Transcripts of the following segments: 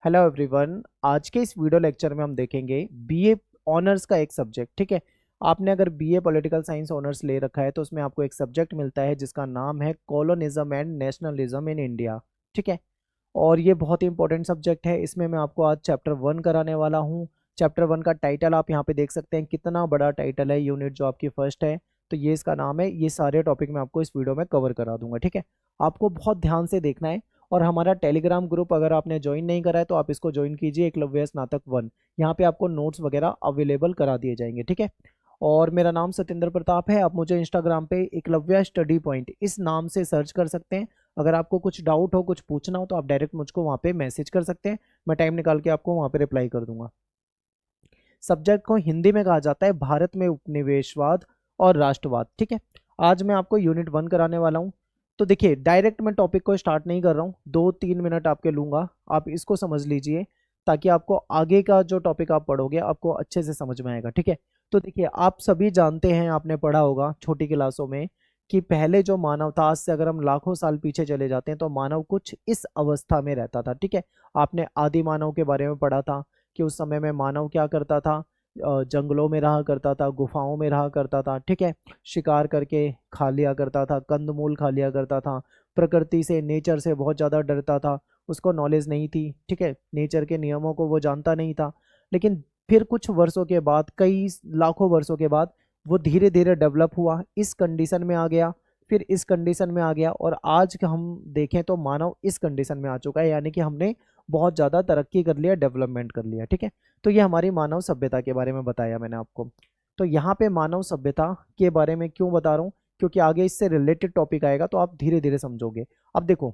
Hello everyone. आज के इस वीडियो लेक्चर में हम देखेंगे बीए ऑनर्स का एक सब्जेक्ट। ठीक है, आपने अगर बीए पॉलिटिकल साइंस ऑनर्स ले रखा है तो उसमें आपको एक सब्जेक्ट मिलता है जिसका नाम है colonialism and nationalism in India. ठीक है, और ये बहुत ही इंपॉर्टेंट सब्जेक्ट है। इसमें मैं आपको आज चैप्टर 1 कराने वाला हूँ। चैप्टर 1 का टाइटल आप यहाँ पे देख सकते हैं, कितना बड़ा टाइटल है। यूनिट जो आपकी फर्स्ट है तो ये इसका नाम है। ये सारे टॉपिक मैं आपको इस वीडियो में कवर करा दूंगा। ठीक है, आपको बहुत ध्यान से देखना है। और हमारा टेलीग्राम ग्रुप अगर आपने ज्वाइन नहीं करा है तो आप इसको ज्वाइन कीजिए, एकलव्य स्नातक 1। यहाँ पे आपको नोट्स वगैरह अवेलेबल करा दिए जाएंगे। ठीक है, और मेरा नाम सत्येंद्र प्रताप है। आप मुझे इंस्टाग्राम पे एकलव्य स्टडी पॉइंट इस नाम से सर्च कर सकते हैं। अगर आपको कुछ डाउट हो, कुछ पूछना हो तो आप डायरेक्ट मुझको वहाँ पे मैसेज कर सकते हैं। मैं टाइम निकाल के आपको वहाँ पे रिप्लाई कर दूंगा। सब्जेक्ट को हिंदी में कहा जाता है भारत में उपनिवेशवाद और राष्ट्रवाद। ठीक है, आज मैं आपको यूनिट 1 कराने वाला हूँ। तो देखिए, डायरेक्ट मैं टॉपिक को स्टार्ट नहीं कर रहा हूँ, 2-3 मिनट आपके लूंगा। आप इसको समझ लीजिए ताकि आपको आगे का जो टॉपिक आप पढ़ोगे आपको अच्छे से समझ में आएगा। ठीक है, तो देखिए, आप सभी जानते हैं, आपने पढ़ा होगा छोटी क्लासों में कि पहले जो मानव था, आज से अगर हम लाखों साल पीछे चले जाते हैं तो मानव कुछ इस अवस्था में रहता था। ठीक है, आपने आदि मानव के बारे में पढ़ा था कि उस समय में मानव क्या करता था, जंगलों में रहा करता था, गुफाओं में रहा करता था। ठीक है, शिकार करके खा लिया करता था, कंदमूल खा लिया करता था, प्रकृति से, नेचर से बहुत ज़्यादा डरता था। उसको नॉलेज नहीं थी। ठीक है, नेचर के नियमों को वो जानता नहीं था। लेकिन फिर कुछ वर्षों के बाद, कई लाखों वर्षों के बाद वो धीरे धीरे डेवलप हुआ, इस कंडीशन में आ गया, फिर इस कंडीशन में आ गया, और आज हम देखें तो मानव इस कंडीशन में आ चुका है, यानी कि हमने बहुत ज़्यादा तरक्की कर लिया, डेवलपमेंट कर लिया। ठीक है, तो ये हमारी मानव सभ्यता के बारे में बताया मैंने आपको। तो यहाँ पे मानव सभ्यता के बारे में क्यों बता रहा हूँ, क्योंकि आगे इससे रिलेटेड टॉपिक आएगा तो आप धीरे धीरे समझोगे। अब देखो,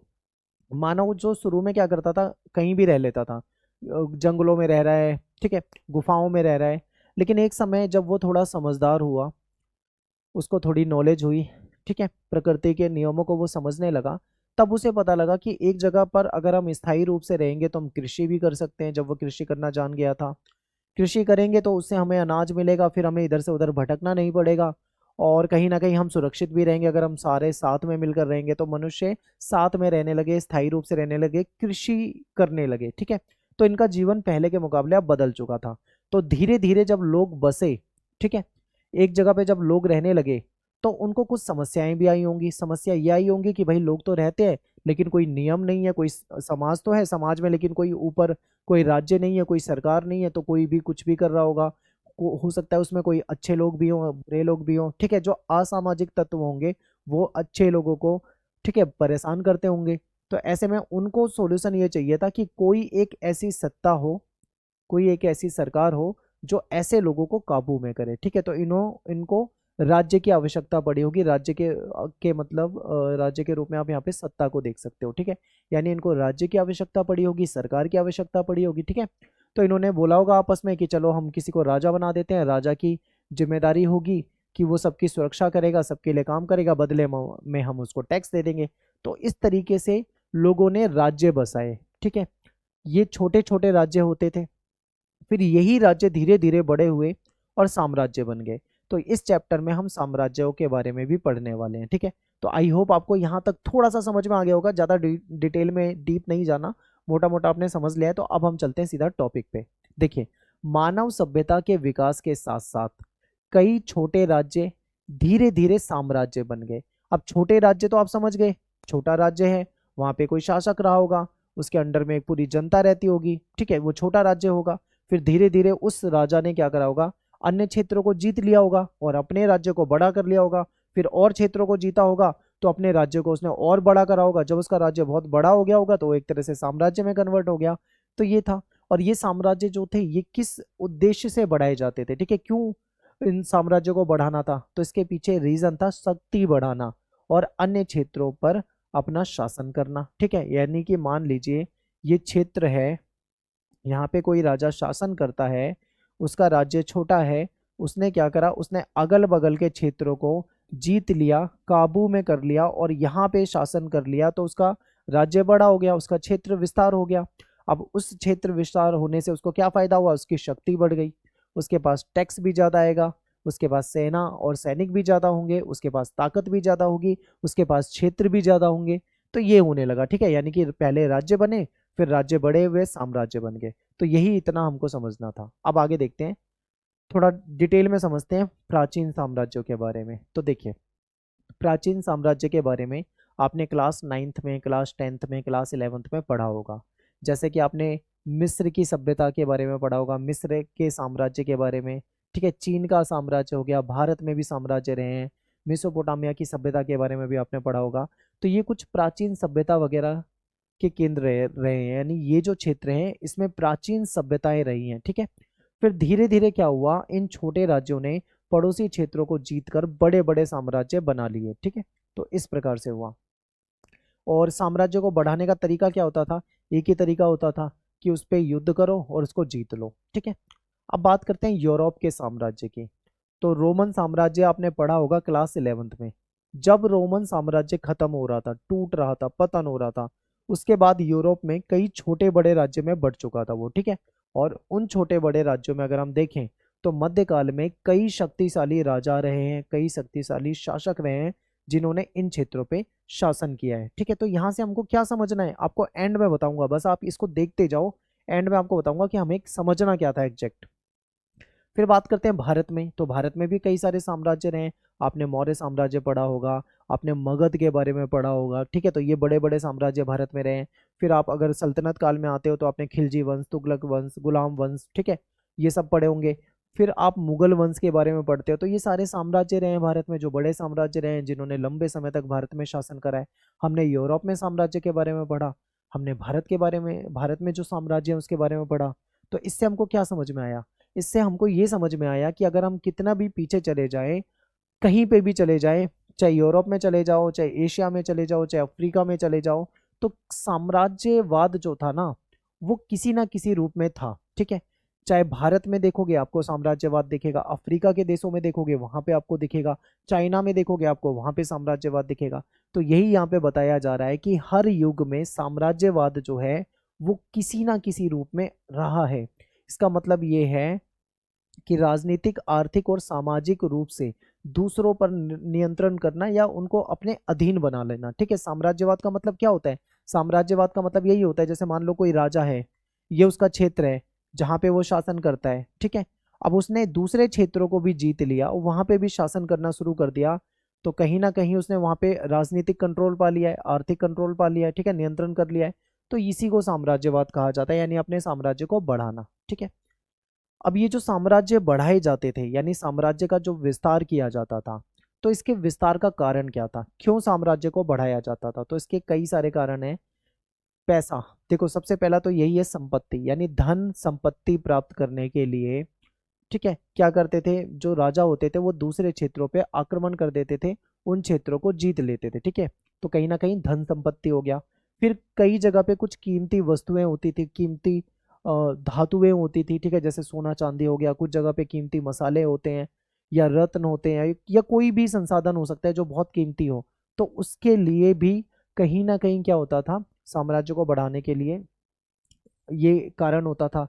मानव जो शुरू में क्या करता था, कहीं भी रह लेता था, जंगलों में रह रहा है, ठीक है, गुफाओं में रह रहा है। लेकिन एक समय जब वो थोड़ा समझदार हुआ, उसको थोड़ी नॉलेज हुई, ठीक है, प्रकृति के नियमों को वो समझने लगा, तब उसे पता लगा कि एक जगह पर अगर हम स्थायी रूप से रहेंगे तो हम कृषि भी कर सकते हैं। जब वो कृषि करना जान गया था, कृषि करेंगे तो उससे हमें अनाज मिलेगा, फिर हमें इधर से उधर भटकना नहीं पड़ेगा, और कहीं ना कहीं हम सुरक्षित भी रहेंगे। अगर हम सारे साथ में मिलकर रहेंगे तो मनुष्य साथ में रहने लगे, स्थायी रूप से रहने लगे, कृषि करने लगे। ठीक है, तो इनका जीवन पहले के मुकाबले अब बदल चुका था। तो धीरे धीरे जब लोग बसे, ठीक है, एक जगह पे जब लोग रहने लगे तो उनको कुछ समस्याएं भी आई होंगी। समस्या ये आई होंगी कि भाई लोग तो रहते हैं लेकिन कोई नियम नहीं है, कोई समाज तो है, समाज में लेकिन कोई ऊपर कोई राज्य नहीं है, कोई सरकार नहीं है, तो कोई भी कुछ भी कर रहा होगा। हो सकता है उसमें कोई अच्छे लोग भी हों, बुरे लोग भी हों। ठीक है, जो असामाजिक तत्व होंगे वो अच्छे लोगों को, ठीक है, परेशान करते होंगे। तो ऐसे में उनको सॉल्यूशन ये चाहिए था कि कोई एक ऐसी सत्ता हो, कोई एक ऐसी सरकार हो जो ऐसे लोगों को काबू में करे। ठीक है, तो इनको राज्य की आवश्यकता पड़ी होगी। राज्य के मतलब राज्य के रूप में आप यहाँ पे सत्ता को देख सकते हो। ठीक है, यानी इनको राज्य की आवश्यकता पड़ी होगी, सरकार की आवश्यकता पड़ी होगी। ठीक है, तो इन्होंने बोला होगा आपस में कि चलो हम किसी को राजा बना देते हैं। राजा की जिम्मेदारी होगी कि वो सबकी सुरक्षा करेगा, सबके लिए काम करेगा, बदले में हम उसको टैक्स दे देंगे। तो इस तरीके से लोगों ने राज्य बसाए। ठीक है, ये छोटे छोटे राज्य होते थे, फिर यही राज्य धीरे धीरे बड़े हुए और साम्राज्य बन गए। तो इस चैप्टर में हम साम्राज्यों के बारे में भी पढ़ने वाले हैं। ठीक है, तो आई होप आपको यहाँ तक थोड़ा सा समझ में आ गया होगा, ज़्यादा डिटेल में डीप नहीं जाना, मोटा मोटा आपने समझ लिया है। तो अब हम चलते हैं सीधा टॉपिक पे। देखिए, मानव सभ्यता के विकास के साथ साथ कई छोटे राज्य धीरे धीरे साम्राज्य बन गए। अब छोटे राज्य तो आप समझ गए, छोटा राज्य है, वहां पे कोई शासक रहा होगा, उसके अंडर में एक पूरी जनता रहती होगी। ठीक है, वो छोटा राज्य होगा। फिर धीरे धीरे उस राजा ने क्या करा होगा, अन्य क्षेत्रों को जीत लिया होगा और अपने राज्य को बड़ा कर लिया होगा। फिर और क्षेत्रों को जीता होगा तो अपने राज्य को उसने और बड़ा करा होगा। जब उसका राज्य बहुत बड़ा हो गया होगा तो वो एक तरह से साम्राज्य में कन्वर्ट हो गया। तो ये था। और ये साम्राज्य जो थे ये किस उद्देश्य से बढ़ाए जाते थे, ठीक है, क्यों इन साम्राज्यों को बढ़ाना था, तो इसके पीछे रीजन था शक्ति बढ़ाना और अन्य क्षेत्रों पर अपना शासन करना। ठीक है, यानी कि मान लीजिए ये क्षेत्र है, यहाँ पे कोई राजा शासन करता है, उसका राज्य छोटा है, उसने क्या करा, उसने अगल बगल के क्षेत्रों को जीत लिया, काबू में कर लिया और यहाँ पे शासन कर लिया, तो उसका राज्य बड़ा हो गया, उसका क्षेत्र विस्तार हो गया। अब उस क्षेत्र विस्तार होने से उसको क्या फायदा हुआ, उसकी शक्ति बढ़ गई, उसके पास टैक्स भी ज़्यादा आएगा, उसके पास सेना और सैनिक भी ज़्यादा होंगे, उसके पास ताकत भी ज़्यादा होगी, उसके पास क्षेत्र भी ज़्यादा होंगे। तो ये होने लगा। ठीक है, यानी कि पहले राज्य बने, फिर राज्य बड़े हुए, साम्राज्य बन गए। तो यही इतना हमको समझना था। अब आगे देखते हैं, थोड़ा डिटेल में समझते हैं प्राचीन साम्राज्यों के बारे में। तो देखिए, प्राचीन साम्राज्य के बारे में आपने क्लास 9th में, क्लास 10th में, क्लास 11th में पढ़ा होगा। जैसे कि आपने मिस्र की सभ्यता के बारे में पढ़ा होगा, मिस्र के साम्राज्य के बारे में, ठीक है। चीन का साम्राज्य हो गया, भारत में भी साम्राज्य रहे हैं, मेसोपोटामिया की सभ्यता के बारे में भी आपने पढ़ा होगा। तो ये कुछ प्राचीन सभ्यता वगैरह के केंद्र रहे हैं, यानी ये जो क्षेत्र हैं इसमें प्राचीन सभ्यताएं रही हैं, ठीक है। फिर धीरे धीरे क्या हुआ, इन छोटे राज्यों ने पड़ोसी क्षेत्रों को जीतकर बड़े बड़े साम्राज्य बना लिए, ठीक है। तो इस प्रकार से हुआ। और साम्राज्य को बढ़ाने का तरीका क्या होता था, एक ही तरीका होता था कि उस पर युद्ध करो और उसको जीत लो, ठीक है। अब बात करते हैं यूरोप के साम्राज्य की। तो रोमन साम्राज्य आपने पढ़ा होगा क्लास 11th में। जब रोमन साम्राज्य खत्म हो रहा था, टूट रहा था, पतन हो रहा था, उसके बाद यूरोप में कई छोटे बड़े राज्य में बढ़ चुका था वो, ठीक है। और उन छोटे बड़े राज्यों में अगर हम देखें तो मध्यकाल में कई शक्तिशाली राजा रहे हैं, कई शक्तिशाली शासक रहे हैं जिन्होंने इन क्षेत्रों पे शासन किया है, ठीक है। तो यहाँ से हमको क्या समझना है, आपको एंड में बताऊंगा, बस आप इसको देखते जाओ। एंड में आपको बताऊंगा कि हमें समझना क्या था एग्जैक्ट। फिर बात करते हैं भारत में। तो भारत में भी कई सारे साम्राज्य रहे हैं। आपने मौर्य साम्राज्य पढ़ा होगा, आपने मगध के बारे में पढ़ा होगा, ठीक है। तो ये बड़े बड़े साम्राज्य भारत में रहे हैं। फिर आप अगर सल्तनत काल में आते हो तो आपने खिलजी वंश, तुगलक वंश, गुलाम वंश, ठीक है, ये सब पढ़े होंगे। फिर आप मुगल वंश के बारे में पढ़ते हो। तो ये सारे साम्राज्य रहे हैं भारत में, जो बड़े साम्राज्य रहे हैं जिन्होंने लंबे समय तक भारत में शासन करा है। हमने यूरोप में साम्राज्य के बारे में पढ़ा, हमने भारत के बारे में, भारत में जो साम्राज्य है उसके बारे में पढ़ा। तो इससे हमको क्या समझ में आया, इससे हमको ये समझ में आया कि अगर हम कितना भी पीछे चले जाएं, कहीं पे भी चले जाएं, चाहे यूरोप में चले जाओ, चाहे एशिया में चले जाओ, चाहे अफ्रीका में चले जाओ, तो साम्राज्यवाद जो था ना वो किसी ना किसी रूप में था, ठीक है। चाहे भारत में देखोगे आपको साम्राज्यवाद दिखेगा, अफ्रीका के देशों में देखोगे वहां पे आपको दिखेगा, चाइना में देखोगे आपको वहां पे साम्राज्यवाद दिखेगा। तो यही यहाँ पे बताया जा रहा है कि हर युग में साम्राज्यवाद जो है वो किसी ना किसी रूप में रहा है। इसका मतलब ये है कि राजनीतिक, आर्थिक और सामाजिक रूप से दूसरों पर नियंत्रण करना या उनको अपने अधीन बना लेना, ठीक है। साम्राज्यवाद का मतलब क्या होता है, साम्राज्यवाद का मतलब यही होता है, जैसे मान लो कोई राजा है, ये उसका क्षेत्र है जहां पे वो शासन करता है, ठीक है। अब उसने दूसरे क्षेत्रों को भी जीत लिया और वहां पे भी शासन करना शुरू कर दिया, तो कहीं ना कहीं उसने वहां पे राजनीतिक कंट्रोल पा लिया है, आर्थिक कंट्रोल पा लिया है, ठीक है, नियंत्रण कर लिया है। तो इसी को साम्राज्यवाद कहा जाता है, यानी अपने साम्राज्य को बढ़ाना, ठीक है। अब ये जो साम्राज्य बढ़ाए जाते थे, यानी साम्राज्य का जो विस्तार किया जाता था, तो इसके विस्तार का कारण क्या था, क्यों साम्राज्य को बढ़ाया जाता था? तो इसके कई सारे कारण हैं। पैसा, देखो सबसे पहला तो यही है संपत्ति, यानी धन संपत्ति प्राप्त करने के लिए, ठीक है, क्या करते थे, जो राजा होते थे वो दूसरे क्षेत्रों पे आक्रमण कर देते थे, उन क्षेत्रों को जीत लेते थे, ठीक है। तो कहीं ना कहीं धन संपत्ति हो गया। फिर कई जगह पे कुछ कीमती वस्तुएं होती थी, कीमती धातुएं होती थी, ठीक है, जैसे सोना चांदी हो गया, कुछ जगह पे कीमती मसाले होते हैं या रत्न होते हैं या कोई भी संसाधन हो सकता है जो बहुत कीमती हो। तो उसके लिए भी कहीं ना कहीं क्या होता था, साम्राज्य को बढ़ाने के लिए ये कारण होता था।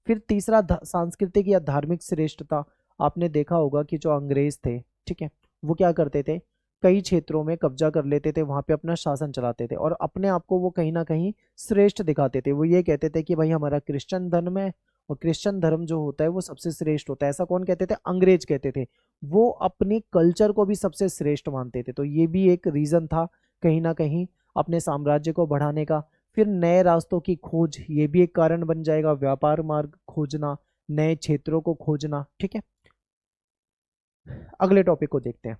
फिर तीसरा सांस्कृतिक या धार्मिक श्रेष्ठता। आपने देखा होगा कि जो अंग्रेज थे, ठीक है, वो क्या करते थे, कई क्षेत्रों में कब्जा कर लेते थे, वहां पे अपना शासन चलाते थे और अपने आप को वो कहीं ना कहीं श्रेष्ठ दिखाते थे। वो ये कहते थे कि भाई हमारा क्रिश्चियन धर्म है और क्रिश्चियन धर्म जो होता है वो सबसे श्रेष्ठ होता है। ऐसा कौन कहते थे, अंग्रेज कहते थे। वो अपने कल्चर को भी सबसे श्रेष्ठ मानते थे। तो ये भी एक रीजन था कहीं ना कहीं अपने साम्राज्य को बढ़ाने का। फिर नए रास्तों की खोज, ये भी एक कारण बन जाएगा, व्यापार मार्ग खोजना, नए क्षेत्रों को खोजना, ठीक है। अगले टॉपिक को देखते हैं,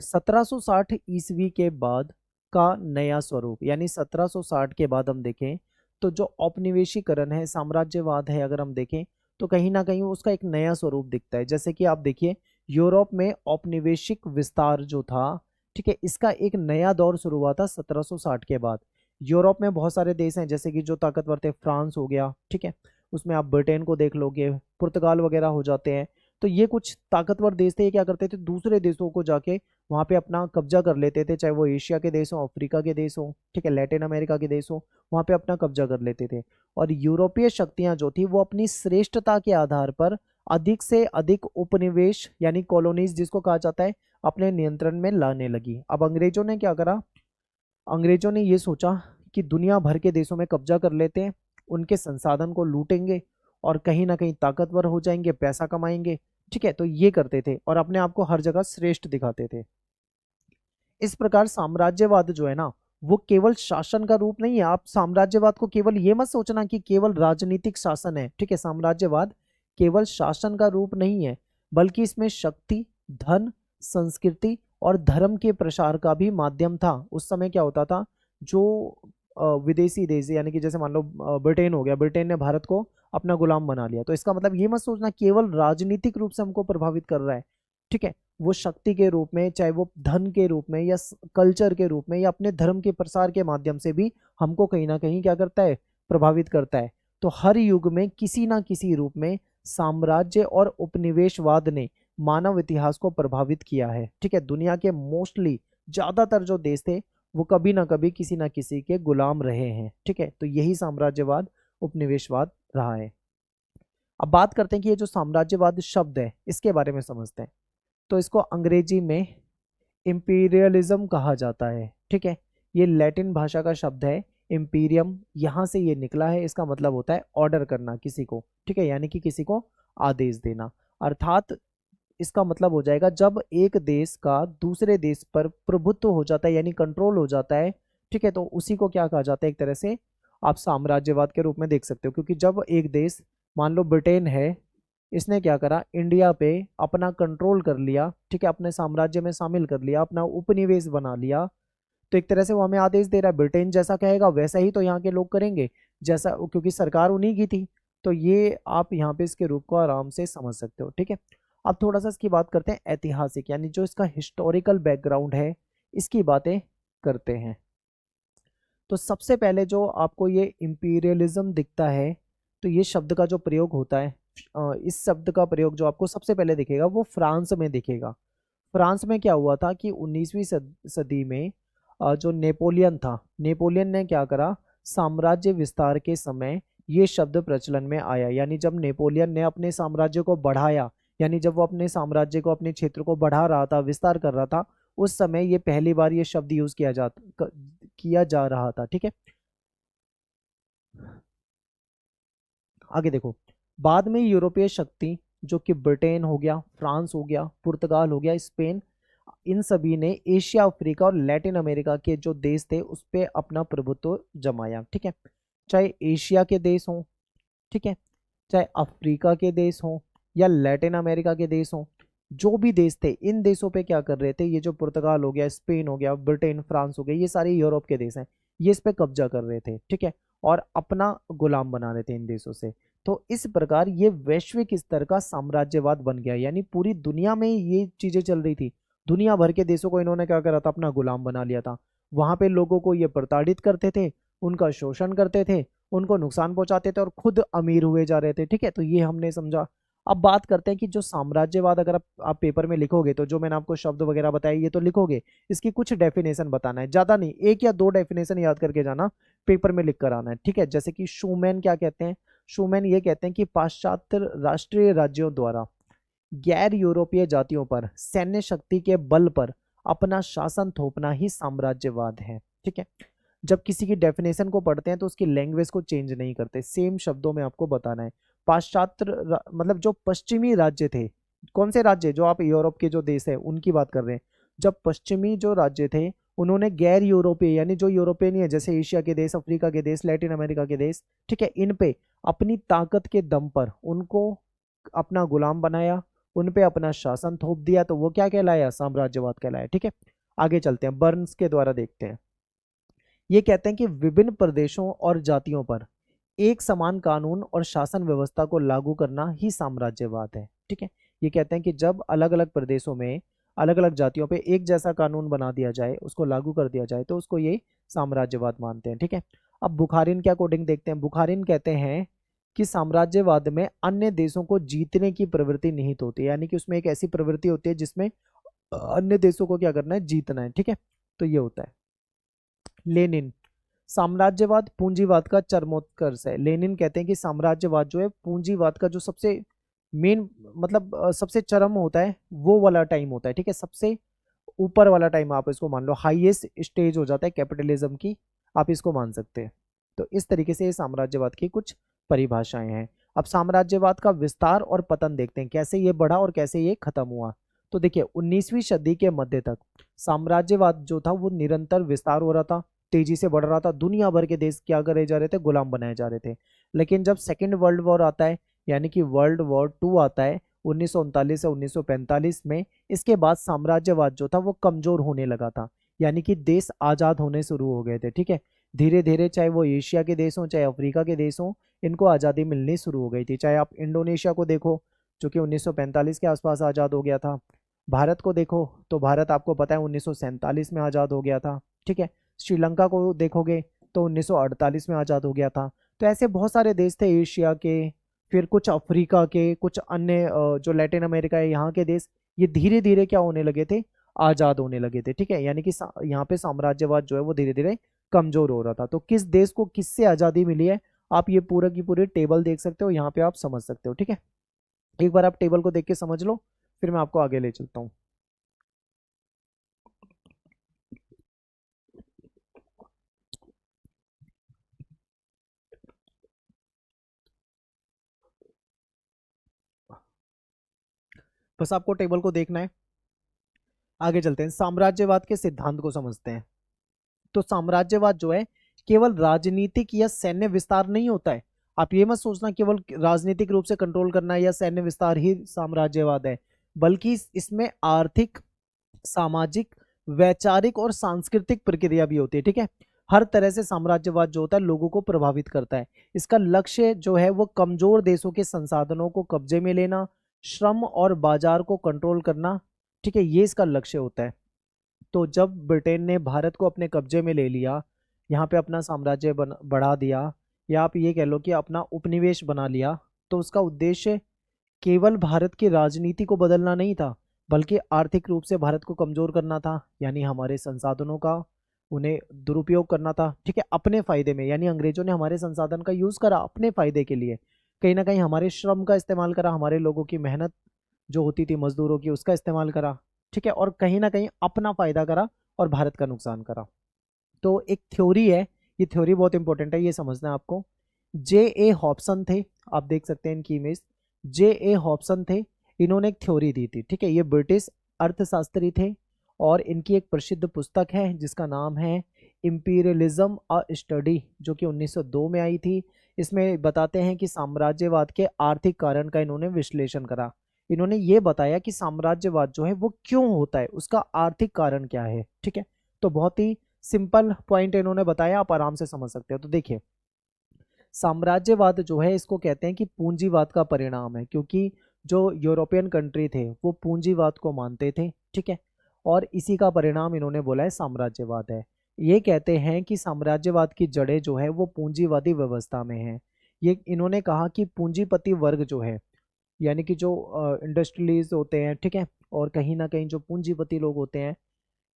1760 ईस्वी के बाद का नया स्वरूप, यानी 1760 के बाद हम देखें तो जो औपनिवेशीकरण है, साम्राज्यवाद है, अगर हम देखें तो कहीं ना कहीं उसका एक नया स्वरूप दिखता है। जैसे कि आप देखिए यूरोप में औपनिवेशिक विस्तार जो था, ठीक है, इसका एक नया दौर शुरू हुआ था 1760 के बाद। यूरोप में बहुत सारे देश हैं, जैसे कि जो ताकतवर थे, फ्रांस हो गया, ठीक है, उसमें आप ब्रिटेन को देख लोगे, पुर्तगाल वगैरह हो जाते हैं। तो ये कुछ ताकतवर देश थे, ये क्या करते थे, दूसरे देशों को जाके वहां पे अपना कब्जा कर लेते थे, चाहे वो एशिया के देश हो, अफ्रीका के देश हो, ठीक है, लैटिन अमेरिका के देश हो, वहां पे अपना कब्जा कर लेते थे। और यूरोपीय शक्तियां जो थी वो अपनी श्रेष्ठता के आधार पर अधिक से अधिक उपनिवेश यानी कॉलोनीज जिसको कहा जाता है, अपने नियंत्रण में लाने लगी। अब अंग्रेजों ने क्या करा, अंग्रेजों ने ये सोचा कि दुनिया भर के देशों में कब्जा कर लेते हैं, उनके संसाधन को लूटेंगे और कहीं ना कहीं ताकतवर हो जाएंगे, पैसा कमाएंगे। ठीक है, तो ये करते थे और अपने आप को हर जगह श्रेष्ठ दिखाते थे। इस प्रकार साम्राज्यवाद जो है ना, वो केवल शासन का रूप नहीं है। आप साम्राज्यवाद को केवल ये मत सोचना कि केवल राजनीतिक शासन है। ठीक है, साम्राज्यवाद केवल शासन का रूप नहीं है, बल्कि इसमें शक्ति, धन, संस्कृति और धर्म के प्रसार का भी माध्यम था। उस समय क्या होता था, जो विदेशी देश यानी कि जैसे मान लो ब्रिटेन हो गया, ब्रिटेन ने भारत को अपना गुलाम बना लिया, तो इसका मतलब ये मत सोचना केवल राजनीतिक रूप से हमको प्रभावित कर रहा है। ठीक है, वो शक्ति के रूप में, चाहे वो धन के रूप में या कल्चर के रूप में या अपने धर्म के प्रसार के माध्यम से भी हमको कहीं ना कहीं क्या करता है, प्रभावित करता है। तो हर युग में किसी ना किसी रूप में साम्राज्य और उपनिवेशवाद ने मानव इतिहास को प्रभावित किया है। ठीक है, दुनिया के मोस्टली ज्यादातर जो देश थे वो कभी ना कभी किसी ना किसी के गुलाम रहे हैं। ठीक है, तो यही साम्राज्यवाद, उपनिवेशवाद रहा है। अब बात करते हैं कि ये जो साम्राज्यवाद शब्द है इसके बारे में समझते हैं। तो इसको अंग्रेजी में इंपीरियलिज्म कहा जाता है। ठीक है, ये लैटिन भाषा का शब्द है इम्पीरियम, यहाँ से ये निकला है। इसका मतलब होता है ऑर्डर करना किसी को। ठीक है, यानी कि किसी को आदेश देना। अर्थात इसका मतलब हो जाएगा जब एक देश का दूसरे देश पर प्रभुत्व हो जाता है, यानी कंट्रोल हो जाता है। ठीक है, तो उसी को क्या कहा जाता है, एक तरह से आप साम्राज्यवाद के रूप में देख सकते हो। क्योंकि जब एक देश, मान लो ब्रिटेन है, इसने क्या करा, इंडिया पे अपना कंट्रोल कर लिया। ठीक है, अपने साम्राज्य में शामिल कर लिया, अपना उपनिवेश बना लिया, तो एक तरह से वो हमें आदेश दे रहा है, ब्रिटेन जैसा कहेगा वैसा ही तो यहाँ के लोग करेंगे, जैसा, क्योंकि सरकार उन्हीं की थी। तो ये आप यहाँ पे इसके रूप को आराम से समझ सकते हो। ठीक है, अब थोड़ा सा इसकी बात करते हैं ऐतिहासिक, यानी जो इसका हिस्टोरिकल बैकग्राउंड है, इसकी बातें करते हैं। तो सबसे पहले जो आपको ये इंपीरियलिज्म दिखता है, तो ये शब्द का जो प्रयोग होता है, इस शब्द का प्रयोग जो आपको सबसे पहले दिखेगा वो फ्रांस में दिखेगा। फ्रांस में क्या हुआ था कि 19वीं सदी में जो नेपोलियन था, नेपोलियन ने क्या करा, साम्राज्य विस्तार के समय ये शब्द प्रचलन में आया। यानी जब नेपोलियन ने अपने साम्राज्य को बढ़ाया, यानी जब वो अपने साम्राज्य को, अपने क्षेत्र को बढ़ा रहा था, विस्तार कर रहा था, उस समय ये पहली बार ये शब्द यूज किया जा रहा था। ठीक है, आगे देखो, बाद में यूरोपीय शक्ति जो कि ब्रिटेन हो गया, फ्रांस हो गया, पुर्तगाल हो गया, स्पेन, इन सभी ने एशिया, अफ्रीका और लैटिन अमेरिका के जो देश थे उस पर अपना प्रभुत्व जमाया। ठीक है, चाहे एशिया के देश हों, ठीक है, चाहे अफ्रीका के देश हों या लैटिन अमेरिका के देश हों, जो भी देश थे, इन देशों पे क्या कर रहे थे, ये जो पुर्तगाल हो गया, स्पेन हो गया, ब्रिटेन, फ्रांस हो गया, ये सारे यूरोप के देश हैं, ये इस पे कब्जा कर रहे थे। ठीक है, और अपना गुलाम बना रहे थे इन देशों से। तो इस प्रकार ये वैश्विक स्तर का साम्राज्यवाद बन गया, यानी पूरी दुनिया में ये चीजें चल रही थी। दुनिया भर के देशों को इन्होंने क्या करा था, अपना गुलाम बना लिया था। वहां पे लोगों को ये प्रताड़ित करते थे, उनका शोषण करते थे, उनको नुकसान पहुंचाते थे और खुद अमीर हुए जा रहे थे। ठीक है, तो ये हमने समझा। अब बात करते हैं कि जो साम्राज्यवाद, अगर आप पेपर में लिखोगे तो जो मैंने आपको शब्द वगैरह बताए ये तो लिखोगे, इसकी कुछ डेफिनेशन बताना है, ज्यादा नहीं, एक या दो डेफिनेशन याद करके जाना, पेपर में लिख कर आना है। ठीक है, जैसे कि शूमैन क्या कहते हैं, शूमैन ये कहते हैं कि पाश्चात्य राष्ट्रीय राज्यों द्वारा गैर यूरोपीय जातियों पर सैन्य शक्ति के बल पर अपना शासन थोपना ही साम्राज्यवाद है। ठीक है, जब किसी की डेफिनेशन को पढ़ते हैं तो उसकी लैंग्वेज को चेंज नहीं करते, सेम शब्दों में आपको बताना है। पाश्चात्य मतलब जो पश्चिमी राज्य थे, कौन से राज्य, जो आप यूरोप के जो देश है उनकी बात कर रहे हैं। जब पश्चिमी जो राज्य थे उन्होंने गैर यूरोपीय, यानी जो यूरोपीय नहीं है, जैसे एशिया के देश, अफ्रीका के देश, लैटिन अमेरिका के देश, ठीक है, इन पे अपनी ताकत के दम पर उनको अपना गुलाम बनाया, उन पे अपना शासन थोप दिया, तो वो क्या कहलाया, साम्राज्यवाद कहलाया। ठीक है, आगे चलते हैं, बर्न्स के द्वारा देखते हैं। ये कहते हैं कि विभिन्न प्रदेशों और जातियों पर एक समान कानून और शासन व्यवस्था को लागू करना ही साम्राज्यवाद है। ठीक है, ये कहते हैं कि जब अलग अलग प्रदेशों में अलग अलग जातियों पे एक जैसा कानून बना दिया जाए, उसको लागू कर दिया जाए, तो उसको ये साम्राज्यवाद मानते हैं। ठीक है, अब बुखारिन क्या कोडिंग देखते हैं। बुखारिन कहते हैं कि साम्राज्यवाद में अन्य देशों को जीतने की प्रवृत्ति निहित होती है, यानी कि उसमें एक ऐसी प्रवृत्ति होती है जिसमें अन्य देशों को क्या करना है, जीतना है। ठीक है, तो ये होता है। लेनिन, साम्राज्यवाद पूंजीवाद का चरमोत्कर्ष है। लेनिन कहते हैं कि साम्राज्यवाद जो है पूंजीवाद का जो सबसे मेन, मतलब सबसे चरम होता है, वो वाला टाइम होता है। ठीक है, सबसे ऊपर वाला टाइम आप इसको मान लो, हाईएस्ट स्टेज हो जाता है कैपिटलिज्म की, आप इसको मान सकते हैं। तो इस तरीके से ये साम्राज्यवाद की कुछ परिभाषाएं हैं। अब साम्राज्यवाद का विस्तार और पतन देखते हैं, कैसे ये बढ़ा और कैसे ये खत्म हुआ। तो देखिए 19वीं सदी के मध्य तक साम्राज्यवाद जो था वो निरंतर विस्तार हो रहा था, तेजी से बढ़ रहा था। दुनिया भर के देश क्या करे जा रहे थे, गुलाम बनाए जा रहे थे। लेकिन जब सेकेंड वर्ल्ड वॉर आता है, यानी कि वर्ल्ड वॉर टू आता है 1939 से 1945 में, इसके बाद साम्राज्यवाद जो था वो कमजोर होने लगा था, यानी कि देश आजाद होने शुरू हो गए थे। ठीक है, धीरे धीरे चाहे वो एशिया के देश हों चाहे अफ्रीका के देश हों, इनको आज़ादी मिलनी शुरू हो गई थी। चाहे आप इंडोनेशिया को देखो जो कि 1945 के आसपास आज़ाद हो गया था, भारत को देखो तो भारत आपको पता है 1947 में आज़ाद हो गया था। ठीक है, श्रीलंका को देखोगे तो 1948 में आज़ाद हो गया था। तो ऐसे बहुत सारे देश थे एशिया के, फिर कुछ अफ्रीका के, कुछ अन्य जो लैटिन अमेरिका है यहाँ के देश, ये धीरे धीरे क्या होने लगे थे, आज़ाद होने लगे थे। ठीक है, यानी कि यहाँ पे साम्राज्यवाद जो है वो धीरे धीरे कमजोर हो रहा था। तो किस देश को किससे आज़ादी मिली है, आप ये पूरा की पूरी टेबल देख सकते हो, यहाँ पे आप समझ सकते हो। ठीक है, एक बार आप टेबल को देख के समझ लो, फिर मैं आपको आगे ले चलता हूँ। बस आपको टेबल को देखना है, आगे चलते हैं, साम्राज्यवाद के सिद्धांत को समझते हैं। तो साम्राज्यवाद जो है केवल राजनीतिक या सैन्य विस्तार नहीं होता है। आप ये मत सोचना केवल राजनीतिक रूप से कंट्रोल करना है या सैन्य विस्तार ही साम्राज्यवाद है, बल्कि इसमें आर्थिक, सामाजिक, वैचारिक और सांस्कृतिक प्रक्रिया भी होती है। ठीक है, हर तरह से साम्राज्यवाद जो होता है लोगों को प्रभावित करता है। इसका लक्ष्य जो है वो कमजोर देशों के संसाधनों को कब्जे में लेना, श्रम और बाजार को कंट्रोल करना। ठीक है, ये इसका लक्ष्य होता है। तो जब ब्रिटेन ने भारत को अपने कब्जे में ले लिया, यहाँ पे अपना साम्राज्य बढ़ा दिया, या आप ये कह लो कि अपना उपनिवेश बना लिया, तो उसका उद्देश्य केवल भारत की राजनीति को बदलना नहीं था, बल्कि आर्थिक रूप से भारत को कमजोर करना था, यानी हमारे संसाधनों का उन्हें दुरुपयोग करना था। ठीक है, अपने फायदे में, यानी अंग्रेजों ने हमारे संसाधन का यूज करा अपने फायदे के लिए, कहीं ना कहीं हमारे श्रम का इस्तेमाल करा, हमारे लोगों की मेहनत जो होती थी मजदूरों की उसका इस्तेमाल करा। ठीक है, और कहीं ना कहीं अपना फायदा करा और भारत का नुकसान करा। तो एक थ्योरी है, ये थ्योरी बहुत इंपॉर्टेंट है, ये समझना है आपको। जे ए हॉब्सन थे, आप देख सकते हैं इनकी इमेज, जे ए हॉब्सन थे, इन्होंने एक थ्योरी दी थी। ठीक है, ये ब्रिटिश अर्थशास्त्री थे और इनकी एक प्रसिद्ध पुस्तक है जिसका नाम है इम्पीरियलिज्म अ स्टडी, जो कि 1902 में आई थी। इसमें बताते हैं कि साम्राज्यवाद के आर्थिक कारण का इन्होंने विश्लेषण करा। इन्होंने ये बताया कि साम्राज्यवाद जो है वो क्यों होता है, उसका आर्थिक कारण क्या है। ठीक है, तो बहुत ही सिंपल पॉइंट इन्होंने बताया, आप आराम से समझ सकते हो। तो देखिए, साम्राज्यवाद जो है इसको कहते हैं कि पूंजीवाद का परिणाम है, क्योंकि जो यूरोपियन कंट्री थे वो पूंजीवाद को मानते थे। ठीक है, और इसी का परिणाम इन्होंने बोला है साम्राज्यवाद है। ये कहते हैं कि साम्राज्यवाद की जड़ें जो है वो पूंजीवादी व्यवस्था में है। ये इन्होंने कहा कि पूंजीपति वर्ग जो है, यानी कि जो इंडस्ट्रियलिस्ट होते हैं, ठीक है, और कहीं ना कहीं जो पूंजीपति लोग होते हैं,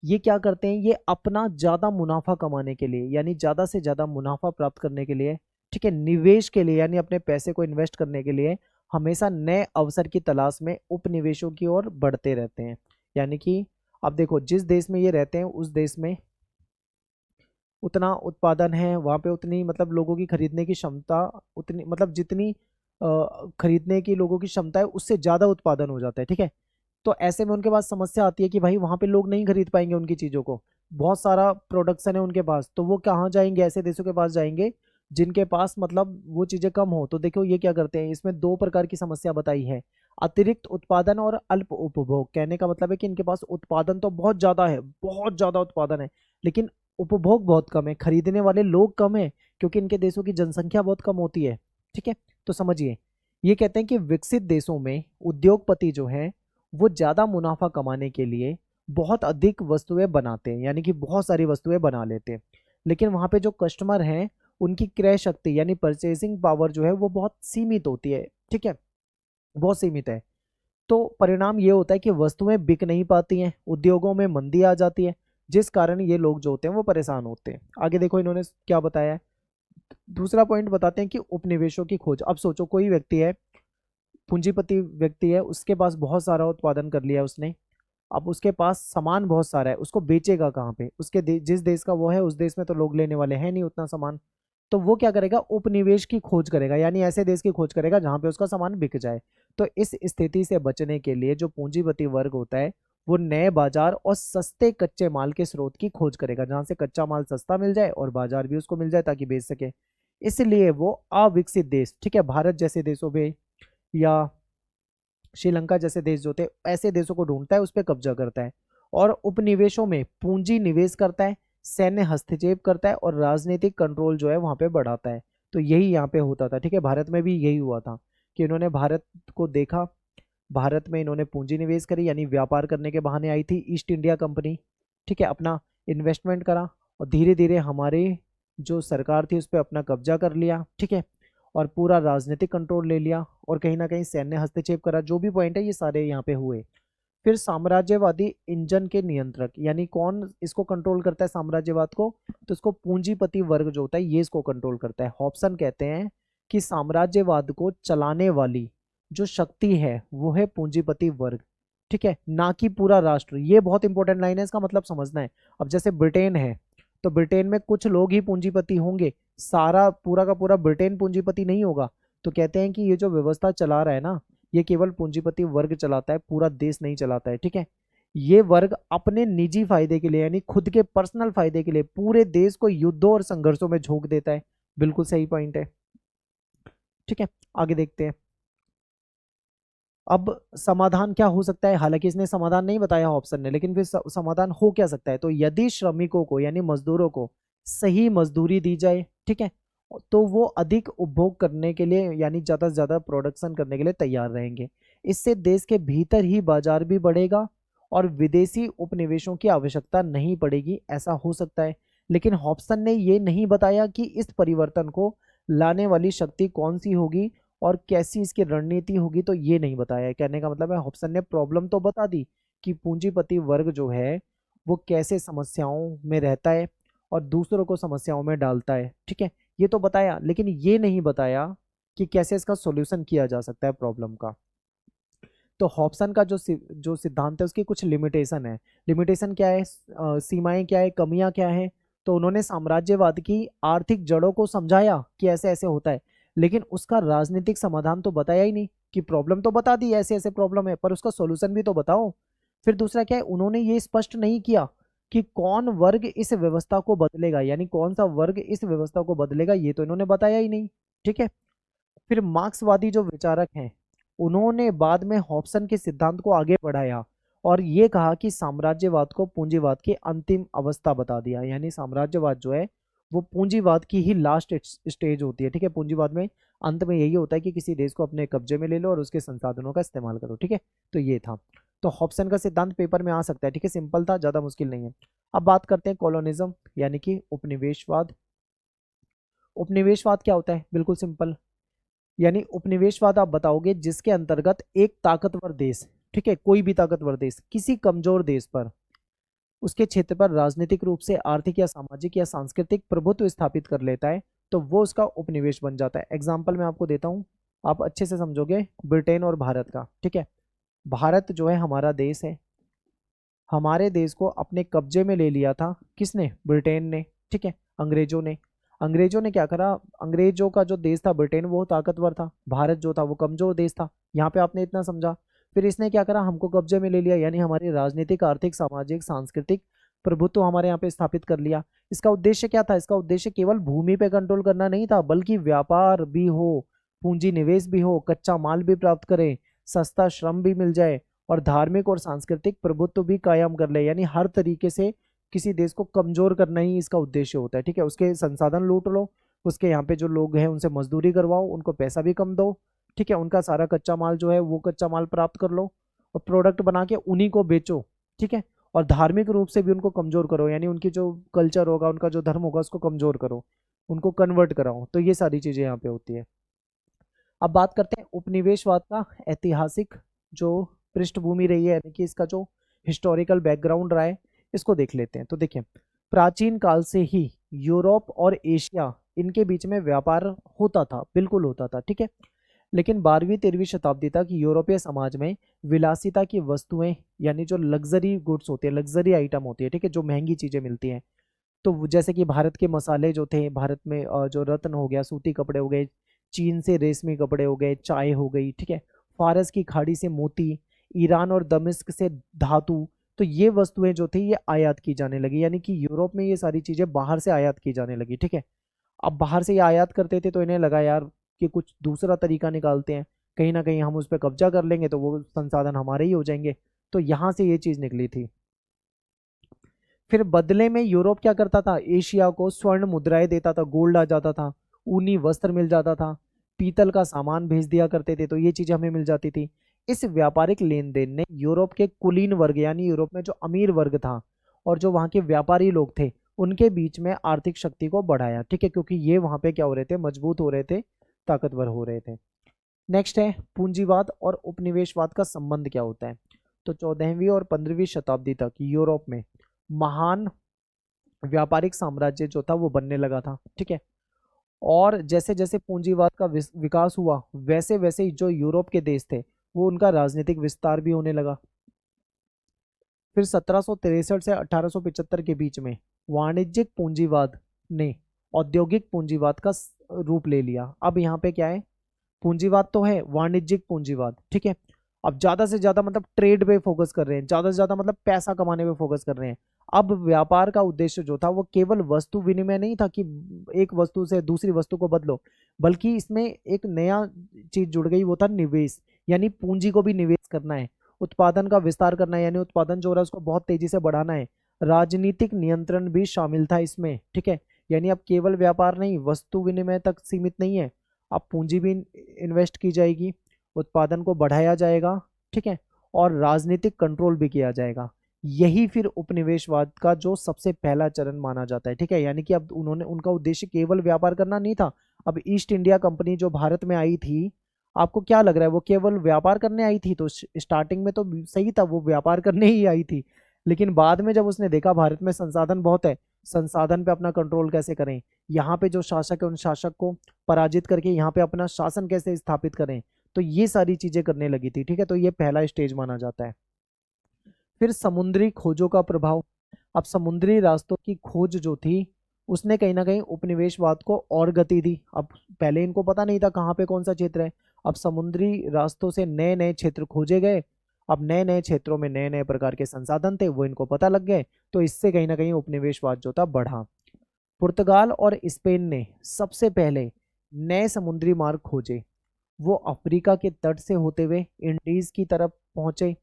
ये क्या करते हैं, ये अपना ज़्यादा मुनाफा कमाने के लिए, यानी ज़्यादा से ज़्यादा मुनाफा प्राप्त करने के लिए, ठीक है, निवेश के लिए, यानी अपने पैसे को इन्वेस्ट करने के लिए हमेशा नए अवसर की तलाश में उपनिवेशों की ओर बढ़ते रहते हैं। यानी कि अब देखो, जिस देश में ये रहते हैं उस देश में उतना उत्पादन है, वहाँ पे उतनी मतलब लोगों की खरीदने की क्षमता, उतनी मतलब जितनी खरीदने की लोगों की क्षमता है उससे ज़्यादा उत्पादन हो जाता है। ठीक है, तो ऐसे में उनके पास समस्या आती है कि भाई वहाँ पे लोग नहीं खरीद पाएंगे उनकी चीज़ों को, बहुत सारा प्रोडक्शन है उनके पास, तो वो कहाँ जाएंगे, ऐसे देशों के पास जाएंगे जिनके पास मतलब वो चीज़ें कम हो। तो देखो ये क्या करते हैं, इसमें दो प्रकार की समस्या बताई है, अतिरिक्त उत्पादन और अल्प उपभोग। कहने का मतलब है कि इनके पास उत्पादन तो बहुत ज़्यादा है, बहुत ज़्यादा उत्पादन है, लेकिन उपभोग बहुत कम है, खरीदने वाले लोग कम है, क्योंकि इनके देशों की जनसंख्या बहुत कम होती है। ठीक है, तो समझिए, ये कहते हैं कि विकसित देशों में उद्योगपति जो है वो ज़्यादा मुनाफा कमाने के लिए बहुत अधिक वस्तुएं बनाते हैं, यानी कि बहुत सारी वस्तुएं बना लेते हैं, लेकिन वहाँ पे जो कस्टमर हैं उनकी क्रय शक्ति यानी परचेसिंग पावर जो है वो बहुत सीमित होती है। ठीक है, बहुत सीमित है। तो परिणाम ये होता है कि वस्तुएं बिक नहीं पाती हैं, उद्योगों में मंदी आ जाती है, जिस कारण ये लोग जो होते हैं वो परेशान होते हैं। आगे देखो इन्होंने क्या बताया है, दूसरा पॉइंट बताते हैं कि उपनिवेशों की खोज। अब सोचो कोई व्यक्ति है, पूंजीपति व्यक्ति है, उसके पास बहुत सारा उत्पादन कर लिया उसने, अब उसके पास सामान बहुत सारा है, उसको बेचेगा कहाँ पे? उसके जिस देश का वो है उस देश में तो लोग लेने वाले हैं नहीं उतना सामान। तो वो क्या करेगा? उपनिवेश की खोज करेगा, यानी ऐसे देश की खोज करेगा जहां पे उसका सामान बिक जाए। तो इस स्थिति से बचने के लिए जो पूंजीपति वर्ग होता है वो नए बाजार और सस्ते कच्चे माल के स्रोत की खोज करेगा, जहां से कच्चा माल सस्ता मिल जाए और बाजार भी उसको मिल जाए ताकि बेच सके। इसलिए वो अविकसित देश, ठीक है, भारत जैसे देशों पे या श्रीलंका जैसे देश जो थे ऐसे देशों को ढूंढता है, उस पर कब्जा करता है और उपनिवेशों में पूंजी निवेश करता है, सैन्य हस्तक्षेप करता है और राजनीतिक कंट्रोल जो है वहां पे बढ़ाता है। तो यही यहाँ पे होता था, ठीक है, भारत में भी यही हुआ था कि इन्होंने भारत को देखा, भारत में इन्होंने पूंजी निवेश करी, यानी व्यापार करने के बहाने आई थी ईस्ट इंडिया कंपनी, ठीक है, अपना इन्वेस्टमेंट करा और धीरे धीरे हमारे जो सरकार थी उस पर अपना कब्जा कर लिया, ठीक है, और पूरा राजनीतिक कंट्रोल ले लिया और कहीं ना कहीं सैन्य हस्तक्षेप करा। जो भी पॉइंट है ये सारे यहाँ पे हुए। फिर साम्राज्यवादी इंजन के नियंत्रक, यानी कौन इसको कंट्रोल करता है साम्राज्यवाद को? तो इसको पूंजीपति वर्ग जो होता है ये इसको कंट्रोल करता है। हॉब्सन कहते हैं कि साम्राज्यवाद को चलाने वाली जो शक्ति है वो है पूंजीपति वर्ग, ठीक है, ना कि पूरा राष्ट्र। ये बहुत इंपॉर्टेंट लाइन है, इसका मतलब समझना है। अब जैसे ब्रिटेन है तो ब्रिटेन में कुछ लोग ही पूंजीपति होंगे, सारा पूरा का पूरा ब्रिटेन पूंजीपति नहीं होगा। तो कहते हैं कि ये जो व्यवस्था चला रहा है ना ये केवल पूंजीपति वर्ग चलाता है, पूरा देश नहीं चलाता है, ठीक है। ये वर्ग अपने निजी फायदे के लिए यानी खुद के पर्सनल फायदे के लिए पूरे देश को युद्धों और संघर्षों में झोंक देता है। बिल्कुल सही पॉइंट है, ठीक है। आगे देखते हैं। अब समाधान क्या हो सकता है? हालांकि इसने समाधान नहीं बताया ऑप्शन ने, लेकिन फिर समाधान हो क्या सकता है? तो यदि श्रमिकों को यानी मजदूरों को सही मजदूरी दी जाए, ठीक है, तो वो अधिक उपभोग करने के लिए यानी ज्यादा से ज्यादा प्रोडक्शन करने के लिए तैयार रहेंगे। इससे देश के भीतर ही बाजार भी बढ़ेगा और विदेशी उपनिवेशों की आवश्यकता नहीं पड़ेगी, ऐसा हो सकता है। लेकिन हॉब्सन ने ये नहीं बताया कि इस परिवर्तन को लाने वाली शक्ति कौन सी होगी और कैसी इसकी रणनीति होगी, तो ये नहीं बताया है। कहने का मतलब है हॉब्सन ने प्रॉब्लम तो बता दी कि पूंजीपति वर्ग जो है वो कैसे समस्याओं में रहता है और दूसरों को समस्याओं में डालता है, ठीक है, ये तो बताया, लेकिन ये नहीं बताया कि कैसे इसका सॉल्यूशन किया जा सकता है प्रॉब्लम का। तो हॉब्सन का जो सिद्धांत है उसकी कुछ लिमिटेशन है। लिमिटेशन क्या है? सीमाएं क्या है, कमियां क्या है? तो उन्होंने साम्राज्यवाद की आर्थिक जड़ों को समझाया कि ऐसे ऐसे होता है, लेकिन उसका राजनीतिक समाधान तो बताया ही नहीं। कि प्रॉब्लम तो बता दी ऐसे ऐसे प्रॉब्लम है, पर उसका सॉल्यूशन भी तो बताओ। फिर दूसरा क्या है, उन्होंने ये स्पष्ट नहीं किया कि कौन वर्ग इस व्यवस्था को बदलेगा, यानी कौन सा वर्ग इस व्यवस्था को बदलेगा, ये तो इन्होंने बताया ही नहीं, ठीक है। फिर मार्क्सवादी जो विचारक हैं उन्होंने बाद में हॉब्सन के सिद्धांत को आगे बढ़ाया और ये कहा कि साम्राज्यवाद को पूंजीवाद की अंतिम अवस्था बता दिया, यानी साम्राज्यवाद जो है वो पूंजीवाद की ही लास्ट स्टेज होती है, ठीक है। पूंजीवाद में अंत में यही होता है कि किसी देश को अपने कब्जे में ले लो और उसके संसाधनों का इस्तेमाल करो, ठीक है। तो ये था। तो हॉब्सन का सिद्धांत पेपर में आ सकता है, ठीक है, सिंपल था, ज्यादा मुश्किल नहीं है। अब बात करते हैं कॉलोनिज्म यानी कि उपनिवेशवाद। उपनिवेशवाद क्या होता है? बिल्कुल सिंपल, यानी उपनिवेशवाद आप बताओगे जिसके अंतर्गत एक ताकतवर देश, ठीक है, कोई भी ताकतवर देश किसी कमजोर देश पर उसके क्षेत्र पर राजनीतिक रूप से आर्थिक या सामाजिक या सांस्कृतिक प्रभुत्व स्थापित कर लेता है, तो वो उसका उपनिवेश बन जाता है। एग्जाम्पल मैं आपको देता हूँ, आप अच्छे से समझोगे, ब्रिटेन और भारत का, ठीक है। भारत जो है हमारा देश है, हमारे देश को अपने कब्जे में ले लिया था किसने? ब्रिटेन ने, ठीक है, अंग्रेजों ने। अंग्रेजों ने क्या करा? अंग्रेजों का जो देश था ब्रिटेन वो ताकतवर था, भारत जो था वो कमजोर देश था। यहाँ पे आपने इतना समझा। फिर इसने क्या करा? हमको कब्जे में ले लिया, यानी हमारी राजनीतिक आर्थिक सामाजिक सांस्कृतिक प्रभुत्व हमारे यहाँ पे स्थापित कर लिया। इसका उद्देश्य क्या था? इसका उद्देश्य केवल भूमि पे कंट्रोल करना नहीं था, बल्कि व्यापार भी हो, पूंजी निवेश भी हो, कच्चा माल भी प्राप्त करें, सस्ता श्रम भी मिल जाए और धार्मिक और सांस्कृतिक प्रभुत्व भी कायम कर ले, यानी हर तरीके से किसी देश को कमजोर करना ही इसका उद्देश्य होता है, ठीक है। उसके संसाधन लूट लो, उसके यहाँ पे जो लोग हैं उनसे मजदूरी करवाओ, उनको पैसा भी कम दो, ठीक है, उनका सारा कच्चा माल जो है वो कच्चा माल प्राप्त कर लो और प्रोडक्ट बना के उन्हीं को बेचो, ठीक है। और धार्मिक रूप से भी उनको कमजोर करो, यानी उनकी जो कल्चर होगा, उनका जो धर्म होगा उसको कमजोर करो, उनको कन्वर्ट कराओ। तो ये सारी चीजें यहाँ पे होती है। अब बात करते हैं उपनिवेशवाद का ऐतिहासिक जो पृष्ठभूमि रही है, यानी कि इसका जो हिस्टोरिकल बैकग्राउंड रहा है, इसको देख लेते हैं। तो देखिए, प्राचीन काल से ही यूरोप और एशिया इनके बीच में व्यापार होता था, बिल्कुल होता था, ठीक है। लेकिन 12वीं-13वीं शताब्दी तक यूरोपीय समाज में विलासिता की वस्तुएं यानी जो लग्जरी गुड्स होते हैं, लग्जरी आइटम होती है, ठीक है, जो महंगी चीजें मिलती हैं, तो जैसे कि भारत के मसाले जो थे, भारत में जो रत्न हो गया, सूती कपड़े हो गए, चीन से रेशमी कपड़े हो गए, चाय हो गई, ठीक है, फारस की खाड़ी से मोती, ईरान और दमिश्क से धातु, तो ये वस्तुएं जो थी ये आयात की जाने लगी, यानी कि यूरोप में ये सारी चीजें बाहर से आयात की जाने लगी, ठीक है। अब बाहर से ये आयात करते थे तो इन्हें लगा यार कि कुछ दूसरा तरीका निकालते हैं, कहीं ना कहीं हम उस पर कब्जा कर लेंगे तो वो संसाधन हमारे ही हो जाएंगे, तो यहाँ से ये चीज निकली थी। फिर बदले में यूरोप क्या करता था, एशिया को स्वर्ण मुद्राएं देता था, गोल्ड आ जाता था, ऊनी वस्त्र मिल जाता था, पीतल का सामान भेज दिया करते थे, तो ये चीजें हमें मिल जाती थी। इस व्यापारिक लेन देन ने यूरोप के कुलीन वर्ग यानी यूरोप में जो अमीर वर्ग था और जो वहाँ के व्यापारी लोग थे उनके बीच में आर्थिक शक्ति को बढ़ाया, ठीक है, क्योंकि ये वहाँ पे क्या हो रहे थे, मजबूत हो रहे थे, ताकतवर हो रहे थे। नेक्स्ट है पूंजीवाद और उपनिवेशवाद का संबंध क्या होता है। तो 14वीं और 15वीं शताब्दी तक यूरोप में महान व्यापारिक साम्राज्य जो था वो बनने लगा था, ठीक है। और जैसे जैसे पूंजीवाद का विकास हुआ वैसे वैसे जो यूरोप के देश थे वो उनका राजनीतिक विस्तार भी होने लगा। फिर 1763 से 1875 के बीच में वाणिज्यिक पूंजीवाद ने औद्योगिक पूंजीवाद का रूप ले लिया। अब यहाँ पे क्या है, पूंजीवाद तो है, वाणिज्यिक पूंजीवाद, ठीक है। अब ज्यादा से ज्यादा मतलब ट्रेड पे फोकस कर रहे हैं, ज्यादा से ज्यादा मतलब पैसा कमाने पे फोकस कर रहे हैं। अब व्यापार का उद्देश्य जो था वो केवल वस्तु विनिमय नहीं था कि एक वस्तु से दूसरी वस्तु को बदलो, बल्कि इसमें एक नया चीज जुड़ गई, वो था निवेश, यानी पूंजी को भी निवेश करना है, उत्पादन का विस्तार करना है, यानी उत्पादन जो हो रहा है उसको बहुत तेजी से बढ़ाना है। राजनीतिक नियंत्रण भी शामिल था इसमें, ठीक है, यानी अब केवल व्यापार नहीं, वस्तु विनिमय तक सीमित नहीं है, अब पूंजी भी इन्वेस्ट की जाएगी, उत्पादन को बढ़ाया जाएगा, ठीक है, और राजनीतिक कंट्रोल भी किया जाएगा। यही फिर उपनिवेशवाद का जो सबसे पहला चरण माना जाता है, ठीक है, यानी कि अब उन्होंने, उनका उद्देश्य केवल व्यापार करना नहीं था। अब ईस्ट इंडिया कंपनी जो भारत में आई थी, आपको क्या लग रहा है वो केवल व्यापार करने आई थी? तो स्टार्टिंग में तो सही था, वो व्यापार करने ही आई थी, लेकिन बाद में जब उसने देखा भारत में संसाधन बहुत है, संसाधन पे अपना कंट्रोल कैसे करें, यहाँ पे जो शासक है उन शासक को पराजित करके यहाँ पे अपना शासन कैसे स्थापित करें, तो ये सारी चीजें करने लगी थी, ठीक है, तो ये पहला स्टेज माना जाता है। फिर समुद्री खोजों का प्रभाव। अब समुद्री रास्तों की खोज जो थी उसने कहीं ना कहीं उपनिवेशवाद को और गति दी। अब पहले इनको पता नहीं था कहाँ पे कौन सा क्षेत्र है, अब समुद्री रास्तों से नए नए क्षेत्र खोजे गए, अब नए नए क्षेत्रों में नए नए प्रकार के संसाधन थे वो इनको पता लग गए, तो इससे कहीं ना कहीं उपनिवेशवाद जो था बढ़ा। पुर्तगाल और स्पेन ने सबसे पहले नए समुद्री मार्ग खोजे, वो अफ्रीका के तट से होते हुए इंडीज की तरफ पहुंचे।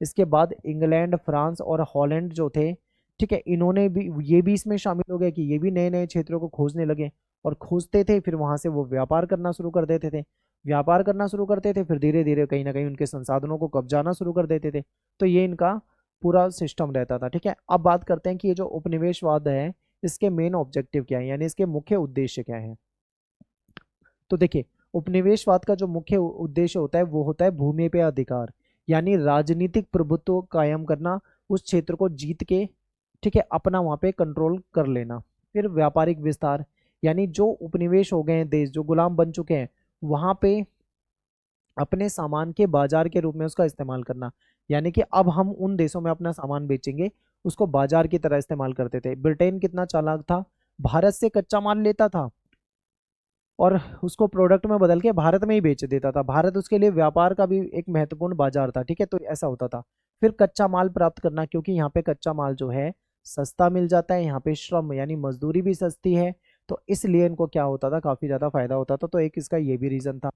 इसके बाद इंग्लैंड, फ्रांस और हॉलैंड जो थे, ठीक है, इन्होंने भी, ये भी इसमें शामिल हो गए कि ये भी नए नए क्षेत्रों को खोजने लगे और खोजते थे, फिर वहां से वो व्यापार करना शुरू कर देते थे, व्यापार करना शुरू करते थे, फिर धीरे धीरे कहीं ना कहीं उनके संसाधनों को कब्जाना शुरू कर देते थे, तो ये इनका पूरा सिस्टम रहता था, ठीक है। अब बात करते हैं कि ये जो उपनिवेशवाद है इसके मेन ऑब्जेक्टिव क्या है, यानी इसके मुख्य उद्देश्य क्या है। तो देखिए, उपनिवेशवाद का जो मुख्य उद्देश्य होता है वो होता है भूमि पे अधिकार, यानी राजनीतिक प्रभुत्व कायम करना, उस क्षेत्र को जीत के, ठीक है, अपना वहां पे कंट्रोल कर लेना। फिर व्यापारिक विस्तार, यानी जो उपनिवेश हो गए हैं देश जो गुलाम बन चुके हैं वहां पे अपने सामान के बाजार के रूप में उसका इस्तेमाल करना, यानी कि अब हम उन देशों में अपना सामान बेचेंगे, उसको बाजार की तरह इस्तेमाल करते थे। ब्रिटेन कितना चालाक था, भारत से कच्चा माल लेता था और उसको प्रोडक्ट में बदल के भारत में ही बेच देता था, भारत उसके लिए व्यापार का भी एक महत्वपूर्ण बाजार था, ठीक है, तो ऐसा होता था। फिर कच्चा माल प्राप्त करना, क्योंकि यहाँ पे कच्चा माल जो है सस्ता मिल जाता है, यहाँ पे श्रम यानी मजदूरी भी सस्ती है, तो इसलिए इनको क्या होता था, काफी ज्यादा फायदा होता था, तो एक इसका ये भी रीजन था।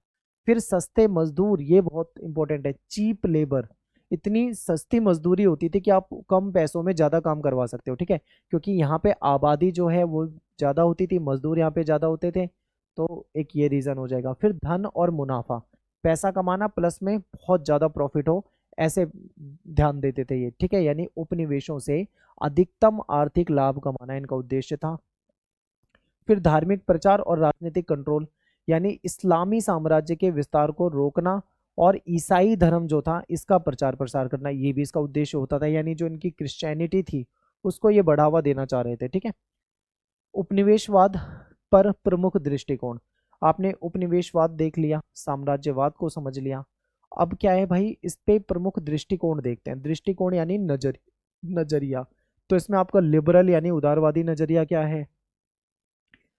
फिर सस्ते मजदूर, ये बहुत इंपॉर्टेंट है, चीप लेबर, इतनी सस्ती मजदूरी होती थी कि आप कम पैसों में ज्यादा काम करवा सकते हो, ठीक है, क्योंकि यहाँ पे आबादी जो है वो ज्यादा होती थी, मजदूर यहाँ पे ज्यादा होते थे, तो एक ये रीजन हो जाएगा। फिर धन और मुनाफा, पैसा कमाना प्लस में बहुत ज्यादा प्रॉफिट हो, ऐसे ध्यान देते थे ये, ठीक है, यानी उपनिवेशों से अधिकतम आर्थिक लाभ कमाना इनका उद्देश्य था। फिर धार्मिक प्रचार और राजनीतिक कंट्रोल, यानी इस्लामी साम्राज्य के विस्तार को रोकना और ईसाई धर्म जो था इसका प्रचार प्रसार करना, ये भी इसका उद्देश्य होता था, यानी जो इनकी क्रिश्चियनिटी थी उसको ये बढ़ावा देना चाह रहे थे, ठीक है। उपनिवेशवाद पर प्रमुख दृष्टिकोण, आपने उपनिवेशवाद देख लिया, साम्राज्यवाद को समझ लिया। अब क्या है भाई, इस पे प्रमुख दृष्टिकोण देखते हैं। दृष्टिकोण यानी नजरिया। तो इसमें आपका लिबरल यानी उदारवादी नजरिया क्या है,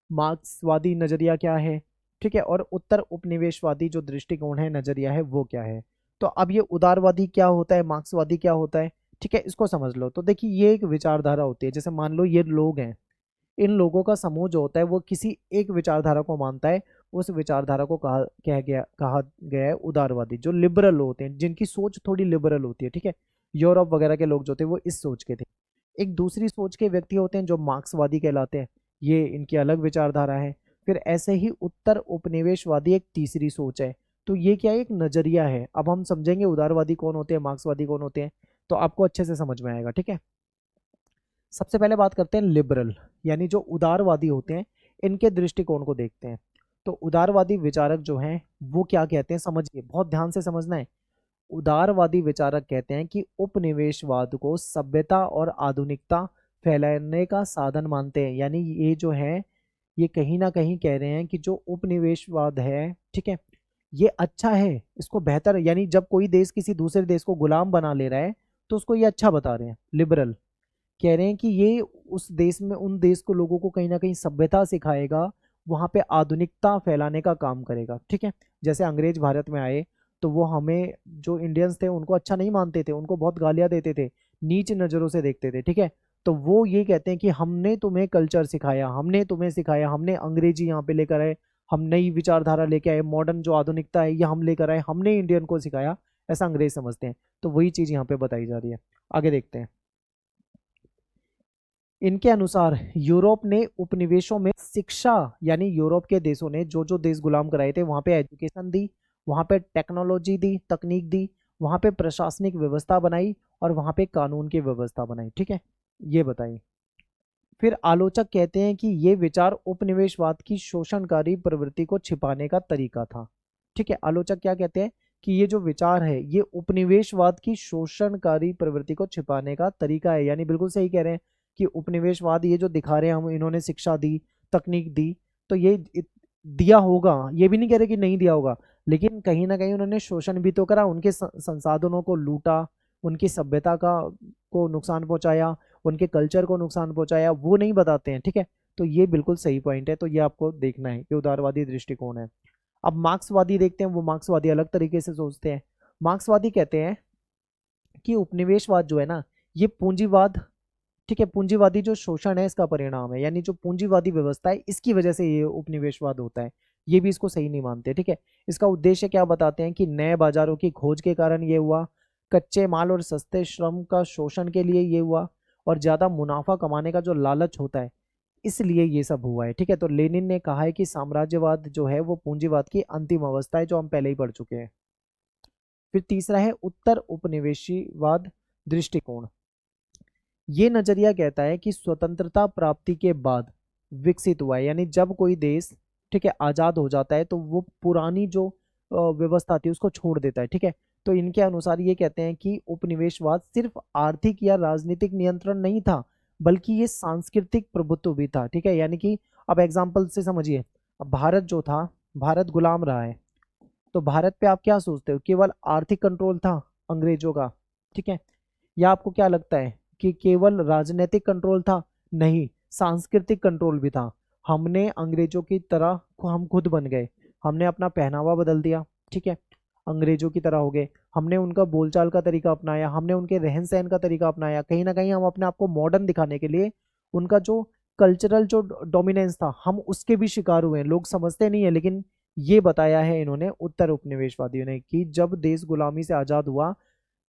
मार्क्सवादी नजरिया क्या है, ठीक है, और उत्तर उपनिवेशवादी जो दृष्टिकोण है, नजरिया है, वो क्या है। तो अब ये उदारवादी क्या होता है, मार्क्सवादी क्या होता है, ठीक है, इसको समझ लो। तो देखिए ये एक विचारधारा होती है। जैसे मान लो ये लोग हैं, इन लोगों का समूह जो होता है वो किसी एक विचारधारा को मानता है। उस विचारधारा को कहा गया है उदारवादी, जो लिबरल होते हैं, जिनकी सोच थोड़ी लिबरल होती है, ठीक है। यूरोप वगैरह के लोग जो थे वो इस सोच के थे। एक दूसरी सोच के व्यक्ति होते हैं जो मार्क्सवादी कहलाते हैं, ये इनकी अलग विचारधारा है। फिर ऐसे ही उत्तर उपनिवेशवादी एक तीसरी सोच है। तो ये क्या है, एक नजरिया है। अब हम समझेंगे उदारवादी कौन होते हैं, मार्क्सवादी कौन होते हैं, तो आपको अच्छे से समझ में आएगा, ठीक है। सबसे पहले बात करते हैं लिबरल, यानी जो उदारवादी होते हैं, इनके दृष्टिकोण को देखते हैं। तो उदारवादी विचारक जो हैं वो क्या कहते हैं, समझिए, बहुत ध्यान से समझना है। उदारवादी विचारक कहते हैं कि उपनिवेशवाद को सभ्यता और आधुनिकता फैलाने का साधन मानते हैं। यानी ये जो है, ये कहीं ना कहीं कह रहे हैं कि जो उपनिवेशवाद है, ठीक है, ये अच्छा है, इसको बेहतर, यानी जब कोई देश किसी दूसरे देश को गुलाम बना ले रहा है तो उसको ये अच्छा बता रहे हैं। लिबरल कह रहे हैं कि ये उस देश में, उन देश को, लोगों को कहीं ना कहीं सभ्यता सिखाएगा, वहां पे आधुनिकता फैलाने का काम करेगा, ठीक है। जैसे अंग्रेज भारत में आए तो वो हमें, जो इंडियंस थे, उनको अच्छा नहीं मानते थे, उनको बहुत गालियां देते थे, नीच नज़रों से देखते थे, ठीक है। तो वो ये कहते हैं कि हमने तुम्हें कल्चर सिखाया, हमने तुम्हें सिखाया, हमने अंग्रेजी यहाँ पे लेकर आए, हम नई विचारधारा लेके आए, मॉडर्न जो आधुनिकता है ये हम लेकर आए, हमने इंडियन को सिखाया, ऐसा अंग्रेज समझते हैं। तो वही चीज़ यहाँ पे बताई जा रही है। आगे देखते हैं। इनके अनुसार यूरोप ने उपनिवेशों में शिक्षा, यानी यूरोप के देशों ने जो जो देश गुलाम कराए थे वहां पे एजुकेशन दी, वहां पे टेक्नोलॉजी दी, तकनीक दी, वहां पे प्रशासनिक व्यवस्था बनाई, और वहां पे कानून की व्यवस्था बनाई, ठीक है, ये बताइए। फिर आलोचक कहते हैं कि ये विचार उपनिवेशवाद की शोषणकारी प्रवृत्ति को छिपाने का तरीका था, ठीक है। आलोचक क्या कहते हैं कि ये जो विचार है ये उपनिवेशवाद की शोषणकारी प्रवृत्ति को छिपाने का तरीका है। यानी बिल्कुल सही कह रहे हैं कि उपनिवेशवाद ये जो दिखा रहे हैं हम, इन्होंने शिक्षा दी, तकनीक दी, तो ये दिया होगा, ये भी नहीं कह रहे कि नहीं दिया होगा, लेकिन कहीं ना कहीं उन्होंने शोषण भी तो करा, उनके संसाधनों को लूटा, उनकी सभ्यता का को नुकसान पहुंचाया, उनके कल्चर को नुकसान पहुंचाया, वो नहीं बताते हैं, ठीक है। तो ये बिल्कुल सही पॉइंट है, तो ये आपको देखना है, ये उदारवादी दृष्टिकोण है। अब मार्क्सवादी देखते हैं, वो मार्क्सवादी अलग तरीके से सोचते हैं। मार्क्सवादी कहते हैं कि उपनिवेशवाद जो है ना, ये पूंजीवाद, ठीक है, पूंजीवादी जो शोषण है इसका परिणाम है, यानी जो पूंजीवादी व्यवस्था है इसकी वजह से ये उपनिवेशवाद होता है। ये भी इसको सही नहीं मानते, ठीक है। इसका उद्देश्य क्या बताते हैं कि नए बाजारों की खोज के कारण ये हुआ, कच्चे माल और सस्ते श्रम का शोषण के लिए ये हुआ, और ज्यादा मुनाफा कमाने का जो लालच होता है, इसलिए ये सब हुआ है, ठीक है। तो लेनिन ने कहा है कि साम्राज्यवाद जो है वो पूंजीवाद की अंतिम अवस्था है, जो हम पहले ही पढ़ चुके हैं। फिर तीसरा है उत्तर उपनिवेशीवाद दृष्टिकोण। ये नजरिया कहता है कि स्वतंत्रता प्राप्ति के बाद विकसित हुआ है, यानी जब कोई देश, ठीक है, आजाद हो जाता है तो वो पुरानी जो व्यवस्था थी उसको छोड़ देता है, ठीक है। तो इनके अनुसार ये कहते हैं कि उपनिवेशवाद सिर्फ आर्थिक या राजनीतिक नियंत्रण नहीं था, बल्कि ये सांस्कृतिक प्रभुत्व भी था, ठीक है। यानी कि अब एग्जाम्पल से समझिए, अब भारत जो था, भारत गुलाम रहा है, तो भारत पे आप क्या सोचते हो, केवल आर्थिक कंट्रोल था अंग्रेजों का, ठीक है, या आपको क्या लगता है कि केवल राजनीतिक कंट्रोल था? नहीं, सांस्कृतिक कंट्रोल भी था। हमने अंग्रेजों की तरह हम खुद बन गए, हमने अपना पहनावा बदल दिया, ठीक है, अंग्रेजों की तरह हो गए, हमने उनका बोलचाल का तरीका अपनाया, हमने उनके रहन सहन का तरीका अपनाया, कहीं ना कहीं हम अपने आप को मॉडर्न दिखाने के लिए उनका जो कल्चरल जो डोमिनेंस था हम उसके भी शिकार हुए हैं। लोग समझते नहीं है, लेकिन ये बताया है इन्होंने, उत्तर उपनिवेशवादियों ने, कि जब देश गुलामी से आज़ाद हुआ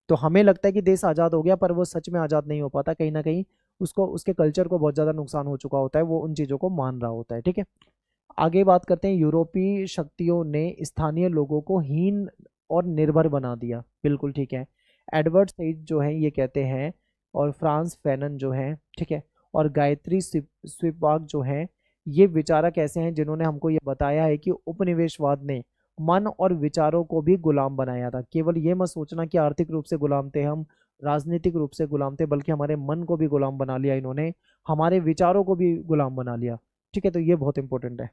तो हमें लगता है कि देश आज़ाद हो गया, पर वो सच में आज़ाद नहीं हो पाता, कहीं ना कहीं उसको, उसके कल्चर को बहुत ज़्यादा नुकसान हो चुका होता है, वो उन चीज़ों को मान रहा होता है, ठीक है। आगे बात करते हैं, यूरोपीय शक्तियों ने स्थानीय लोगों को हीन और निर्भर बना दिया, बिल्कुल ठीक है। एडवर्ड सईद जो है ये कहते हैं, और फ्रांस फैनन जो है, ठीक है, और गायत्री स्पिवाक जो है, ये विचारक ऐसे हैं जिन्होंने हमको ये बताया है कि उपनिवेशवाद ने मन और विचारों को भी गुलाम बनाया था। केवल ये मत सोचना कि आर्थिक रूप से गुलाम थे हम, राजनीतिक रूप से गुलाम थे, बल्कि हमारे मन को भी गुलाम बना लिया इन्होंने, हमारे विचारों को भी गुलाम बना लिया, ठीक है। तो ये बहुत इंपॉर्टेंट है।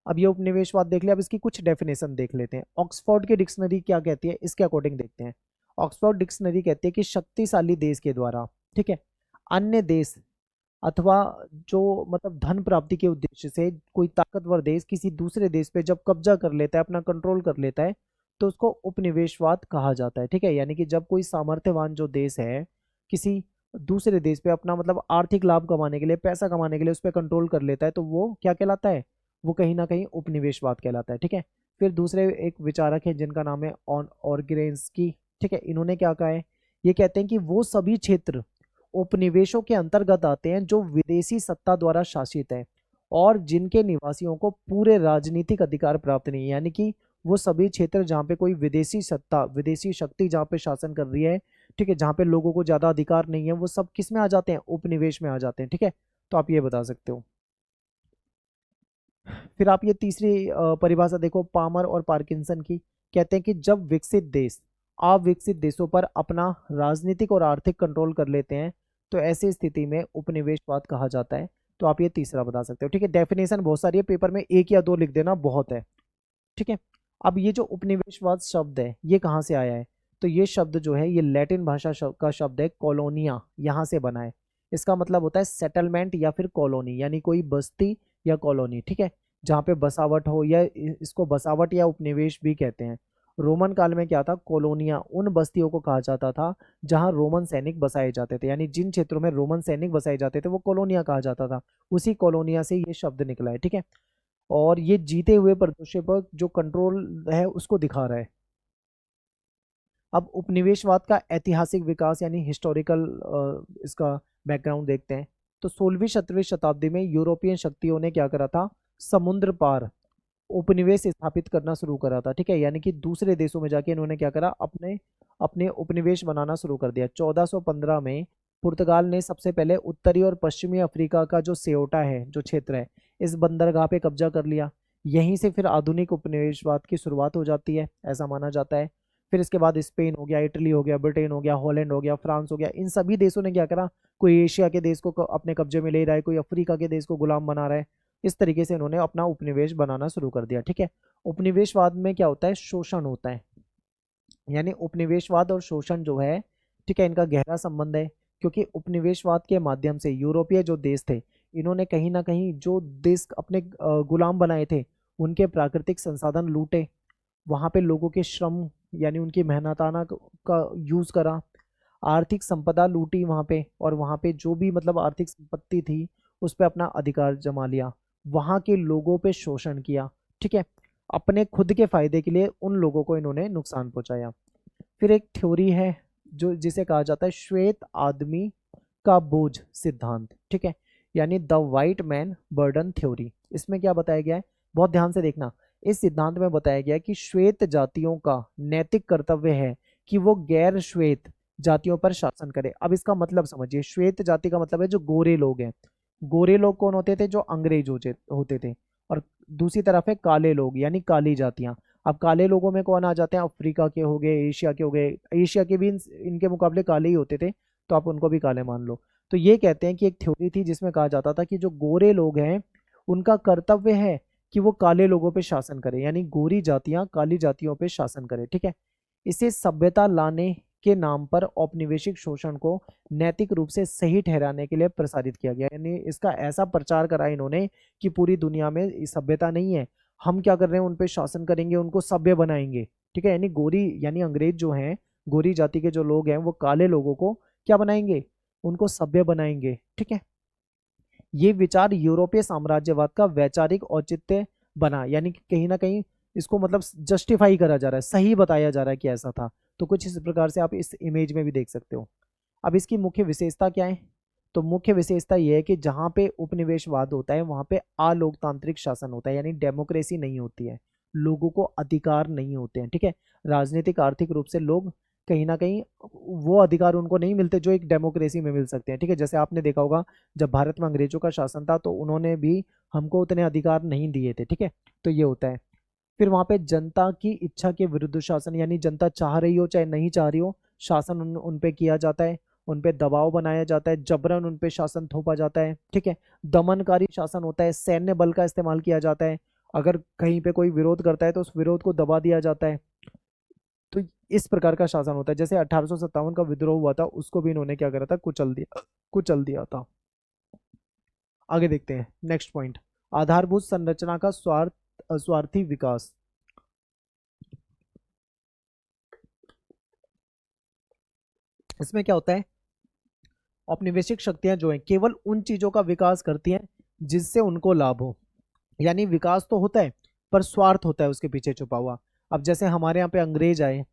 अब ये उपनिवेशवाद देख लिया, अब इसकी कुछ डेफिनेशन देख लेते हैं। ऑक्सफोर्ड की डिक्शनरी क्या कहती है, इसके अकॉर्डिंग देखते हैं। ऑक्सफोर्ड डिक्शनरी कहती है कि शक्तिशाली देश के द्वारा, ठीक है, अन्य देश अथवा जो मतलब धन प्राप्ति के उद्देश्य से कोई ताकतवर देश किसी दूसरे देश पे जब कब्जा कर लेता है, अपना कंट्रोल कर लेता है, तो उसको उपनिवेशवाद कहा जाता है। ठीक है, यानी कि जब कोई सामर्थ्यवान जो देश है किसी दूसरे देश पे अपना मतलब आर्थिक लाभ कमाने के लिए, पैसा कमाने के लिए उस पर कंट्रोल कर लेता है, तो वो क्या कहलाता है, वो कहीं ना कहीं उपनिवेशवाद कहलाता है। ठीक है, फिर दूसरे एक विचारक है जिनका नाम है ऑर्गेन्स्की। ठीक है, इन्होंने क्या कहा है, ये कहते हैं कि वो सभी क्षेत्र उपनिवेशों के अंतर्गत आते हैं जो विदेशी सत्ता द्वारा शासित है और जिनके निवासियों को पूरे राजनीतिक अधिकार प्राप्त नहीं है। यानी कि वो सभी क्षेत्र जहाँ पे कोई विदेशी सत्ता, विदेशी शक्ति जहाँ पे शासन कर रही है, ठीक है, जहाँ पे लोगों को ज्यादा अधिकार नहीं है, वो सब किस में आ जाते हैं, उपनिवेश में आ जाते हैं। ठीक है, तो आप ये बता सकते हो। फिर आप ये तीसरी परिभाषा देखो, पामर और पार्किंसन की। कहते हैं कि जब विकसित देश अविकसित देशों पर अपना राजनीतिक और आर्थिक कंट्रोल कर लेते हैं, तो ऐसी स्थिति में उपनिवेशवाद कहा जाता है। तो आप ये तीसरा बता सकते हो। ठीक है, डेफिनेशन बहुत सारी है, पेपर में एक या दो लिख देना बहुत है। ठीक है, अब ये जो उपनिवेशवाद शब्द है ये कहाँ से आया है, तो ये शब्द जो है ये लैटिन भाषा का शब्द है, कॉलोनिया, यहाँ से बना है। इसका मतलब होता है सेटलमेंट या फिर कॉलोनी, यानी कोई बस्ती या कॉलोनी। ठीक है, जहाँ पे बसावट हो, या इसको बसावट या उपनिवेश भी कहते हैं। रोमन काल में क्या था, कॉलोनिया उन बस्तियों को कहा जाता था जहाँ रोमन सैनिक बसाए जाते थे, यानी जिन क्षेत्रों में रोमन सैनिक बसाए जाते थे वो कॉलोनिया कहा जाता था। उसी कॉलोनिया से ये शब्द निकला है। ठीक है, और ये जीते हुए प्रदूषण पर जो कंट्रोल है उसको दिखा रहा है। अब उपनिवेशवाद का ऐतिहासिक विकास यानी हिस्टोरिकल इसका बैकग्राउंड देखते हैं। तो 16वीं 17वीं शताब्दी में यूरोपियन शक्तियों ने क्या करा था, समुद्र पार उपनिवेश स्थापित करना शुरू करा था। ठीक है, यानी कि दूसरे देशों में जाके इन्होंने क्या करा, अपने अपने उपनिवेश बनाना शुरू कर दिया। 1415 में पुर्तगाल ने सबसे पहले उत्तरी और पश्चिमी अफ्रीका का जो सेओटा है, जो क्षेत्र है, इस बंदरगाह पे कब्जा कर लिया। यहीं से फिर आधुनिक उपनिवेशवाद की शुरुआत हो जाती है, ऐसा माना जाता है। फिर इसके बाद स्पेन हो गया, इटली हो गया, ब्रिटेन हो गया, हॉलैंड हो गया, फ्रांस हो गया, इन सभी देशों ने क्या करा, कोई एशिया के देश को अपने कब्जे में ले रहा है, कोई अफ्रीका के देश को गुलाम बना रहा है। इस तरीके से इन्होंने अपना उपनिवेश बनाना शुरू कर दिया। ठीक है, उपनिवेशवाद में क्या होता है, शोषण होता है, यानी उपनिवेशवाद और शोषण जो है, ठीक है, इनका गहरा संबंध है। क्योंकि उपनिवेशवाद के माध्यम से यूरोपीय जो देश थे, इन्होंने कहीं ना कहीं जो देश अपने गुलाम बनाए थे उनके प्राकृतिक संसाधन लूटे, वहाँ पे लोगों के श्रम यानी उनकी मेहनताना का यूज करा, आर्थिक संपदा लूटी वहाँ पे, और वहाँ पे जो भी मतलब आर्थिक संपत्ति थी उस पर अपना अधिकार जमा लिया, वहाँ के लोगों पे शोषण किया। ठीक है, अपने खुद के फायदे के लिए उन लोगों को इन्होंने नुकसान पहुंचाया। फिर एक थ्योरी है जो जिसे कहा जाता है श्वेत आदमी का बोझ सिद्धांत। ठीक है, यानी the white man burden theory. इसमें क्या बताया गया है, बहुत ध्यान से देखना। इस सिद्धांत में बताया गया है कि श्वेत जातियों का नैतिक कर्तव्य है कि वो गैर श्वेत जातियों पर शासन करे। अब इसका मतलब समझिए, श्वेत जाति का मतलब है जो गोरे लोग हैं। गोरे लोग कौन होते थे, जो अंग्रेज होते थे। और दूसरी तरफ है काले लोग यानी काली जातियां। अब काले लोगों में कौन आ जाते हैं, अफ्रीका के हो गए, एशिया के हो गए, एशिया के भी इनके मुकाबले काले ही होते थे, तो आप उनको भी काले मान लो। तो ये कहते हैं कि एक थ्योरी थी जिसमें कहा जाता था कि जो गोरे लोग हैं उनका कर्तव्य है कि वो काले लोगों पे शासन करें, यानी गोरी जातियां काली जातियों पे शासन करें। ठीक है, इसे सभ्यता लाने के नाम पर औपनिवेशिक शोषण को नैतिक रूप से सही ठहराने के लिए प्रसारित किया गया, यानी इसका ऐसा प्रचार करा इन्होंने कि पूरी दुनिया में सभ्यता नहीं है, हम क्या कर रहे हैं, उन पे शासन करेंगे, उनको सभ्य बनाएंगे। ठीक है, यानी गोरी यानी अंग्रेज जो हैं, गोरी जाति के जो लोग हैं वो काले लोगों को क्या बनाएंगे, उनको सभ्य बनाएंगे। ठीक है, ये विचार यूरोपीय साम्राज्यवाद का वैचारिक औचित्य बना, यानी कि कहीं ना कहीं इसको मतलब जस्टिफाई करा जा रहा है, सही बताया जा रहा है कि ऐसा था। तो कुछ इस प्रकार से आप इस इमेज में भी देख सकते हो। अब इसकी मुख्य विशेषता क्या है, तो मुख्य विशेषता यह है कि जहाँ पे उपनिवेशवाद होता है वहाँ पे अलोकतांत्रिक शासन होता है, यानी डेमोक्रेसी नहीं होती है, लोगों को अधिकार नहीं होते हैं। ठीक है, राजनीतिक आर्थिक रूप से लोग कहीं ना कहीं वो अधिकार उनको नहीं मिलते जो एक डेमोक्रेसी में मिल सकते हैं। ठीक है, जैसे आपने देखा होगा जब भारत में अंग्रेजों का शासन था तो उन्होंने भी हमको उतने अधिकार नहीं दिए थे। ठीक है, तो ये होता है। फिर वहाँ पे जनता की इच्छा के विरुद्ध शासन, यानी जनता चाह रही हो चाहे नहीं चाह रही हो, शासन उन पे किया जाता है, उन पे दबाव बनाया जाता है, जबरन उन पे शासन थोपा जाता है। ठीक है, दमनकारी शासन होता है, सैन्य बल का इस्तेमाल किया जाता है, अगर कहीं पे कोई विरोध करता है तो उस विरोध को दबा दिया जाता है। तो इस प्रकार का शासन होता है। जैसे 1857 का विद्रोह हुआ था, उसको भी इन्होंने क्या करा था, कुचल दिया था। आगे देखते हैं नेक्स्ट पॉइंट, आधारभूत संरचना का स्वार्थी विकास। इसमें क्या होता है, औपनिवेशिक शक्तियां जो हैं केवल उन चीजों का विकास करती हैं जिससे उनको लाभ हो। यानी विकास तो होता है पर स्वार्थ होता है उसके पीछे छुपा हुआ। अब जैसे हमारे यहाँ पे अंग्रेज आए,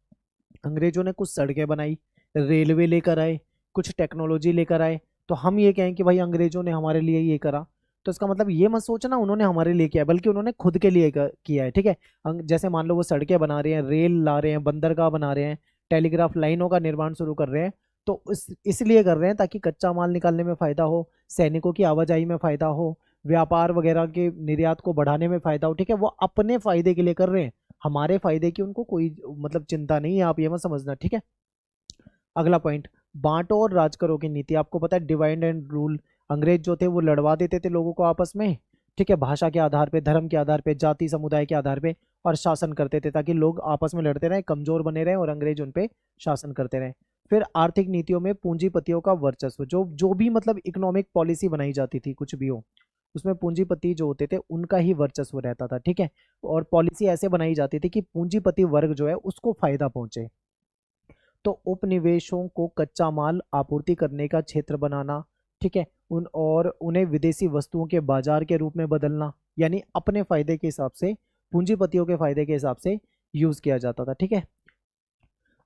अंग्रेजों ने कुछ सड़कें बनाई, रेलवे लेकर आए, कुछ टेक्नोलॉजी लेकर आए, तो हम ये कहें कि भाई अंग्रेजों ने हमारे लिए ये करा, तो इसका मतलब ये मत सोचना उन्होंने हमारे लिए किया, बल्कि उन्होंने खुद के लिए किया है। ठीक है, जैसे मान लो वो सड़कें बना रहे हैं, रेल ला रहे हैं, बंदरगाह बना रहे हैं, टेलीग्राफ लाइनों का निर्माण शुरू कर रहे हैं, तो इसलिए कर रहे हैं ताकि कच्चा माल निकालने में फायदा हो, सैनिकों की आवाजाही में फायदा हो, व्यापार वगैरह के निर्यात को बढ़ाने में फायदा हो। ठीक है, वो अपने फायदे के लिए कर रहे हैं, हमारे फायदे की उनको कोई मतलब चिंता नहीं है, आप ये मत समझना। ठीक है, अगला पॉइंट, बांटो और राज करो की नीति। आपको पता है डिवाइड एंड रूल, अंग्रेज जो थे वो लड़वा देते थे लोगों को आपस में। ठीक है, भाषा के आधार पे, धर्म के आधार पे, जाति समुदाय के आधार पे, और शासन करते थे ताकि लोग आपस में लड़ते रहे, कमजोर बने रहे और अंग्रेज उन पे शासन करते रहे। फिर आर्थिक नीतियों में पूंजीपतियों का वर्चस्व, जो जो भी मतलब इकोनॉमिक पॉलिसी बनाई जाती थी, कुछ भी हो, उसमें पूंजीपति जो होते थे उनका ही वर्चस्व रहता था। ठीक है, और पॉलिसी ऐसे बनाई जाती थी कि पूंजीपति वर्ग जो है उसको फायदा पहुंचे। तो उपनिवेशों को कच्चा माल आपूर्ति करने का क्षेत्र बनाना, ठीक है, उन्हें विदेशी वस्तुओं के बाजार के रूप में बदलना, यानी अपने फायदे के हिसाब से, पूंजीपतियों के फायदे के हिसाब से यूज किया जाता था। ठीक है,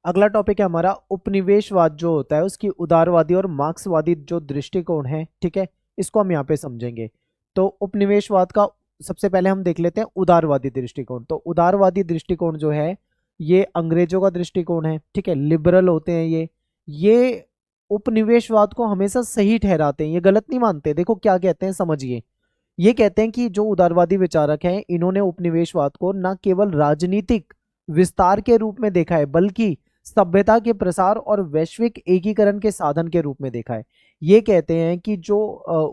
अगला टॉपिक है हमारा उपनिवेशवाद जो होता है उसकी उदारवादी और मार्क्सवादी जो दृष्टिकोण है। ठीक है, इसको हम यहाँ पे समझेंगे। तो उपनिवेशवाद का सबसे पहले हम देख लेते हैं उदारवादी दृष्टिकोण। तो उदारवादी दृष्टिकोण जो है ये अंग्रेजों का दृष्टिकोण है। ठीक है, लिबरल होते हैं ये उपनिवेशवाद को हमेशा सही ठहराते हैं, ये गलत नहीं मानते। देखो क्या कहते हैं, समझिए। ये कहते हैं कि जो उदारवादी विचारक हैं इन्होंने उपनिवेशवाद को न केवल राजनीतिक विस्तार के रूप में देखा है बल्कि सभ्यता के प्रसार और वैश्विक एकीकरण के साधन के रूप में देखा है। ये कहते हैं कि जो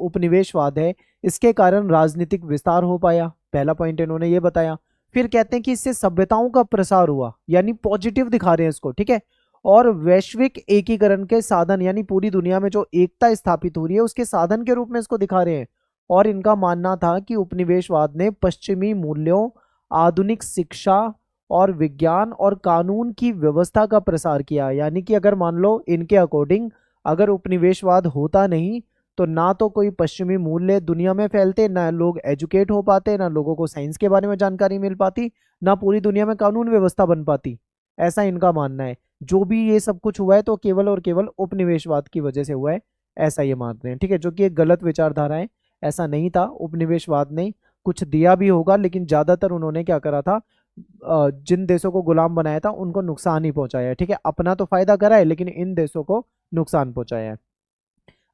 उपनिवेशवाद है इसके कारण राजनीतिक विस्तार हो पाया, पहला पॉइंट इन्होंने ये बताया। फिर कहते हैं कि इससे सभ्यताओं का प्रसार हुआ, यानी पॉजिटिव दिखा रहे हैं इसको। ठीक है, और वैश्विक एकीकरण के साधन, यानी पूरी दुनिया में जो एकता स्थापित हो रही है उसके साधन के रूप में इसको दिखा रहे हैं। और इनका मानना था कि उपनिवेशवाद ने पश्चिमी मूल्यों, आधुनिक शिक्षा और विज्ञान और कानून की व्यवस्था का प्रसार किया। यानी कि अगर मान लो इनके अकॉर्डिंग अगर उपनिवेशवाद होता नहीं तो ना तो कोई पश्चिमी मूल्य दुनिया में फैलते, ना लोग एजुकेट हो पाते, ना लोगों को साइंस के बारे में जानकारी मिल पाती, ना पूरी दुनिया में कानून व्यवस्था बन पाती। ऐसा इनका मानना है। जो भी ये सब कुछ हुआ है तो केवल और केवल उपनिवेशवाद की वजह से हुआ है, ऐसा ये मानते हैं। ठीक है, जो कि एक गलत विचारधारा है, ऐसा नहीं था। उपनिवेशवाद ने कुछ दिया भी होगा लेकिन ज्यादातर उन्होंने क्या करा था, जिन देशों को गुलाम बनाया था उनको नुकसान ही पहुंचाया है। ठीक है, अपना तो फायदा करा है लेकिन इन देशों को नुकसान पहुंचाया है।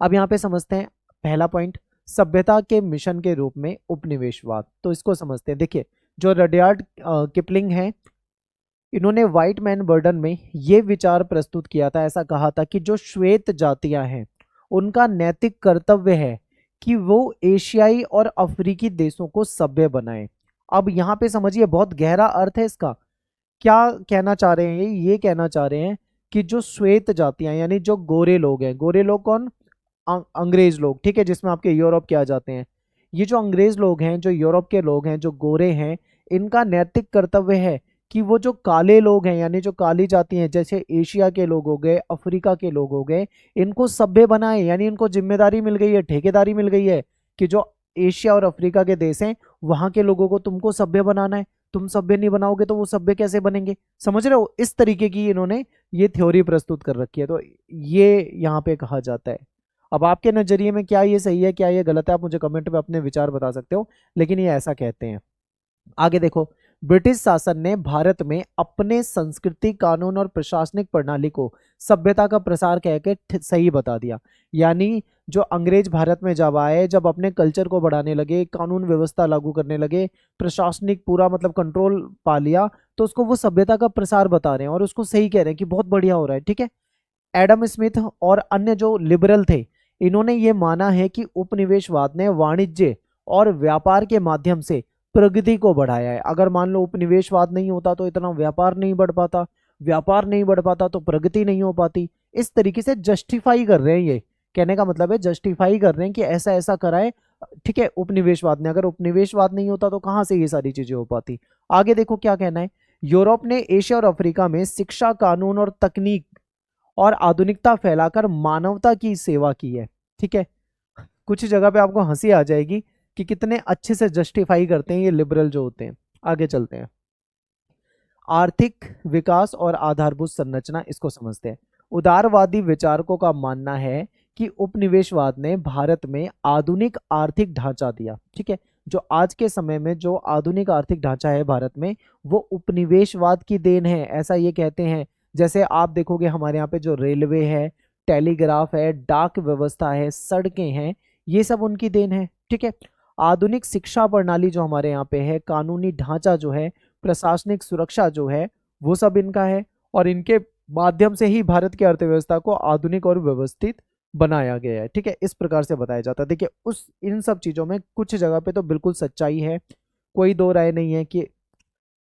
अब यहाँ पे समझते हैं पहला पॉइंट, सभ्यता के मिशन के रूप में उपनिवेशवाद। तो इसको समझते हैं। देखिए, जो रडियार्ड किपलिंग है, इन्होंने व्हाइट मैन बर्डन में ये विचार प्रस्तुत किया था, ऐसा कहा था कि जो श्वेत जातियां हैं उनका नैतिक कर्तव्य है कि वो एशियाई और अफ्रीकी देशों को सभ्य बनाएं। अब यहाँ पे समझिए बहुत गहरा अर्थ है इसका। क्या कहना चाह रहे हैं, ये कहना चाह रहे हैं कि जो श्वेत जातियां यानी जो गोरे लोग हैं, गोरे लोग कौन, अंग्रेज लोग। ठीक है, जिसमें आपके यूरोप के आ जाते हैं। ये जो अंग्रेज लोग हैं, जो यूरोप के लोग हैं, जो गोरे हैं, इनका नैतिक कर्तव्य है कि वो जो काले लोग हैं यानी जो काली जाति हैं, जैसे एशिया के लोग हो गए, अफ्रीका के लोग हो गए, इनको सभ्य बनाए। यानी इनको जिम्मेदारी मिल गई है, ठेकेदारी मिल गई है कि जो एशिया और अफ्रीका के देश हैं वहां के लोगों को तुमको सभ्य बनाना है। तुम सभ्य नहीं बनाओगे तो वो सभ्य कैसे बनेंगे, समझ रहे हो। इस तरीके की इन्होंने ये थ्योरी प्रस्तुत कर रखी है। तो ये यहाँ पे कहा जाता है। अब आपके नजरिए में क्या ये सही है, क्या ये गलत है, आप मुझे कमेंट में अपने विचार बता सकते हो, लेकिन ये ऐसा कहते हैं। आगे देखो, ब्रिटिश शासन ने भारत में अपने संस्कृति, कानून और प्रशासनिक प्रणाली को सभ्यता का प्रसार कह के सही बता दिया। यानी जो अंग्रेज भारत में जब आए, जब अपने कल्चर को बढ़ाने लगे, कानून व्यवस्था लागू करने लगे, प्रशासनिक पूरा मतलब कंट्रोल पा लिया, तो उसको वो सभ्यता का प्रसार बता रहे हैं और उसको सही कह रहे हैं कि बहुत बढ़िया हो रहा है। ठीक है, एडम स्मिथ और अन्य जो लिबरल थे, इन्होंने ये माना है कि उपनिवेशवाद ने वाणिज्य और व्यापार के माध्यम से प्रगति को बढ़ाया है। अगर मान लो उपनिवेशवाद नहीं होता तो इतना व्यापार नहीं बढ़ पाता, व्यापार नहीं बढ़ पाता तो प्रगति नहीं हो पाती। इस तरीके से जस्टिफाई कर रहे हैं, ये कहने का मतलब है जस्टिफाई कर रहे हैं कि ऐसा ऐसा करा है, ठीक है, उपनिवेशवाद ने। अगर उपनिवेशवाद नहीं होता तो कहाँ से ये सारी चीजें हो पाती। आगे देखो क्या कहना है। यूरोप ने एशिया और अफ्रीका में शिक्षा, कानून और तकनीक और आधुनिकता फैलाकर मानवता की सेवा की है। ठीक है, कुछ जगह पे आपको हंसी आ जाएगी कि कितने अच्छे से जस्टिफाई करते हैं ये लिबरल जो होते हैं। आगे चलते हैं। आर्थिक विकास और आधारभूत संरचना, इसको समझते हैं। उदारवादी विचारकों का मानना है कि उपनिवेशवाद ने भारत में आधुनिक आर्थिक ढांचा दिया। ठीक है, जो आज के समय में जो आधुनिक आर्थिक ढांचा है भारत में, वो उपनिवेशवाद की देन है, ऐसा ये कहते हैं। जैसे आप देखोगे हमारे यहाँ पे जो रेलवे है, टेलीग्राफ है, डाक व्यवस्था है, सड़कें हैं, ये सब उनकी देन है। ठीक है, आधुनिक शिक्षा प्रणाली जो हमारे यहाँ पे है, कानूनी ढांचा जो है, प्रशासनिक सुरक्षा जो है, वो सब इनका है। और इनके माध्यम से ही भारत की अर्थव्यवस्था को आधुनिक और व्यवस्थित बनाया गया है। ठीक है, इस प्रकार से बताया जाता है। देखिए उस इन सब चीजों में कुछ जगह पे तो बिल्कुल सच्चाई है, कोई दो राय नहीं है कि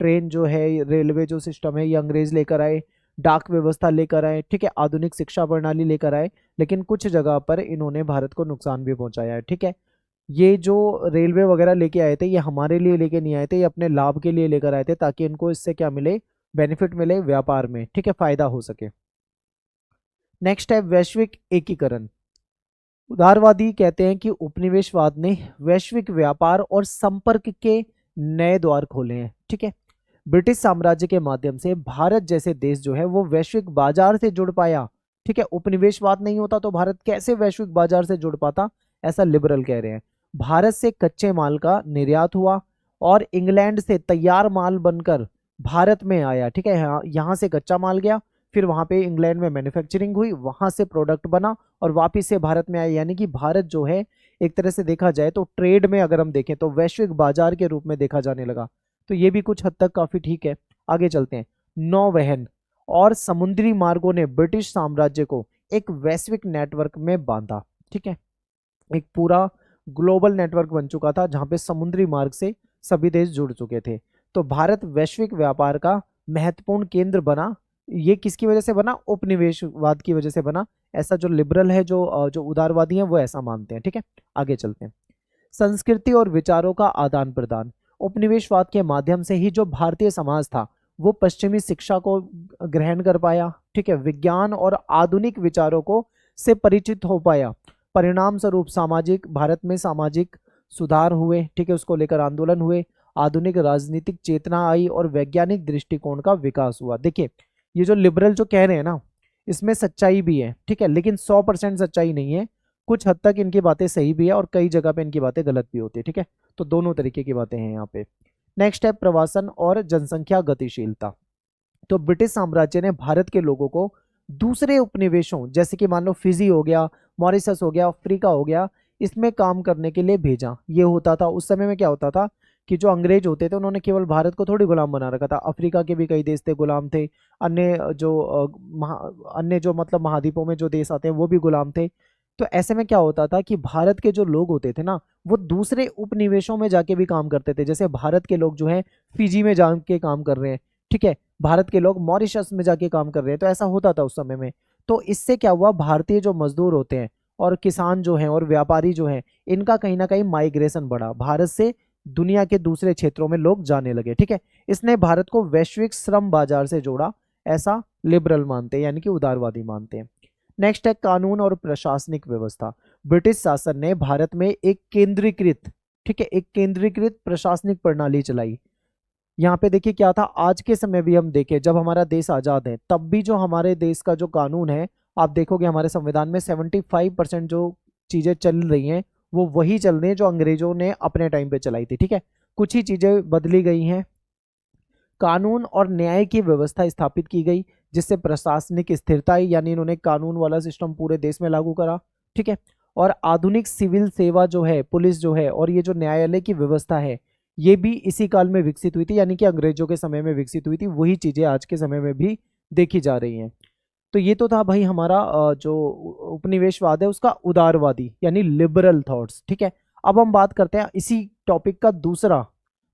ट्रेन जो है, रेलवे जो सिस्टम है, ये अंग्रेज लेकर आए, डाक व्यवस्था लेकर आए, ठीक है, आधुनिक शिक्षा प्रणाली लेकर आए, लेकिन कुछ जगह पर इन्होंने भारत को नुकसान भी पहुंचाया है। ठीक है, ये जो रेलवे वगैरह लेके आए थे, ये हमारे लिए लेके नहीं आए थे, ये अपने लाभ के लिए लेकर आए थे, ताकि इनको इससे क्या मिले, बेनिफिट मिले व्यापार में। ठीक है, फायदा हो सके। नेक्स्ट है वैश्विक एकीकरण। उदारवादी कहते हैं कि उपनिवेशवाद ने वैश्विक व्यापार और संपर्क के नए द्वार खोले हैं। ठीक है, ब्रिटिश साम्राज्य के माध्यम से भारत जैसे देश जो है वो वैश्विक बाजार से जुड़ पाया। ठीक है, उपनिवेशवाद नहीं होता तो भारत कैसे वैश्विक बाजार से जुड़ पाता, ऐसा लिबरल कह रहे हैं। भारत से कच्चे माल का निर्यात हुआ और इंग्लैंड से तैयार माल बनकर भारत में आया। ठीक है, यहाँ से कच्चा माल गया, फिर वहां पे इंग्लैंड में मैन्युफैक्चरिंग हुई, वहां से प्रोडक्ट बना और वापिस से भारत में आया। यानी कि भारत जो है एक तरह से देखा जाए तो ट्रेड में अगर हम देखें तो वैश्विक बाजार के रूप में देखा जाने लगा। तो ये भी कुछ हद तक काफी ठीक है। आगे चलते हैं। नौवहन और समुद्री मार्गों ने ब्रिटिश साम्राज्य को एक वैश्विक नेटवर्क में बांधा। ठीक है, एक पूरा ग्लोबल नेटवर्क बन चुका था जहां पे समुद्री मार्ग से सभी देश जुड़ चुके थे। तो भारत वैश्विक व्यापार का महत्वपूर्ण केंद्र बना। ये किसकी वजह से बना, उपनिवेशवाद की वजह से बना। ऐसा जो लिबरल है, जो उदारवादी हैं, वो ऐसा मानते हैं। ठीक है, आगे चलते हैं। संस्कृति और विचारों का आदान प्रदान। उपनिवेशवाद के माध्यम से ही जो भारतीय समाज था वो पश्चिमी शिक्षा को ग्रहण कर पाया। ठीक है, विज्ञान और आधुनिक विचारों को से परिचित हो पाया। परिणाम स्वरूप सामाजिक भारत में सामाजिक सुधार हुए। ठीक है, उसको लेकर आंदोलन हुए, आधुनिक राजनीतिक चेतना आई और वैज्ञानिक दृष्टिकोण का विकास हुआ। देखिए ये जो लिबरल जो कह रहे हैं ना, इसमें सच्चाई भी है। ठीक है, लेकिन 100% सच्चाई नहीं है। कुछ हद तक इनकी बातें सही भी है और कई जगह पे इनकी बातें गलत भी होती है। ठीक है, तो दोनों तरीके की बातें हैं यहाँ पे। नेक्स्ट है प्रवासन और जनसंख्या गतिशीलता। तो ब्रिटिश साम्राज्य ने भारत के लोगों को दूसरे उपनिवेशों जैसे कि मान लो फिजी हो गया, मॉरिशस हो गया, अफ्रीका हो गया, इसमें काम करने के लिए भेजा। ये होता था उस समय में, क्या होता था कि जो अंग्रेज होते थे उन्होंने केवल भारत को थोड़ी गुलाम बना रखा था, अफ्रीका के भी कई देश थे गुलाम थे, अन्य जो मतलब महाद्वीपों में जो देश आते हैं वो भी गुलाम थे। तो ऐसे में क्या होता था कि भारत के जो लोग होते थे ना, वो दूसरे उपनिवेशों में जाके भी काम करते थे। जैसे भारत के लोग जो है फिजी में जाके काम कर रहे हैं, ठीक है, भारत के लोग मॉरिशस में जाके काम कर रहे हैं। तो ऐसा होता था उस समय में। तो इससे क्या हुआ, भारतीय जो मजदूर होते हैं और किसान जो हैं और व्यापारी जो हैं, इनका कहीं ना कहीं माइग्रेशन बढ़ा, भारत से दुनिया के दूसरे क्षेत्रों में लोग जाने लगे। ठीक है, इसने भारत को वैश्विक श्रम बाजार से जोड़ा, ऐसा लिबरल मानते हैं, यानी कि उदारवादी मानते हैं। नेक्स्ट है कानून और प्रशासनिक व्यवस्था। ब्रिटिश शासन ने भारत में एक केंद्रीकृत, ठीक है, एक केंद्रीकृत प्रशासनिक प्रणाली चलाई। यहाँ पे देखिए क्या था, आज के समय भी हम देखें, जब हमारा देश आज़ाद है तब भी जो हमारे देश का जो कानून है, आप देखोगे हमारे संविधान में 75% जो चीज़ें चल रही हैं वो वही चल रही है जो अंग्रेजों ने अपने टाइम पे चलाई थी। ठीक है, कुछ ही चीज़ें बदली गई हैं। कानून और न्याय की व्यवस्था स्थापित की गई जिससे प्रशासनिक स्थिरता आई, यानी इन्होंने कानून वाला सिस्टम पूरे देश में लागू करा। ठीक है, और आधुनिक सिविल सेवा जो है, पुलिस जो है, और ये जो न्यायालय की व्यवस्था है, ये भी इसी काल में विकसित हुई थी, यानी कि अंग्रेजों के समय में विकसित हुई थी। वही चीजें आज के समय में भी देखी जा रही हैं। तो ये तो था भाई हमारा जो उपनिवेशवाद है उसका उदारवादी यानी लिबरल थॉट्स। ठीक है, अब हम बात करते हैं इसी टॉपिक का दूसरा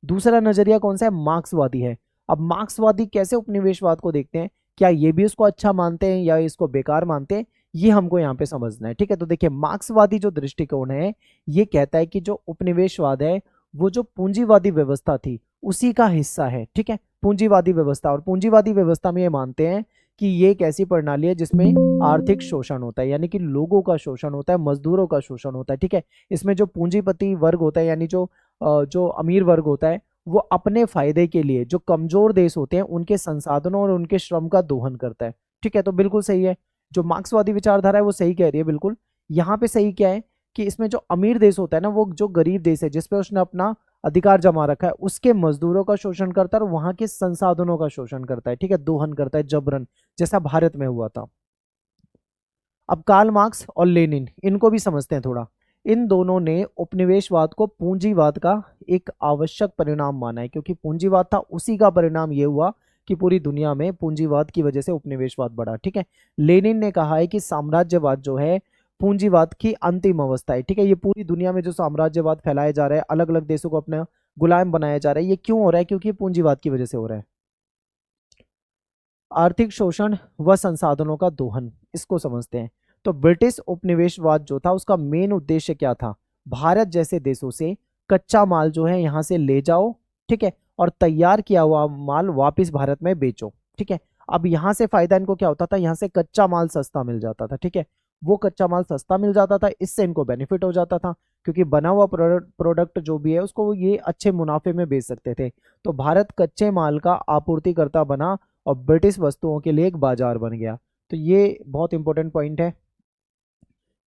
दूसरा नजरिया कौन सा है, मार्क्सवादी है। अब मार्क्सवादी कैसे उपनिवेशवाद को देखते हैं, क्या ये भी उसको अच्छा मानते हैं या इसको बेकार मानते हैं, ये हमको यहाँ पे समझना है। ठीक है, तो देखिए मार्क्सवादी जो दृष्टिकोण है ये कहता है कि जो उपनिवेशवाद है वो जो पूंजीवादी व्यवस्था थी उसी का हिस्सा है। ठीक है, पूंजीवादी व्यवस्था, और पूंजीवादी व्यवस्था में ये मानते हैं कि ये एक ऐसी प्रणाली है जिसमें आर्थिक शोषण होता है, यानी कि लोगों का शोषण होता है, मजदूरों का शोषण होता है। ठीक है, इसमें जो पूंजीपति वर्ग होता है यानी जो अमीर वर्ग होता है वो अपने फायदे के लिए जो कमजोर देश होते हैं उनके संसाधनों और उनके श्रम का दोहन करता है। ठीक है, तो बिल्कुल सही है, जो मार्क्सवादी विचारधारा है वो सही कह रही है बिल्कुल। यहाँ पे सही क्या है कि इसमें जो अमीर देश होता है ना वो जो गरीब देश है जिसपे उसने अपना अधिकार जमा रखा है उसके मजदूरों का शोषण करता है और वहां के संसाधनों का शोषण करता है। ठीक है, दोहन करता है जबरन, जैसा भारत में हुआ था। अब कार्ल मार्क्स और लेनिन इनको भी समझते हैं थोड़ा। इन दोनों ने उपनिवेशवाद को पूंजीवाद का एक आवश्यक परिणाम माना है, क्योंकि पूंजीवाद था उसी का परिणाम ये हुआ कि पूरी दुनिया में पूंजीवाद की वजह से उपनिवेशवाद बढ़ा। ठीक है, लेनिन ने कहा है कि साम्राज्यवाद जो है पूंजीवाद की अंतिम अवस्था है। ठीक है, ये पूरी दुनिया में जो साम्राज्यवाद फैलाया जा रहा है, अलग अलग देशों को अपना गुलाम बनाया जा रहा है, ये क्यों हो रहा है, क्योंकि ये पूंजीवाद की वजह से हो रहा है। आर्थिक शोषण व संसाधनों का दोहन, इसको समझते हैं। तो ब्रिटिश उपनिवेशवाद जो था उसका मेन उद्देश्य क्या था, भारत जैसे देशों से कच्चा माल जो है यहां से ले जाओ। ठीक है, और तैयार किया हुआ माल वापस भारत में बेचो। ठीक है, अब यहां से फायदा इनको क्या होता था, यहां से कच्चा माल सस्ता मिल जाता था। ठीक है, वो कच्चा माल सस्ता मिल जाता था, इससे इनको बेनिफिट हो जाता था, क्योंकि बना हुआ प्रोडक्ट जो भी है उसको ये अच्छे मुनाफे में बेच सकते थे। तो भारत कच्चे माल का आपूर्तिकर्ता बना और ब्रिटिश वस्तुओं के लिए एक बाजार बन गया। तो ये बहुत इंपॉर्टेंट पॉइंट है।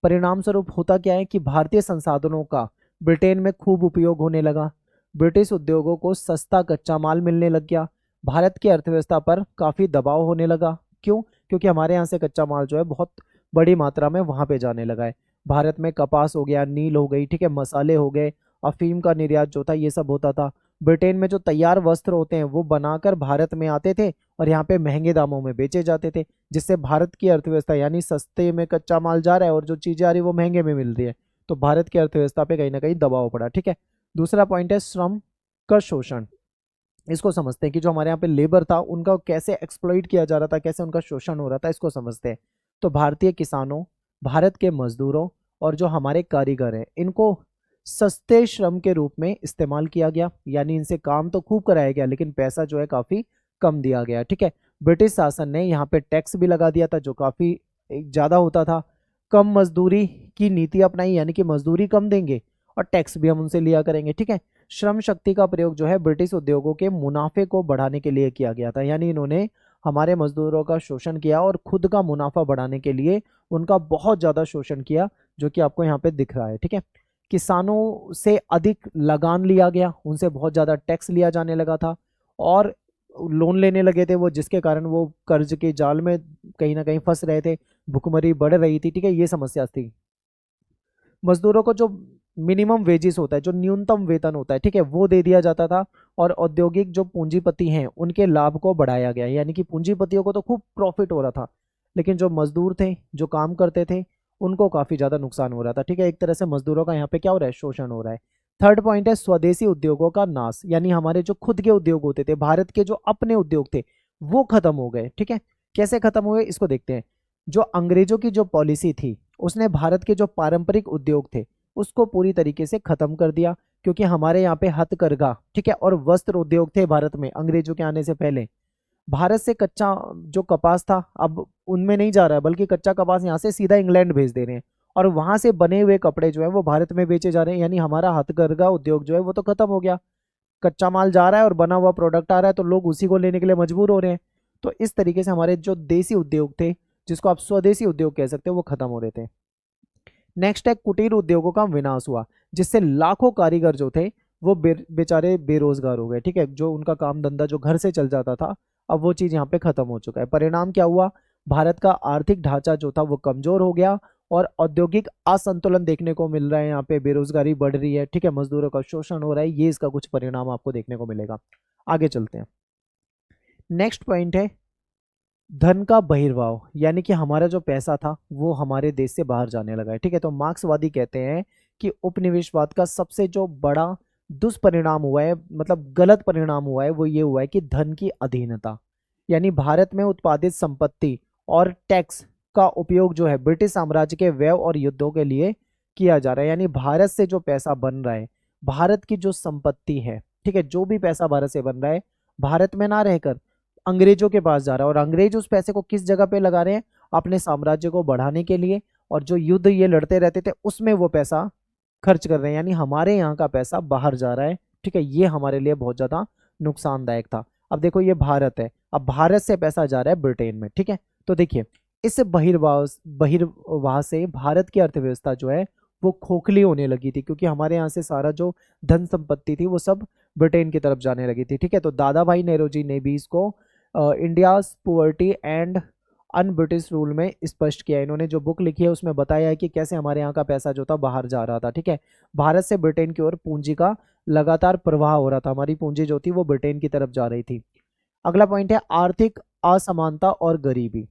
परिणाम स्वरूप होता क्या है कि भारतीय संसाधनों का ब्रिटेन में खूब उपयोग होने लगा, ब्रिटिश उद्योगों को सस्ता कच्चा माल मिलने लग गया, भारत की अर्थव्यवस्था पर काफ़ी दबाव होने लगा। क्यों, क्योंकि हमारे यहाँ से कच्चा माल जो है बहुत बड़ी मात्रा में वहाँ पे जाने लगा है। भारत में कपास हो गया, नील हो गई, ठीक है, मसाले हो गए, अफीम का निर्यात जो था ये सब होता था। ब्रिटेन में जो तैयार वस्त्र होते हैं वो बनाकर भारत में आते थे और यहाँ पे महंगे दामों में बेचे जाते थे, जिससे भारत की अर्थव्यवस्था यानी सस्ते में कच्चा माल जा रहा है और जो चीज़ें आ रही है वो महंगे में मिल रही है, तो भारत की अर्थव्यवस्था पे कहीं ना कहीं दबाव पड़ा। ठीक है, दूसरा पॉइंट है श्रम का शोषण। इसको समझते हैं कि जो हमारे यहाँ पे लेबर था उनका कैसे एक्सप्लॉइट किया जा रहा था, कैसे उनका शोषण हो रहा था, इसको समझते हैं। तो भारतीय किसानों, भारत के मजदूरों और जो हमारे कारीगर हैं इनको सस्ते श्रम के रूप में इस्तेमाल किया गया, यानी इनसे काम तो खूब कराया गया लेकिन पैसा जो है काफ़ी कम दिया गया। ठीक है, ब्रिटिश शासन ने यहाँ पे टैक्स भी लगा दिया था जो काफ़ी ज़्यादा होता था। कम मजदूरी की नीति अपनाई, यानी कि मजदूरी कम देंगे और टैक्स भी हम उनसे लिया करेंगे। ठीक है, श्रम शक्ति का प्रयोग जो है ब्रिटिश उद्योगों के मुनाफे को बढ़ाने के लिए किया गया था, यानी इन्होंने हमारे मजदूरों का शोषण किया और खुद का मुनाफा बढ़ाने के लिए उनका बहुत ज़्यादा शोषण किया, जो कि आपको यहाँ पे दिख रहा है। ठीक है, किसानों से अधिक लगान लिया गया, उनसे बहुत ज़्यादा टैक्स लिया जाने लगा था और लोन लेने लगे थे वो, जिसके कारण वो कर्ज के जाल में कहीं ना कहीं फंस रहे थे, भुखमरी बढ़ रही थी। ठीक है, ये समस्या थी। मजदूरों को जो मिनिमम वेजेस होता है, जो न्यूनतम वेतन होता है, ठीक है, वो दे दिया जाता था और औद्योगिक जो पूंजीपति हैं उनके लाभ को बढ़ाया गया, यानी कि पूंजीपतियों को तो खूब प्रॉफिट हो रहा था लेकिन जो मजदूर थे जो काम करते थे उनको काफ़ी ज़्यादा नुकसान हो रहा था। ठीक है, एक तरह से मजदूरों का यहाँ पे क्या हो रहा है, शोषण हो रहा है। थर्ड पॉइंट है स्वदेशी उद्योगों का नाश, यानी हमारे जो खुद के उद्योग होते थे, भारत के जो अपने उद्योग थे वो खत्म हो गए। ठीक है, कैसे खत्म हुए इसको देखते हैं। जो अंग्रेजों की जो पॉलिसी थी उसने भारत के जो पारंपरिक उद्योग थे उसको पूरी तरीके से खत्म कर दिया, क्योंकि हमारे यहाँ पे हथकरघा, ठीक है, और वस्त्र उद्योग थे भारत में अंग्रेजों के आने से पहले। भारत से कच्चा जो कपास था अब उनमें नहीं जा रहा है, बल्कि कच्चा कपास यहाँ से सीधा इंग्लैंड भेज दे रहे हैं और वहां से बने हुए कपड़े जो है वो भारत में बेचे जा रहे हैं, यानी हमारा हथकरघा उद्योग जो है वो तो खत्म हो गया। कच्चा माल जा रहा है और बना हुआ प्रोडक्ट आ रहा है तो लोग उसी को लेने के लिए मजबूर हो रहे हैं। तो इस तरीके से हमारे जो देसी उद्योग थे, जिसको आप स्वदेशी उद्योग कह सकते हो, वो खत्म हो रहे थे। नेक्स्ट है कुटीर उद्योगों का विनाश हुआ, जिससे लाखों कारीगर जो थे वो बेचारे बेरोजगार हो गए। ठीक है, जो उनका काम धंधा जो घर से चल जाता था अब वो चीज़ यहाँ पे खत्म हो चुका है। परिणाम क्या हुआ, भारत का आर्थिक ढांचा जो था वो कमजोर हो गया और औद्योगिक असंतुलन देखने को मिल रहा है, यहाँ पे बेरोजगारी बढ़ रही है। ठीक है, मजदूरों का शोषण हो रहा है, ये इसका कुछ परिणाम आपको देखने को मिलेगा। आगे चलते हैं। नेक्स्ट पॉइंट है धन का बहिर्वाह, यानी कि हमारा जो पैसा था वो हमारे देश से बाहर जाने लगा है। ठीक है, तो मार्क्सवादी कहते हैं कि उपनिवेशवाद का सबसे जो बड़ा दुष्परिणाम हुआ है, मतलब गलत परिणाम हुआ है, वो ये हुआ है कि धन की अधीनता। यानी भारत में उत्पादित संपत्ति और टैक्स का उपयोग जो है ब्रिटिश साम्राज्य के व्यय और युद्धों के लिए किया जा रहा है। यानी भारत से जो पैसा बन रहा है, भारत की जो संपत्ति है, ठीक है, जो भी पैसा भारत से बन रहा है, भारत में ना रहकर अंग्रेजों के पास जा रहा है, और अंग्रेज उस पैसे को किस जगह पे लगा रहे हैं, अपने साम्राज्य को बढ़ाने के लिए, और जो युद्ध ये लड़ते रहते थे उसमें वो पैसा खर्च कर रहे हैं। यानी हमारे यहाँ का पैसा बाहर जा रहा है, ठीक है, ये हमारे लिए बहुत ज्यादा नुकसानदायक था। अब देखो ये भारत है, अब भारत से पैसा जा रहा है ब्रिटेन में, ठीक है। तो देखिए इस बहिर्वाह से भारत की अर्थव्यवस्था जो है वो खोखली होने लगी थी, क्योंकि हमारे यहाँ से सारा जो धन संपत्ति थी वो सब ब्रिटेन की तरफ जाने लगी थी, ठीक है। तो दादा भाई नेहरू ने भी इसको India poverty and un British rule में स्पष्ट किया है। इन्होंने जो बुक लिखी है उसमें बताया है कि कैसे हमारे यहाँ का पैसा जो था बाहर जा रहा था, ठीक है। भारत से ब्रिटेन की ओर पूंजी का लगातार प्रवाह हो रहा था, हमारी पूंजी जो थी वो ब्रिटेन की तरफ जा रही थी। अगला पॉइंट है आर्थिक असमानता और गरीबी।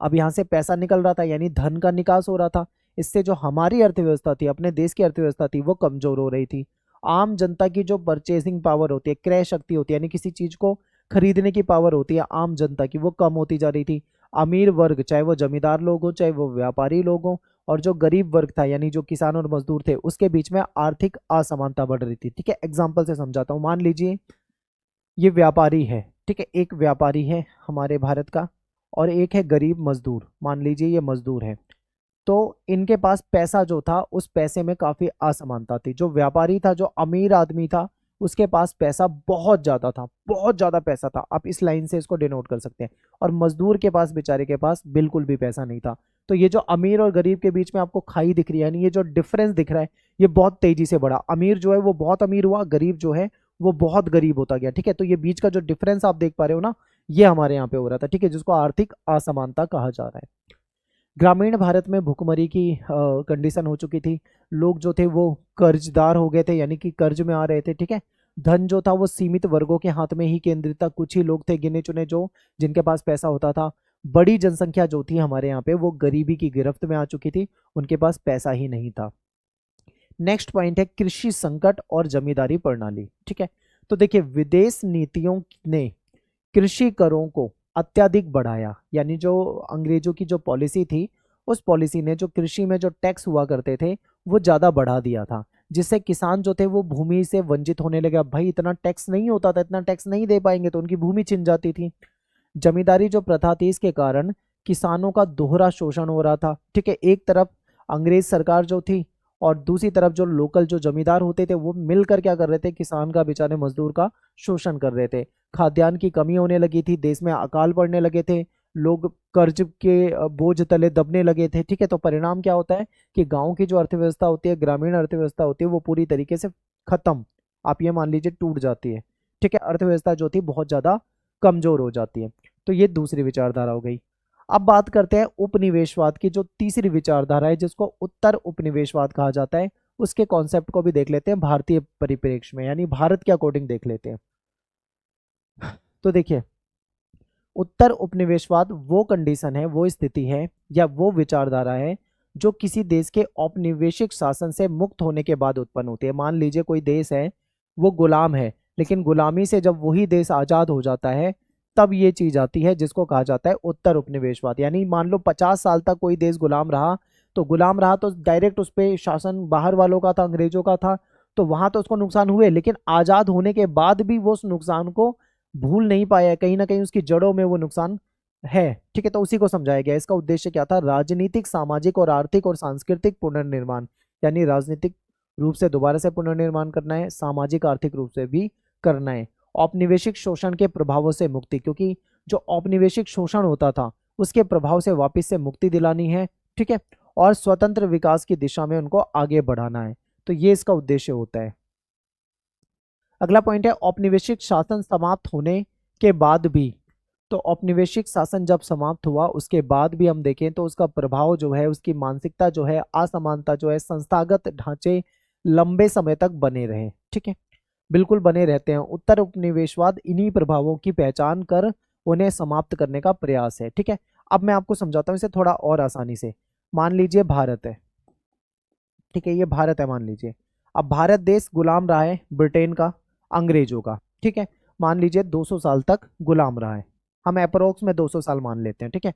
अब यहाँ से पैसा निकल रहा था, यानी धन का निकास हो रहा था, इससे जो हमारी अर्थव्यवस्था थी, अपने देश की अर्थव्यवस्था थी, वो कमजोर हो रही थी। आम जनता की जो परचेसिंग पावर होती है, क्रय शक्ति होती है, यानी किसी चीज को खरीदने की पावर होती है आम जनता की, वो कम होती जा रही थी। अमीर वर्ग, चाहे वो जमींदार लोग हो चाहे वो व्यापारी लोग हो, और जो गरीब वर्ग था यानी जो किसान और मजदूर थे, उसके बीच में आर्थिक असमानता बढ़ रही थी, ठीक है। एग्जाम्पल से समझाता हूँ। मान लीजिए ये व्यापारी है, ठीक है, एक व्यापारी है हमारे भारत का, और एक है गरीब मजदूर, मान लीजिए ये मजदूर है। तो इनके पास पैसा जो था उस पैसे में काफी असमानता थी। जो व्यापारी था, जो अमीर आदमी था, उसके पास पैसा बहुत ज्यादा था, बहुत ज्यादा पैसा था, आप इस लाइन से इसको डिनोट कर सकते हैं। और मजदूर के पास, बेचारे के पास बिल्कुल भी पैसा नहीं था। तो ये जो अमीर और गरीब के बीच में आपको खाई दिख रही है, यानी ये जो डिफरेंस दिख रहा है, ये बहुत तेजी से बढ़ा। अमीर जो है वो बहुत अमीर हुआ, गरीब जो है वो बहुत गरीब होता गया, ठीक है। तो ये बीच का जो डिफरेंस आप देख पा रहे हो ना, ये हमारे यहाँ पे हो रहा था, ठीक है, जिसको आर्थिक असमानता कहा जा रहा है। ग्रामीण भारत में भुखमरी की कंडीशन हो चुकी थी। लोग जो थे वो कर्जदार हो गए थे, यानी कि कर्ज में आ रहे थे, ठीक है। धन जो था वो सीमित वर्गों के हाथ में ही केंद्रित था, कुछ ही लोग थे गिने चुने जो जिनके पास पैसा होता था। बड़ी जनसंख्या जो थी हमारे यहाँ पे वो गरीबी की गिरफ्त में आ चुकी थी, उनके पास पैसा ही नहीं था। नेक्स्ट पॉइंट है कृषि संकट और जमींदारी प्रणाली, ठीक है। तो देखिए विदेश नीतियों ने कृषि करों को अत्यधिक बढ़ाया, यानी जो अंग्रेजों की जो पॉलिसी थी, उस पॉलिसी ने जो कृषि में जो टैक्स हुआ करते थे वो ज्यादा बढ़ा दिया था, जिससे किसान जो थे वो भूमि से वंचित होने लगे। अब भाई इतना टैक्स नहीं होता था, इतना टैक्स नहीं दे पाएंगे तो उनकी भूमि छिन जाती थी। जमींदारी जो प्रथा थी इसके कारण किसानों का दोहरा शोषण हो रहा था, ठीक है। एक तरफ अंग्रेज सरकार जो थी, और दूसरी तरफ जो लोकल जो जमींदार होते थे वो मिलकर क्या कर रहे थे, किसान का, बेचारे मजदूर का शोषण कर रहे थे। खाद्यान्न की कमी होने लगी थी, देश में अकाल पड़ने लगे थे, लोग कर्ज के बोझ तले दबने लगे थे, ठीक है। तो परिणाम क्या होता है कि गांव की जो अर्थव्यवस्था होती है, ग्रामीण अर्थव्यवस्था होती है, वो पूरी तरीके से खत्म, आप ये मान लीजिए टूट जाती है, ठीक है। अर्थव्यवस्था जो थी बहुत ज्यादा कमजोर हो जाती है। तो ये दूसरी विचारधारा हो गई। अब बात करते हैं उपनिवेशवाद की, जो तीसरी विचारधारा है जिसको उत्तर उपनिवेशवाद कहा जाता है। उसके कॉन्सेप्ट को भी देख लेते हैं भारतीय परिप्रेक्ष्य में, यानी भारत के अकॉर्डिंग देख लेते हैं। तो देखिए उत्तर उपनिवेशवाद वो कंडीशन है, वो स्थिति है या वो विचारधारा है जो किसी देश के औपनिवेशिक शासन से मुक्त होने के बाद उत्पन्न होती है। मान लीजिए कोई देश है वो गुलाम है, लेकिन गुलामी से जब वही देश आजाद हो जाता है तब ये चीज आती है जिसको कहा जाता है उत्तर उपनिवेशवाद। यानी मान लो 50 साल तक कोई देश गुलाम रहा, तो गुलाम रहा तो डायरेक्ट उस पर शासन बाहर वालों का था, अंग्रेजों का था, तो वहां तो उसको नुकसान हुए, लेकिन आजाद होने के बाद भी वो उस नुकसान को भूल नहीं पाया है, कहीं ना कहीं उसकी जड़ों में वो नुकसान है, ठीक है। तो उसी को समझाया गया। इसका उद्देश्य क्या था, राजनीतिक, सामाजिक और आर्थिक और सांस्कृतिक पुनर्निर्माण, यानी राजनीतिक रूप से दोबारा से पुनर्निर्माण करना है, सामाजिक आर्थिक रूप से भी करना है। औपनिवेशिक शोषण के प्रभावों से मुक्ति, क्योंकि जो औपनिवेशिक शोषण होता था उसके प्रभाव से वापस से मुक्ति दिलानी है, ठीक है। और स्वतंत्र विकास की दिशा में उनको आगे बढ़ाना है। तो ये इसका उद्देश्य होता है। अगला पॉइंट है औपनिवेशिक शासन समाप्त होने के बाद भी। तो औपनिवेशिक शासन जब समाप्त हुआ उसके बाद भी हम देखें तो उसका प्रभाव जो है, उसकी मानसिकता जो है, असमानता जो है, संस्थागत ढांचे लंबे समय तक बने रहे, ठीक है, बिल्कुल बने रहते हैं। उत्तर उपनिवेशवाद इन्हीं प्रभावों की पहचान कर उन्हें समाप्त करने का प्रयास है, ठीक है। अब मैं आपको समझाता हूँ इसे थोड़ा और आसानी से। मान लीजिए भारत है, ठीक है, ये भारत है मान लीजिए। अब भारत देश गुलाम रहा है ब्रिटेन का, अंग्रेजों का, ठीक है। मान लीजिए 200 साल तक गुलाम रहा है, हम अप्रोक्स में 200 साल मान लेते हैं, ठीक है।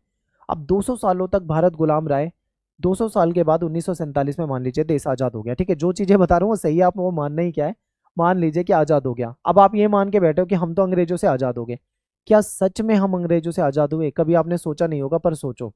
अब 200 सालों तक भारत गुलाम रहा है, 200 साल के बाद 1947 में मान लीजिए देश आज़ाद हो गया, ठीक है। जो चीज़ें बता रहा हूँ वो सही है, आप वो मानना ही क्या है, मान लीजिए कि आज़ाद हो गया। अब आप ये मान के बैठे हो कि हम तो अंग्रेजों से आज़ाद हो गए। क्या सच में हम अंग्रेजों से आज़ाद हुए? कभी आपने सोचा नहीं होगा, पर सोचो,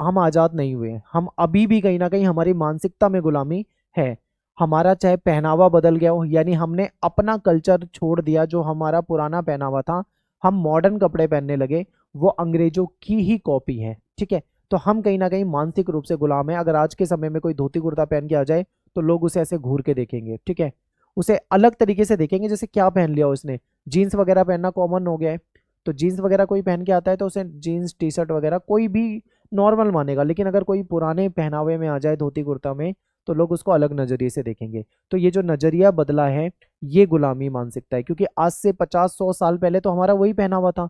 हम आज़ाद नहीं हुए, हम अभी भी कहीं ना कहीं हमारी मानसिकता में गुलामी है। हमारा चाहे पहनावा बदल गया हो, यानी हमने अपना कल्चर छोड़ दिया, जो हमारा पुराना पहनावा था हम मॉडर्न कपड़े पहनने लगे, वो अंग्रेजों की ही कॉपी है, ठीक है। तो हम कहीं ना कहीं मानसिक रूप से गुलाम है। अगर आज के समय में कोई धोती कुर्ता पहन के आ जाए तो लोग उसे ऐसे घूर के देखेंगे, ठीक है। उसे अलग तरीके से देखेंगे, जैसे क्या पहन लिया उसने, जीन्स वगैरह पहनना कॉमन हो गया है। तो जीन्स वगैरह कोई पहन के आता है तो उसे जीन्स टी शर्ट वगैरह कोई भी नॉर्मल मानेगा, लेकिन अगर कोई पुराने पहनावे में आ जाए धोती कुर्ता में तो लोग उसको अलग नज़रिए से देखेंगे। तो ये जो नज़रिया बदला है ये गुलामी मानसिकता है, क्योंकि आज से 50-100 साल पहले तो हमारा वही पहनावा था,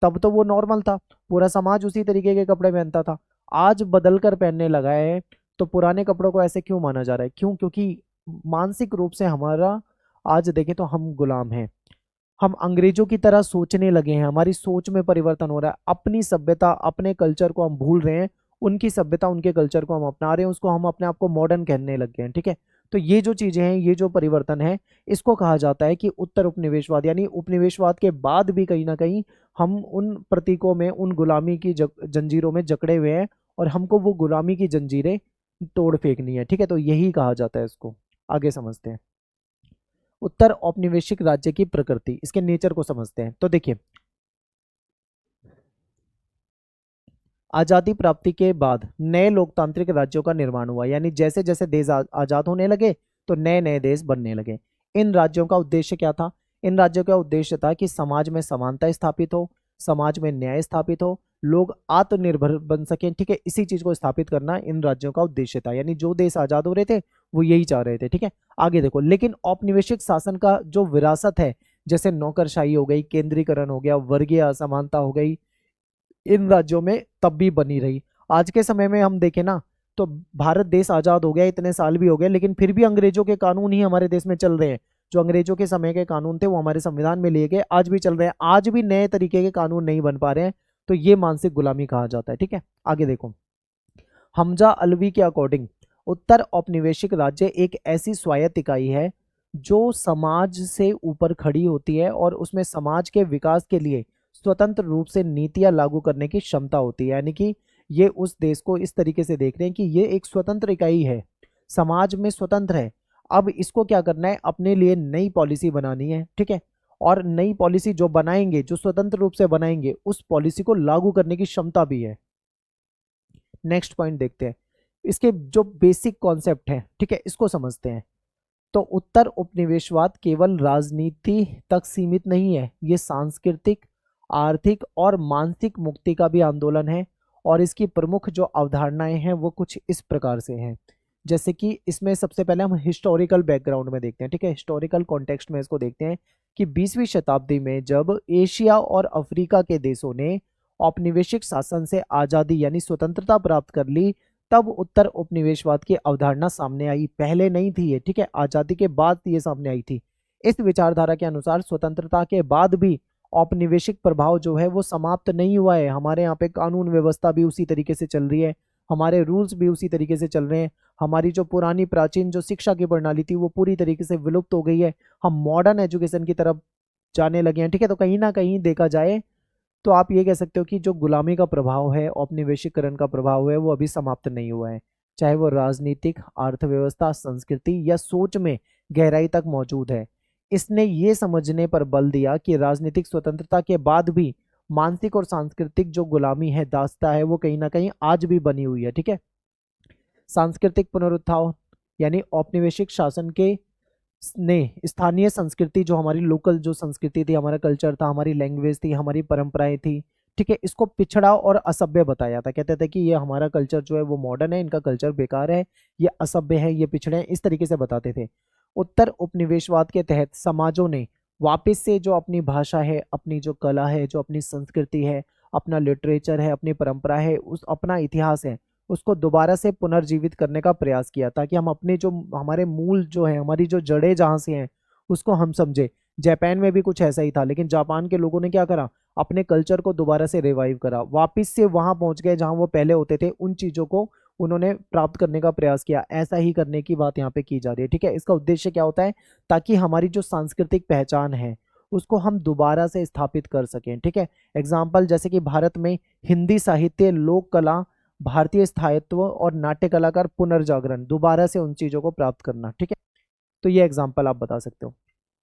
तब तो वो नॉर्मल था, पूरा समाज उसी तरीके के कपड़े पहनता था। आज बदल कर पहनने लगा है, तो पुराने कपड़ों को ऐसे क्यों माना जा रहा है? क्यों? क्योंकि मानसिक रूप से हमारा, आज देखें तो हम गुलाम हैं, हम अंग्रेजों की तरह सोचने लगे हैं, हमारी सोच में परिवर्तन हो रहा है, अपनी सभ्यता अपने कल्चर को हम भूल रहे हैं, उनकी सभ्यता उनके कल्चर को हम अपना रहे हैं, उसको हम अपने आप को मॉडर्न कहने लग गए हैं, ठीक है। तो ये जो चीजें हैं, ये जो परिवर्तन है, इसको कहा जाता है कि उत्तर उपनिवेशवाद, यानी उपनिवेशवाद के बाद भी कहीं ना कहीं हम उन प्रतीकों में, उन गुलामी की जंजीरों में जकड़े हुए हैं, और हमको वो गुलामी की जंजीरें तोड़ फेंकनी है, ठीक है। तो यही कहा जाता है इसको। आगे समझते हैं उत्तर औपनिवेशिक राज्य की प्रकृति, इसके नेचर को समझते हैं। तो देखिए, आजादी प्राप्ति के बाद नए लोकतांत्रिक राज्यों का निर्माण हुआ, यानी जैसे जैसे देश आजाद होने लगे तो नए नए देश बनने लगे। इन राज्यों का उद्देश्य क्या था? इन राज्यों का उद्देश्य था कि समाज में समानता स्थापित हो, समाज में न्याय स्थापित हो, लोग आत्मनिर्भर बन सकें, ठीक है। इसी चीज को स्थापित करना इन राज्यों का उद्देश्य था, यानी जो देश आजाद हो रहे थे वो यही चाह रहे थे, ठीक है। आगे देखो, लेकिन औपनिवेशिक शासन का जो विरासत है, जैसे नौकरशाही हो गई, केंद्रीकरण हो गया, वर्गीय असमानता हो गई, इन राज्यों में तब भी बनी रही। आज के समय में हम देखें ना, तो भारत देश आजाद हो गया, इतने साल भी हो गए, लेकिन फिर भी अंग्रेजों के कानून ही हमारे देश में चल रहे हैं। जो अंग्रेजों के समय के कानून थे वो हमारे संविधान में लिए गए, आज भी चल रहे हैं, आज भी नए तरीके के कानून नहीं बन पा रहे हैं। तो ये मानसिक गुलामी कहा जाता है, ठीक है। आगे देखो, हमजा अलवी के अकॉर्डिंग उत्तर औपनिवेशिक राज्य एक ऐसी स्वायत्त इकाई है जो समाज से ऊपर खड़ी होती है और उसमें समाज के विकास के लिए स्वतंत्र रूप से नीतियां लागू करने की क्षमता होती है। यानी कि ये उस देश को इस तरीके से देख रहे हैं कि ये एक स्वतंत्र इकाई है, समाज में स्वतंत्र है। अब इसको क्या करना है? अपने लिए नई पॉलिसी बनानी है, ठीक है। और नई पॉलिसी जो बनाएंगे, जो स्वतंत्र रूप से बनाएंगे, उस पॉलिसी को लागू करने की क्षमता भी है। नेक्स्ट पॉइंट देखते हैं, इसके जो बेसिक कॉन्सेप्ट है, ठीक है, इसको समझते हैं। तो उत्तर उपनिवेशवाद केवल राजनीति तक सीमित नहीं है, ये सांस्कृतिक, आर्थिक और मानसिक मुक्ति का भी आंदोलन है। और इसकी प्रमुख जो अवधारणाएं हैं वो कुछ इस प्रकार से हैं, जैसे कि इसमें सबसे पहले हम हिस्टोरिकल बैकग्राउंड में देखते हैं, ठीक है, हिस्टोरिकल कॉन्टेक्स्ट में इसको देखते हैं कि 20वीं शताब्दी में जब एशिया और अफ्रीका के देशों ने औपनिवेशिक शासन से आज़ादी यानी स्वतंत्रता प्राप्त कर ली, तब उत्तर उपनिवेशवाद की अवधारणा सामने आई। पहले नहीं थी ये, ठीक है, आजादी के बाद ये सामने आई थी। इस विचारधारा के अनुसार स्वतंत्रता के बाद भी औपनिवेशिक प्रभाव जो है वो समाप्त नहीं हुआ है। हमारे यहाँ पे कानून व्यवस्था भी उसी तरीके से चल रही है, हमारे रूल्स भी उसी तरीके से चल रहे हैं। हमारी जो पुरानी प्राचीन जो शिक्षा की प्रणाली थी वो पूरी तरीके से विलुप्त हो गई है, हम मॉडर्न एजुकेशन की तरफ जाने लगे हैं, ठीक है। तो कहीं ना कहीं देखा जाए तो आप ये कह सकते हो कि जो गुलामी का प्रभाव है, औपनिवेशीकरण का प्रभाव है, वो अभी समाप्त नहीं हुआ है। चाहे वो राजनीतिक, अर्थव्यवस्था, संस्कृति या सोच में गहराई तक मौजूद है। इसने ये समझने पर बल दिया कि राजनीतिक स्वतंत्रता के बाद भी मानसिक और सांस्कृतिक जो गुलामी है, दास्ता है, वो कहीं ना कहीं आज भी बनी हुई है, ठीक है। सांस्कृतिक पुनरुत्थान, यानी औपनिवेशिक शासन के ने स्थानीय संस्कृति, जो हमारी लोकल जो संस्कृति थी, हमारा कल्चर था, हमारी लैंग्वेज थी, हमारी परंपराएं थी, ठीक है, इसको पिछड़ा और असभ्य बताया था। कहते थे कि ये हमारा कल्चर जो है वो मॉडर्न है, इनका कल्चर बेकार है, ये असभ्य है, ये पिछड़े हैं, इस तरीके से बताते थे। उत्तर उपनिवेशवाद के तहत समाजों ने वापस से जो अपनी भाषा है, अपनी जो कला है, जो अपनी संस्कृति है, अपना लिटरेचर है, अपनी परंपरा है, उस अपना इतिहास है, उसको दोबारा से पुनर्जीवित करने का प्रयास किया, ताकि हम अपने जो हमारे मूल जो है, हमारी जो जड़ें जहाँ से हैं उसको हम समझे। जापान में भी कुछ ऐसा ही था, लेकिन जापान के लोगों ने क्या करा, अपने कल्चर को दोबारा से रिवाइव करा, वापस से वहां पहुंच गए जहां वो पहले होते थे, उन चीजों को उन्होंने प्राप्त करने का प्रयास किया। ऐसा ही करने की बात यहाँ पे की जा रही है, ठीक है। इसका उद्देश्य क्या होता है, ताकि हमारी जो सांस्कृतिक पहचान है उसको हम दोबारा से स्थापित कर सकें, ठीक है। एग्जाम्पल जैसे कि भारत में हिंदी साहित्य, लोक कला, भारतीय स्थायित्व और नाट्य कलाकार पुनर्जागरण, दोबारा से उन चीजों को प्राप्त करना, ठीक है। तो ये एग्जाम्पल आप बता सकते हो।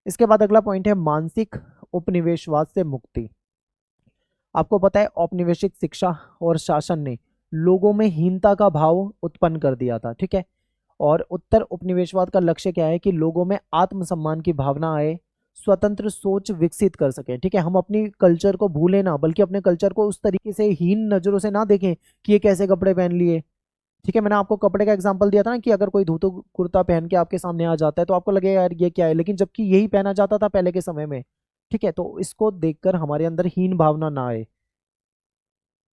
इसके बाद अगला पॉइंट है मानसिक उपनिवेशवाद से मुक्ति। आपको पता है औपनिवेशिक शिक्षा और शासन ने लोगों में हीनता का भाव उत्पन्न कर दिया था, ठीक है। और उत्तर उपनिवेशवाद का लक्ष्य क्या है कि लोगों में आत्मसम्मान की भावना आए, स्वतंत्र सोच विकसित कर सके, ठीक है। हम अपनी कल्चर को भूलें ना, बल्कि अपने कल्चर को उस तरीके से हीन नजरों से ना देखें कि ये कैसे कपड़े पहन लिए, ठीक है। मैंने आपको कपड़े का एग्जांपल दिया था ना, कि अगर कोई धोती कुर्ता पहन के आपके सामने आ जाता है तो आपको लगेगा यार ये क्या है, लेकिन जबकि यही पहना जाता था पहले के समय में, ठीक है। तो इसको देखकर हमारे अंदर हीन भावना ना आए।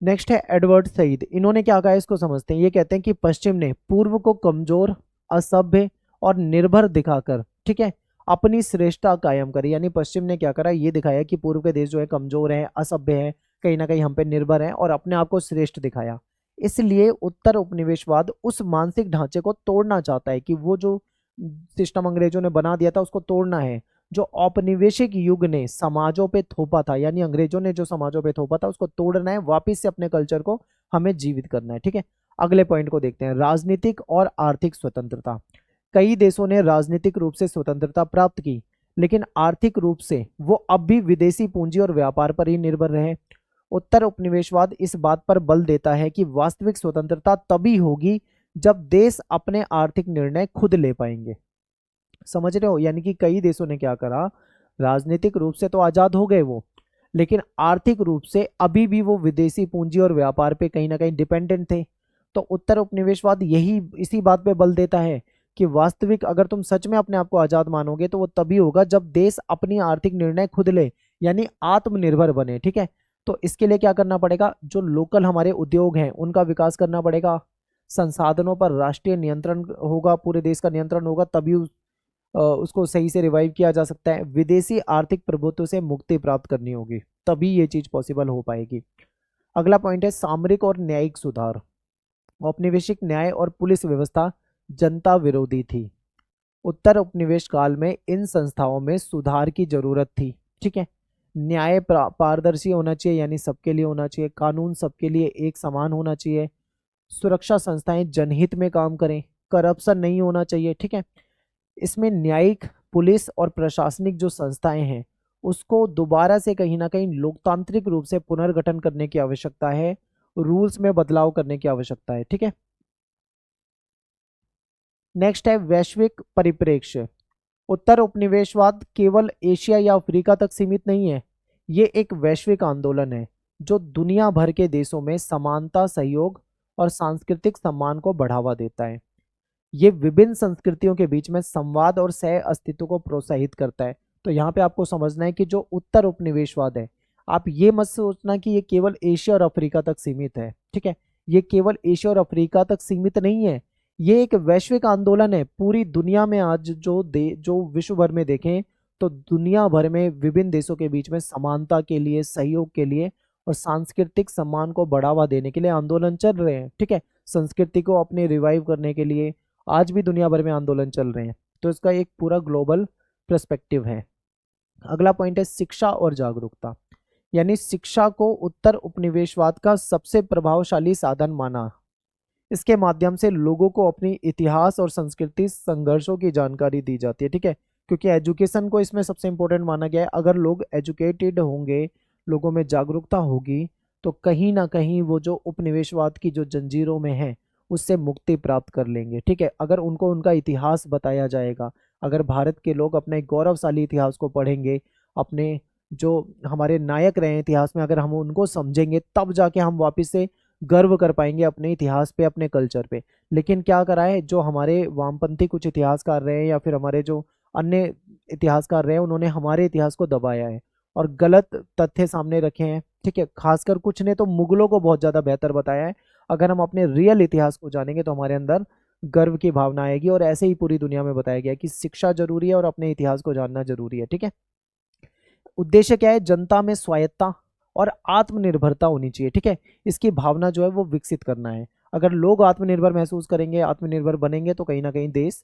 नेक्स्ट है एडवर्ड सईद। इन्होंने क्या कहा है इसको समझते हैं। ये कहते हैं कि पश्चिम ने पूर्व को कमजोर, असभ्य और निर्भर दिखाकर, ठीक है, अपनी श्रेष्ठता कायम करी। यानी पश्चिम ने क्या करा, ये दिखाया कि पूर्व के देश जो है कमजोर है, असभ्य है, कहीं ना कहीं हम पे निर्भर है, और अपने आप को श्रेष्ठ दिखाया। इसलिए उत्तर उपनिवेशवाद उस मानसिक ढांचे को तोड़ना चाहता है, कि वो जो सिस्टम अंग्रेजों ने बना दिया था उसको तोड़ना है, जो औपनिवेशिक युग ने समाजों पे थोपा था, यानी अंग्रेजों ने जो समाजों पे थोपा था उसको तोड़ना है, वापस से अपने कल्चर को हमें जीवित करना है, ठीक है। अगले पॉइंट को देखते हैं, राजनीतिक और आर्थिक स्वतंत्रता। कई देशों ने राजनीतिक रूप से स्वतंत्रता प्राप्त की, लेकिन आर्थिक रूप से वो अब भी विदेशी पूंजी और व्यापार पर ही निर्भर रहे। उत्तर उपनिवेशवाद इस बात पर बल देता है कि वास्तविक स्वतंत्रता तभी होगी जब देश अपने आर्थिक निर्णय खुद ले पाएंगे। समझ रहे हो, यानी कि कई देशों ने क्या करा, राजनीतिक रूप से तो आजाद हो गए वो, लेकिन आर्थिक रूप से अभी भी वो विदेशी पूंजी और व्यापार पे कहीं ना कहीं डिपेंडेंट थे। तो उत्तर उपनिवेशवाद यही इसी बात पे बल देता है कि वास्तविक अगर तुम सच में अपने आप को आजाद मानोगे तो वो तभी होगा जब देश अपनी आर्थिक निर्णय खुद ले, यानी आत्मनिर्भर बने, ठीक है। तो इसके लिए क्या करना पड़ेगा, जो लोकल हमारे उद्योग हैं उनका विकास करना पड़ेगा, संसाधनों पर राष्ट्रीय नियंत्रण होगा, पूरे देश का नियंत्रण होगा, तभी उसको सही से रिवाइव किया जा सकता है। विदेशी आर्थिक प्रभुत्व से मुक्ति प्राप्त करनी होगी, तभी ये चीज पॉसिबल हो पाएगी। अगला पॉइंट है सामरिक और न्यायिक सुधार। औपनिवेशिक न्याय और पुलिस व्यवस्था जनता विरोधी थी। उत्तर उपनिवेश काल में इन संस्थाओं में सुधार की जरूरत थी, ठीक है। न्याय पारदर्शी होना चाहिए, यानी सबके लिए होना चाहिए, कानून सबके लिए एक समान होना चाहिए, सुरक्षा संस्थाएं जनहित में काम करें, करप्शन नहीं होना चाहिए, ठीक है। इसमें न्यायिक, पुलिस और प्रशासनिक जो संस्थाएं हैं उसको दोबारा से कहीं ना कहीं लोकतांत्रिक रूप से पुनर्गठन करने की आवश्यकता है, रूल्स में बदलाव करने की आवश्यकता है, ठीक है। नेक्स्ट है वैश्विक परिप्रेक्ष्य। उत्तर उपनिवेशवाद केवल एशिया या अफ्रीका तक सीमित नहीं है, ये एक वैश्विक आंदोलन है जो दुनिया भर के देशों में समानता, सहयोग और सांस्कृतिक सम्मान को बढ़ावा देता है। ये विभिन्न संस्कृतियों के बीच में संवाद और सह अस्तित्व को प्रोत्साहित करता है। तो यहाँ पे आपको समझना है कि जो उत्तर उपनिवेशवाद है, आप ये मत सोचना कि ये केवल एशिया और अफ्रीका तक सीमित है, ठीक है। ये केवल एशिया और अफ्रीका तक सीमित नहीं है, ये एक वैश्विक आंदोलन है। पूरी दुनिया में आज जो विश्व भर में देखें तो दुनिया भर में विभिन्न देशों के बीच में समानता के लिए, सहयोग के लिए और सांस्कृतिक सम्मान को बढ़ावा देने के लिए आंदोलन चल रहे हैं, ठीक है। संस्कृति को अपने रिवाइव करने के लिए आज भी दुनिया भर में आंदोलन चल रहे हैं। तो इसका एक पूरा ग्लोबल पर्सपेक्टिव है। अगला पॉइंट है शिक्षा और जागरूकता। यानी शिक्षा को उत्तर उपनिवेशवाद का सबसे प्रभावशाली साधन माना। इसके माध्यम से लोगों को अपनी इतिहास और संस्कृति संघर्षों की जानकारी दी जाती है, ठीक है। क्योंकि एजुकेशन को इसमें सबसे इंपॉर्टेंट माना गया है। अगर लोग एजुकेटेड होंगे, लोगों में जागरूकता होगी, तो कहीं ना कहीं वो जो उपनिवेशवाद की जो जंजीरों में है उससे मुक्ति प्राप्त कर लेंगे, ठीक है। अगर उनको उनका इतिहास बताया जाएगा, अगर भारत के लोग अपने गौरवशाली इतिहास को पढ़ेंगे, अपने जो हमारे नायक रहे इतिहास में अगर हम उनको समझेंगे, तब जाके हम वापस से गर्व कर पाएंगे अपने इतिहास पे, अपने कल्चर पे। लेकिन क्या करा है, जो हमारे वामपंथी कुछ इतिहासकार रहे हैं या फिर हमारे जो अन्य इतिहासकार रहे हैं, उन्होंने हमारे इतिहास को दबाया है और गलत तथ्य सामने रखे हैं, ठीक है। खासकर कुछ ने तो मुगलों को बहुत ज़्यादा बेहतर बताया है। अगर हम अपने रियल इतिहास को जानेंगे तो हमारे अंदर गर्व की भावना आएगी। और ऐसे ही पूरी दुनिया में बताया गया है कि शिक्षा जरूरी है और अपने इतिहास को जानना जरूरी है। ठीक है, उद्देश्य क्या है? जनता में स्वायत्ता और आत्मनिर्भरता होनी चाहिए। ठीक है, इसकी भावना जो है वो विकसित करना है। अगर लोग आत्मनिर्भर महसूस करेंगे, आत्मनिर्भर बनेंगे, तो कहीं ना कहीं देश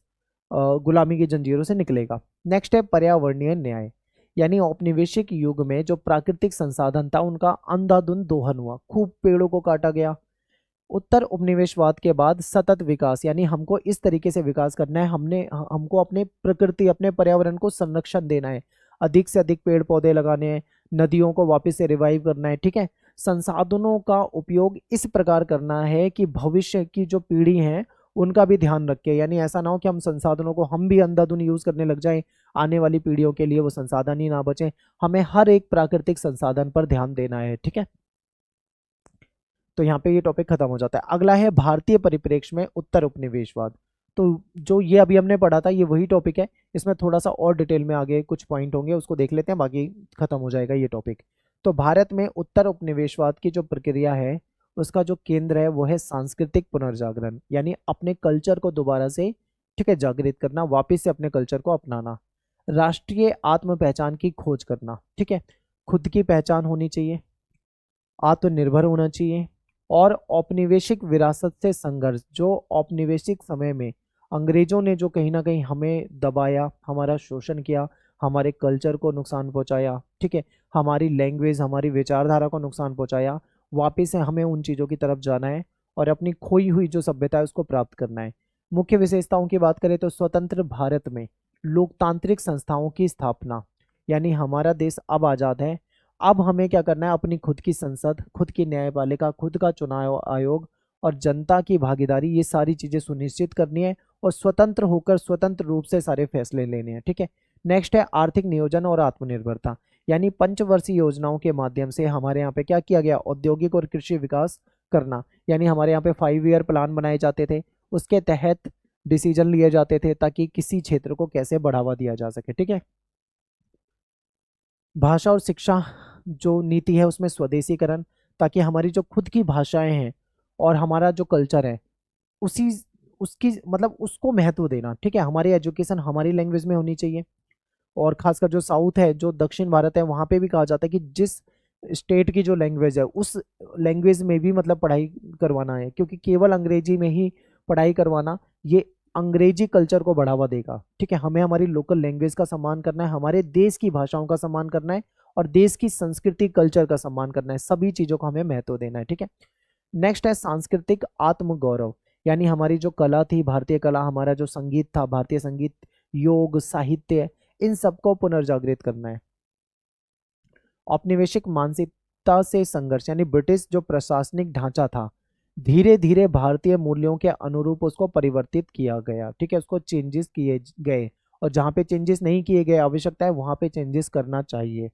गुलामी की जंजीरों से निकलेगा। नेक्स्ट है पर्यावरणीय न्याय, यानी औपनिवेशिक युग में जो प्राकृतिक संसाधन था उनका अंधाधुंध दोहन हुआ, खूब पेड़ों को काटा गया। उत्तर उपनिवेशवाद के बाद सतत विकास, यानी हमको इस तरीके से विकास करना है, हमको अपने प्रकृति, अपने पर्यावरण को संरक्षण देना है, अधिक से अधिक पेड़ पौधे लगाने हैं, नदियों को वापस से रिवाइव करना है। ठीक है, संसाधनों का उपयोग इस प्रकार करना है कि भविष्य की जो पीढ़ी है उनका भी ध्यान रखे, यानी ऐसा ना हो कि हम संसाधनों को हम भी अंधाधुंध यूज करने लग जाएं, आने वाली पीढ़ियों के लिए वो संसाधन ही ना बचे। हमें हर एक प्राकृतिक संसाधन पर ध्यान देना है। ठीक है, तो यहाँ पे ये टॉपिक खत्म हो जाता है। अगला है भारतीय परिप्रेक्ष्य में उत्तर उपनिवेशवाद। तो जो ये अभी हमने पढ़ा था ये वही टॉपिक है, इसमें थोड़ा सा और डिटेल में आगे कुछ पॉइंट होंगे, उसको देख लेते हैं, बाकी खत्म हो जाएगा ये टॉपिक। तो भारत में उत्तर उपनिवेशवाद की जो प्रक्रिया है उसका जो केंद्र है वो है सांस्कृतिक पुनर्जागरण, यानी अपने कल्चर को दोबारा से, ठीक है, जागृत करना, वापिस से अपने कल्चर को अपनाना। राष्ट्रीय आत्म पहचान की खोज करना, ठीक है, खुद की पहचान होनी चाहिए, आत्मनिर्भर होना चाहिए। और औपनिवेशिक विरासत से संघर्ष, जो औपनिवेशिक समय में अंग्रेजों ने जो कहीं ना कहीं हमें दबाया, हमारा शोषण किया, हमारे कल्चर को नुकसान पहुंचाया, ठीक है, हमारी लैंग्वेज, हमारी विचारधारा को नुकसान पहुंचाया, वापिस से हमें उन चीज़ों की तरफ जाना है और अपनी खोई हुई जो सभ्यता है उसको प्राप्त करना है। मुख्य विशेषताओं की बात करें तो स्वतंत्र भारत में लोकतांत्रिक संस्थाओं की स्थापना, यानी हमारा देश अब आज़ाद है, अब हमें क्या करना है? अपनी खुद की संसद, खुद की न्यायपालिका, खुद का चुनाव आयोग और जनता की भागीदारी, ये सारी चीज़ें सुनिश्चित करनी है और स्वतंत्र होकर स्वतंत्र रूप से सारे फैसले लेने हैं। ठीक है, नेक्स्ट है आर्थिक नियोजन और आत्मनिर्भरता, यानी पंचवर्षीय योजनाओं के माध्यम से हमारे यहाँ पे क्या किया गया? औद्योगिक और कृषि विकास करना, यानी हमारे यहाँ पे 5 ईयर प्लान बनाए जाते थे, उसके तहत डिसीजन लिए जाते थे ताकि किसी क्षेत्र को कैसे बढ़ावा दिया जा सके। ठीक है, भाषा और शिक्षा जो नीति है उसमें स्वदेशीकरण, ताकि हमारी जो खुद की भाषाएं हैं और हमारा जो कल्चर है उसी उसकी मतलब उसको महत्व देना। ठीक है, हमारी एजुकेशन हमारी लैंग्वेज में होनी चाहिए। और खासकर जो साउथ है, जो दक्षिण भारत है, वहाँ पे भी कहा जाता है कि जिस स्टेट की जो लैंग्वेज है उस लैंग्वेज में भी मतलब पढ़ाई करवाना है, क्योंकि केवल अंग्रेजी में ही पढ़ाई करवाना ये अंग्रेजी कल्चर को बढ़ावा देगा। ठीक है, हमें हमारी लोकल लैंग्वेज का सम्मान करना है, हमारे देश की भाषाओं का सम्मान करना है और देश की संस्कृति कल्चर का सम्मान करना है, सभी चीज़ों को हमें महत्व देना है। ठीक है, नेक्स्ट है सांस्कृतिक आत्मगौरव, यानी हमारी जो कला थी, भारतीय कला, हमारा जो संगीत था, भारतीय संगीत, योग, साहित्य, इन सबको पुनर्जागृत करना है। औपनिवेशिक मानसिकता से संघर्ष, यानी ब्रिटिश जो प्रशासनिक ढांचा था धीरे धीरे भारतीय मूल्यों के अनुरूप उसको परिवर्तित किया गया। ठीक है, उसको चेंजेस किए गए और जहाँ पे चेंजेस नहीं किए गए, आवश्यकता है, वहाँ पे चेंजेस करना चाहिए।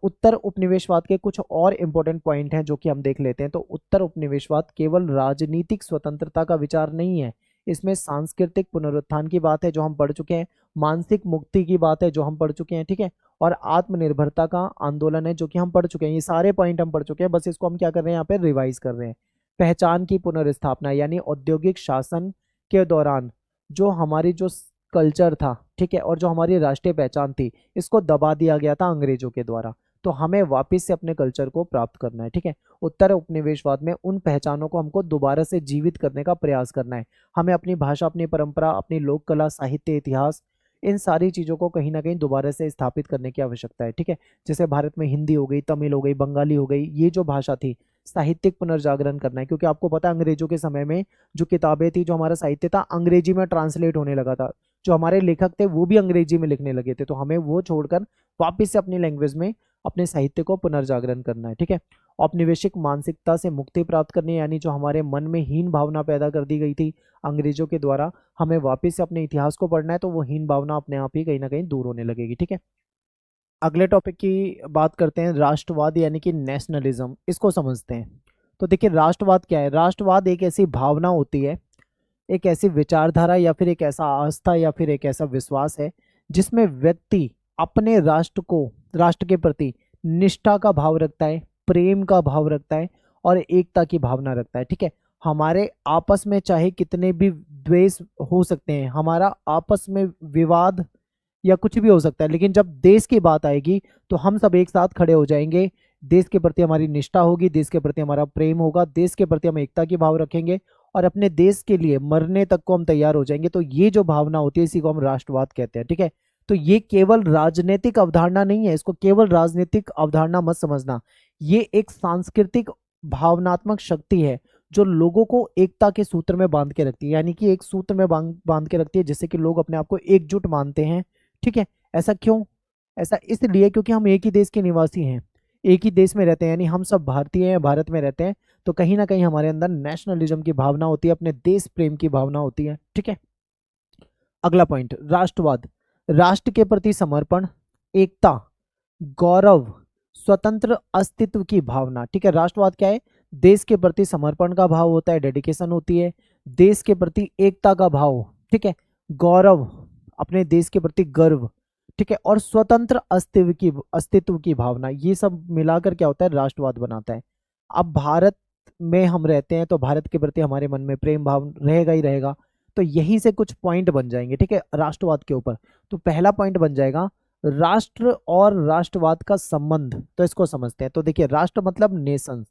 उत्तर उपनिवेशवाद के कुछ और इंपॉर्टेंट पॉइंट हैं जो कि हम देख लेते हैं। तो उत्तर उपनिवेशवाद केवल राजनीतिक स्वतंत्रता का विचार नहीं है, इसमें सांस्कृतिक पुनरुत्थान की बात है जो हम पढ़ चुके हैं, मानसिक मुक्ति की बात है जो हम पढ़ चुके हैं, ठीक है, और आत्मनिर्भरता का आंदोलन है जो कि हम पढ़ चुके हैं। ये सारे पॉइंट हम पढ़ चुके हैं, बस इसको हम क्या कर रहे हैं? यहाँ पे रिवाइज कर रहे हैं। पहचान की पुनर्स्थापना, यानी औद्योगिक शासन के दौरान जो हमारी जो कल्चर था, ठीक है, और जो हमारी राष्ट्रीय पहचान थी, इसको दबा दिया गया था अंग्रेजों के द्वारा, तो हमें वापस से अपने कल्चर को प्राप्त करना है। ठीक है, उत्तर उपनिवेशवाद में उन पहचानों को हमको दोबारा से जीवित करने का प्रयास करना है। हमें अपनी भाषा, अपनी परंपरा, अपनी लोक कला, साहित्य, इतिहास, इन सारी चीज़ों को कहीं ना कहीं दोबारा से स्थापित करने की आवश्यकता है। ठीक है, जैसे भारत में हिंदी हो गई, तमिल हो गई, बंगाली हो गई, ये जो भाषा थी, साहित्यिक पुनर्जागरण करना है, क्योंकि आपको पता है अंग्रेजों के समय में जो किताबें थी, जो हमारा साहित्य था, अंग्रेजी में ट्रांसलेट होने लगा था, जो हमारे लेखक थे वो भी अंग्रेजी में लिखने लगे थे, तो हमें वो छोड़कर वापस से अपनी लैंग्वेज में अपने साहित्य को पुनर्जागरण करना है। ठीक है, औपनिवेशिक मानसिकता से मुक्ति प्राप्त करनी है, यानी जो हमारे मन में हीन भावना पैदा कर दी गई थी अंग्रेजों के द्वारा, हमें वापस से अपने इतिहास को पढ़ना है, तो वो हीन भावना अपने आप ही कहीं ना कहीं दूर होने लगेगी। ठीक है, अगले टॉपिक की बात करते हैं, राष्ट्रवाद यानी कि नेशनलिज्म, इसको समझते हैं। तो देखिए राष्ट्रवाद क्या है? राष्ट्रवाद एक ऐसी भावना होती है, एक ऐसी विचारधारा या फिर एक ऐसा आस्था या फिर एक ऐसा विश्वास है जिसमें व्यक्ति अपने राष्ट्र को, राष्ट्र के प्रति निष्ठा का भाव रखता है, प्रेम का भाव रखता है और एकता की भावना रखता है। ठीक है, हमारे आपस में चाहे कितने भी द्वेष हो सकते हैं, हमारा आपस में विवाद या कुछ भी हो सकता है, लेकिन जब देश की बात आएगी तो हम सब एक साथ खड़े हो जाएंगे। देश के प्रति हमारी निष्ठा होगी, देश के प्रति हमारा प्रेम होगा, देश के प्रति हम एकता की भाव रखेंगे और अपने देश के लिए मरने तक को हम तैयार हो जाएंगे। तो ये जो भावना होती है इसी को हम राष्ट्रवाद कहते हैं। ठीक है, तो ये केवल राजनीतिक अवधारणा नहीं है, इसको केवल राजनीतिक अवधारणा मत समझना। ये एक सांस्कृतिक भावनात्मक शक्ति है जो लोगों को एकता के सूत्र में बांध के रखती है, यानी कि एक सूत्र में बांध के रखती है जिससे कि लोग अपने आप को एकजुट मानते हैं। ठीक है, ऐसा क्यों? ऐसा इसलिए क्योंकि हम एक ही देश के निवासी हैं, एक ही देश में रहते हैं, यानी हम सब भारतीय हैं, भारत में रहते हैं। तो कहीं ना कहीं हमारे अंदर नेशनलिज्म की भावना होती है, अपने देश प्रेम की भावना होती है। ठीक है, अगला पॉइंट, राष्ट्रवाद। राष्ट्र के प्रति समर्पण, एकता, गौरव, स्वतंत्र अस्तित्व की भावना। ठीक है, राष्ट्रवाद क्या है? देश के प्रति समर्पण का भाव होता है, डेडिकेशन होती है, देश के प्रति एकता का भाव, ठीक है, गौरव, अपने देश के प्रति गर्व, ठीक है, और स्वतंत्र अस्तित्व की भावना। ये सब मिलाकर क्या होता है? राष्ट्रवाद बनाता है। अब भारत में हम रहते हैं तो भारत के प्रति हमारे मन में प्रेम भाव रहेगा ही रहेगा। तो यहीं से कुछ पॉइंट बन जाएंगे, ठीक है, राष्ट्रवाद के ऊपर। तो पहला पॉइंट बन जाएगा राष्ट्र और राष्ट्रवाद का संबंध। तो इसको समझते हैं। तो देखिए, राष्ट्र मतलब नेशन,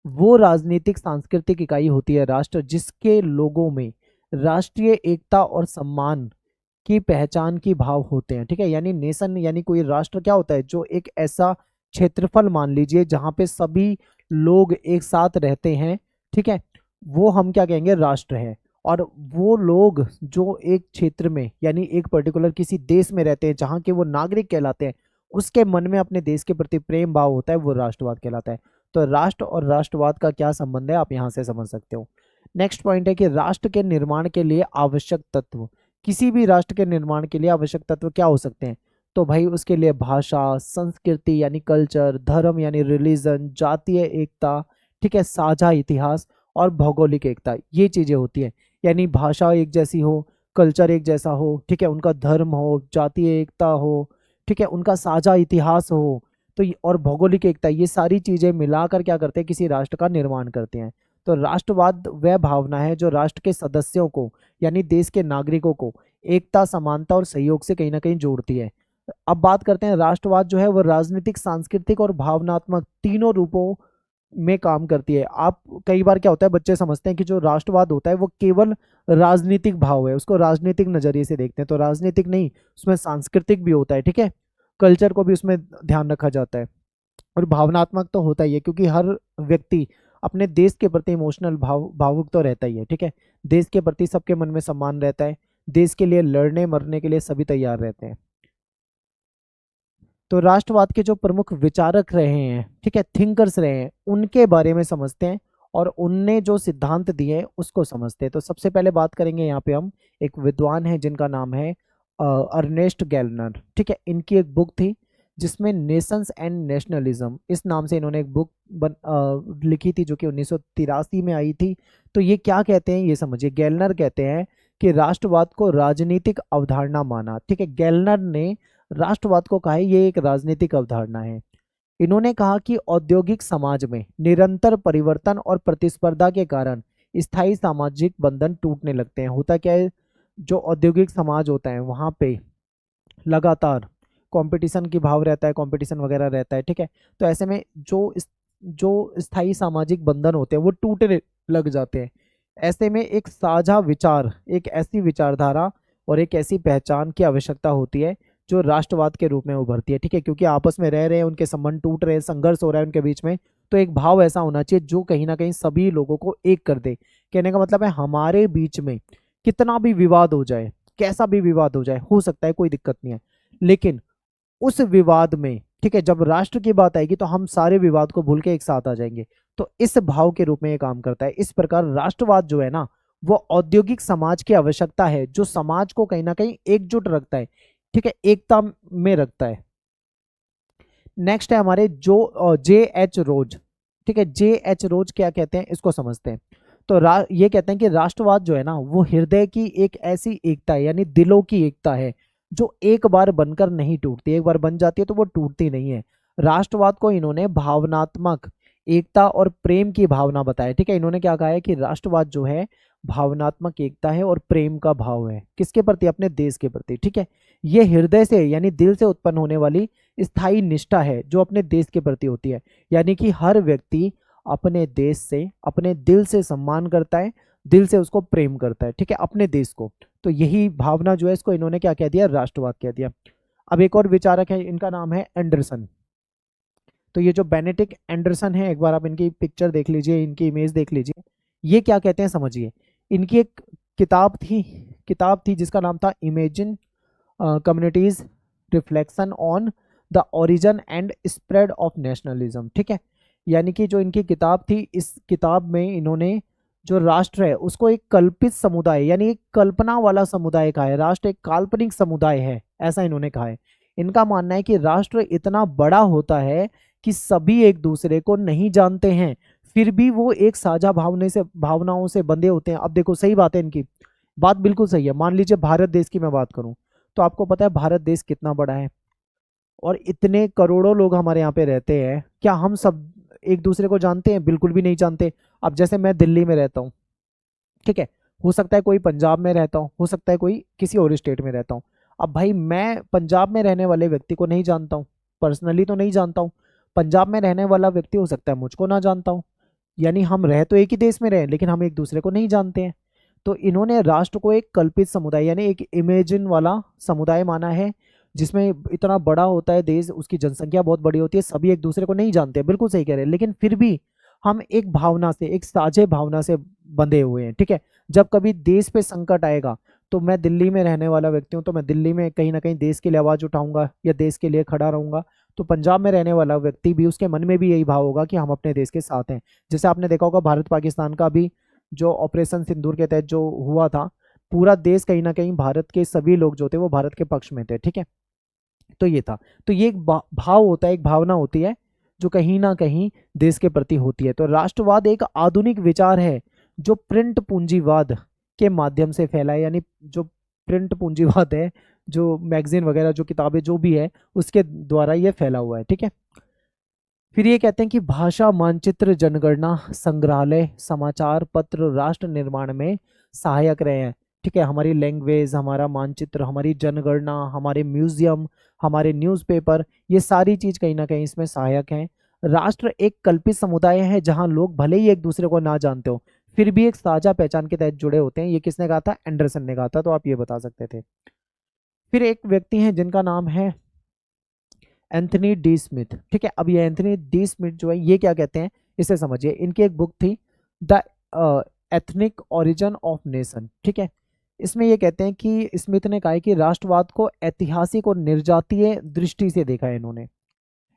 वो राजनीतिक सांस्कृतिक इकाई होती है राष्ट्र जिसके लोगों में राष्ट्रीय एकता और सम्मान की पहचान की भाव होते हैं। ठीक है, यानी नेशन यानी कोई राष्ट्र क्या होता है? जो एक ऐसा क्षेत्रफल मान लीजिए जहां पे सभी लोग एक साथ रहते हैं। ठीक है, वो हम क्या कहेंगे? राष्ट्र है। और वो लोग जो एक क्षेत्र में यानी एक पर्टिकुलर किसी देश में रहते हैं जहाँ के वो नागरिक कहलाते हैं, उसके मन में अपने देश के प्रति प्रेम भाव होता है, वो राष्ट्रवाद कहलाता है। तो राष्ट्र और राष्ट्रवाद का क्या संबंध है आप यहाँ से समझ सकते हो। नेक्स्ट पॉइंट है कि राष्ट्र के निर्माण के लिए आवश्यक तत्व। किसी भी राष्ट्र के निर्माण के लिए आवश्यक तत्व क्या हो सकते हैं? तो भाई उसके लिए भाषा, संस्कृति यानी कल्चर, धर्म यानी रिलीजन, जातीय एकता, ठीक है, साझा इतिहास और भौगोलिक एकता, ये चीजें होती है। यानी भाषा एक जैसी हो, कल्चर एक जैसा हो, ठीक है, उनका धर्म हो, जातीय एकता हो, ठीक है, उनका साझा इतिहास हो, तो और भौगोलिक एकता, ये सारी चीजें मिलाकर क्या करते हैं? किसी राष्ट्र का निर्माण करते हैं। तो राष्ट्रवाद वह भावना है जो राष्ट्र के सदस्यों को यानी देश के नागरिकों को एकता, समानता और सहयोग से कहीं ना कहीं जोड़ती है। अब बात करते हैं, राष्ट्रवाद जो है वो राजनीतिक, सांस्कृतिक और भावनात्मक तीनों रूपों में काम करती है। आप कई बार क्या होता है, बच्चे समझते हैं कि जो राष्ट्रवाद होता है वो केवल राजनीतिक भाव है, उसको राजनीतिक नजरिए से देखते हैं। तो राजनीतिक नहीं, उसमें सांस्कृतिक भी होता है, ठीक है, कल्चर को भी उसमें ध्यान रखा जाता है, और भावनात्मक तो होता ही है क्योंकि हर व्यक्ति अपने देश के प्रति इमोशनल भावुक तो रहता ही है। ठीक है, देश के प्रति सबके मन में सम्मान रहता है, देश के लिए लड़ने मरने के लिए सभी तैयार रहते हैं। तो राष्ट्रवाद के जो प्रमुख विचारक रहे हैं, ठीक है, थिंकर्स रहे हैं, उनके बारे में समझते हैं और उनने जो सिद्धांत दिए उसको समझते हैं। तो सबसे पहले बात करेंगे यहाँ पे हम, एक विद्वान है जिनका नाम है अर्नेस्ट गैलनर। ठीक है, इनकी एक बुक थी जिसमें नेशंस एंड नेशनलिज्म, इस नाम से इन्होंने एक बुक लिखी थी जो कि 1983 में आई थी। तो ये क्या कहते हैं ये समझिए। गैलनर कहते हैं कि राष्ट्रवाद को राजनीतिक अवधारणा माना। ठीक है, गैलनर ने राष्ट्रवाद को कहा है ये एक राजनीतिक अवधारणा है। इन्होंने कहा कि औद्योगिक समाज में निरंतर परिवर्तन और प्रतिस्पर्धा के कारण स्थायी सामाजिक बंधन टूटने लगते हैं। होता क्या है, जो औद्योगिक समाज होता है वहाँ पे लगातार कंपटीशन की भाव रहता है, कंपटीशन वगैरह रहता है। ठीक है, तो ऐसे में जो स्थायी सामाजिक बंधन होते हैं वो टूटने लग जाते हैं। ऐसे में एक साझा विचार, एक ऐसी विचारधारा और एक ऐसी पहचान की आवश्यकता होती है जो राष्ट्रवाद के रूप में उभरती है। ठीक है, क्योंकि आपस में रह रहे हैं, उनके संबंध टूट रहे हैं, संघर्ष हो रहा है उनके बीच में, तो एक भाव ऐसा होना चाहिए जो कहीं ना कहीं सभी लोगों को एक कर दे। कहने का मतलब है हमारे बीच में कितना भी विवाद हो जाए, कैसा भी विवाद हो जाए, हो सकता है, कोई दिक्कत नहीं है, लेकिन उस विवाद में, ठीक है, जब राष्ट्र की बात आएगी तो हम सारे विवाद को भूल के एक साथ आ जाएंगे। तो इस भाव के रूप में ये काम करता है। इस प्रकार राष्ट्रवाद जो है ना, वो औद्योगिक समाज की आवश्यकता है जो समाज को कहीं ना कहीं एकजुट रखता है, ठीक है, एकता में रखता है। नेक्स्ट है हमारे जो J.H. रोज। ठीक है, J.H. रोज क्या कहते हैं इसको समझते हैं। तो ये कहते हैं कि राष्ट्रवाद जो है ना वो हृदय की एक ऐसी एकता है, यानी दिलों की एकता है जो एक बार बनकर नहीं टूटती। एक बार बन जाती है तो वो टूटती नहीं है। राष्ट्रवाद को इन्होंने भावनात्मक एकता और प्रेम की भावना बताए। ठीक है, इन्होंने क्या कहा है कि राष्ट्रवाद जो है भावनात्मक एकता है और प्रेम का भाव है, किसके प्रति? अपने देश के प्रति। ठीक है, ये हृदय से यानी दिल से उत्पन्न होने वाली स्थायी निष्ठा है जो अपने देश के प्रति होती है, यानी कि हर व्यक्ति अपने देश से अपने दिल से सम्मान करता है, दिल से उसको प्रेम करता है। ठीक है, अपने देश को। तो यही भावना जो है इसको इन्होंने क्या कह दिया? राष्ट्रवाद कह दिया। अब एक और विचारक है, इनका नाम है एंडरसन। तो ये जो बेनेडिक्ट एंडरसन है, एक बार आप इनकी पिक्चर देख लीजिए, इनकी इमेज देख लीजिए। ये क्या कहते हैं समझिए। इनकी एक किताब थी जिसका नाम था imagine communities reflection on the origin and spread of nationalism. ठीक है, यानी कि जो इनकी किताब थी, इस किताब में इन्होंने जो राष्ट्र है उसको एक कल्पित समुदाय यानी एक कल्पना वाला समुदाय कहा है। राष्ट्र एक काल्पनिक समुदाय है, ऐसा इन्होंने कहा है। इनका मानना है कि राष्ट्र इतना बड़ा होता है कि सभी एक दूसरे को नहीं जानते हैं, फिर भी वो एक साझा भावनाओं से बंधे होते हैं। अब देखो, सही बात है, इनकी बात बिल्कुल सही है। मान लीजिए भारत देश की मैं बात करूं, तो आपको पता है भारत देश कितना बड़ा है और इतने करोड़ों लोग हमारे यहाँ पे रहते हैं। क्या हम सब एक दूसरे को जानते हैं? बिल्कुल भी नहीं जानते। अब जैसे मैं दिल्ली में रहता हूँ, ठीक है, हो सकता है कोई पंजाब में रहता हूँ, हो सकता है कोई किसी और स्टेट में रहता हूँ। अब भाई मैं पंजाब में रहने वाले व्यक्ति को नहीं जानता हूँ, पर्सनली तो नहीं जानता हूँ। पंजाब में रहने वाला व्यक्ति हो सकता है मुझको ना जानता हूँ, यानी हम रह तो एक ही देश में रहे लेकिन हम एक दूसरे को नहीं जानते हैं। तो इन्होंने राष्ट्र को एक कल्पित समुदाय यानी एक इमेजिन वाला समुदाय माना है, जिसमें इतना बड़ा होता है देश, उसकी जनसंख्या बहुत बड़ी होती है, सभी एक दूसरे को नहीं जानते। बिल्कुल सही कह रहे हैं, लेकिन फिर भी हम एक भावना से, एक साझे भावना से बंधे हुए हैं। ठीक है, जब कभी देश पे संकट आएगा, तो मैं दिल्ली में रहने वाला व्यक्ति हूँ, तो मैं दिल्ली में कहीं ना कहीं देश के लिए आवाज़ उठाऊंगा या देश के लिए खड़ा रहूंगा। तो पंजाब में रहने वाला व्यक्ति भी, उसके मन में भी यही भाव होगा कि हम अपने देश के साथ हैं। जैसे आपने देखा होगा भारत पाकिस्तान का भी जो ऑपरेशन सिंदूर के तहत जो हुआ था, पूरा देश कहीं ना कहीं, भारत के सभी लोग जो थे वो भारत के पक्ष में थे। ठीक है, तो ये था। तो ये एक भाव होता है, एक भावना होती है जो कहीं ना कहीं देश के प्रति होती है। तो राष्ट्रवाद एक आधुनिक विचार है जो प्रिंट पूंजीवाद के माध्यम से फैला है, यानी जो प्रिंट पूंजीवाद है, जो मैगजीन वगैरह, जो किताबें जो भी है, उसके द्वारा ये फैला हुआ है। ठीक है, फिर ये कहते हैं कि भाषा मानचित्र, जनगणना, संग्रहालय, समाचार पत्र राष्ट्र निर्माण में सहायक रहे हैं। ठीक है, हमारी लैंग्वेज, हमारा मानचित्र, हमारी जनगणना, हमारे म्यूजियम, हमारे न्यूज़पेपर, ये सारी चीज कहीं ना कहीं इसमें सहायक हैं। राष्ट्र एक कल्पित समुदाय है जहां लोग भले ही एक दूसरे को ना जानते हो, फिर भी एक साझा पहचान के तहत जुड़े होते हैं। ये किसने कहा था? एंडरसन ने कहा था, तो आप ये बता सकते थे। फिर एक व्यक्ति हैं जिनका नाम है एंथनी डी स्मिथ। ठीक है, अब ये एंथनी डी स्मिथ जो है, ये क्या कहते हैं इसे समझिए। इनकी एक बुक थी the ethnic origin of nation. ठीक है, इसमें ये कहते हैं कि स्मिथ ने कहा है कि राष्ट्रवाद को ऐतिहासिक और निर्जातीय दृष्टि से देखा है इन्होंने।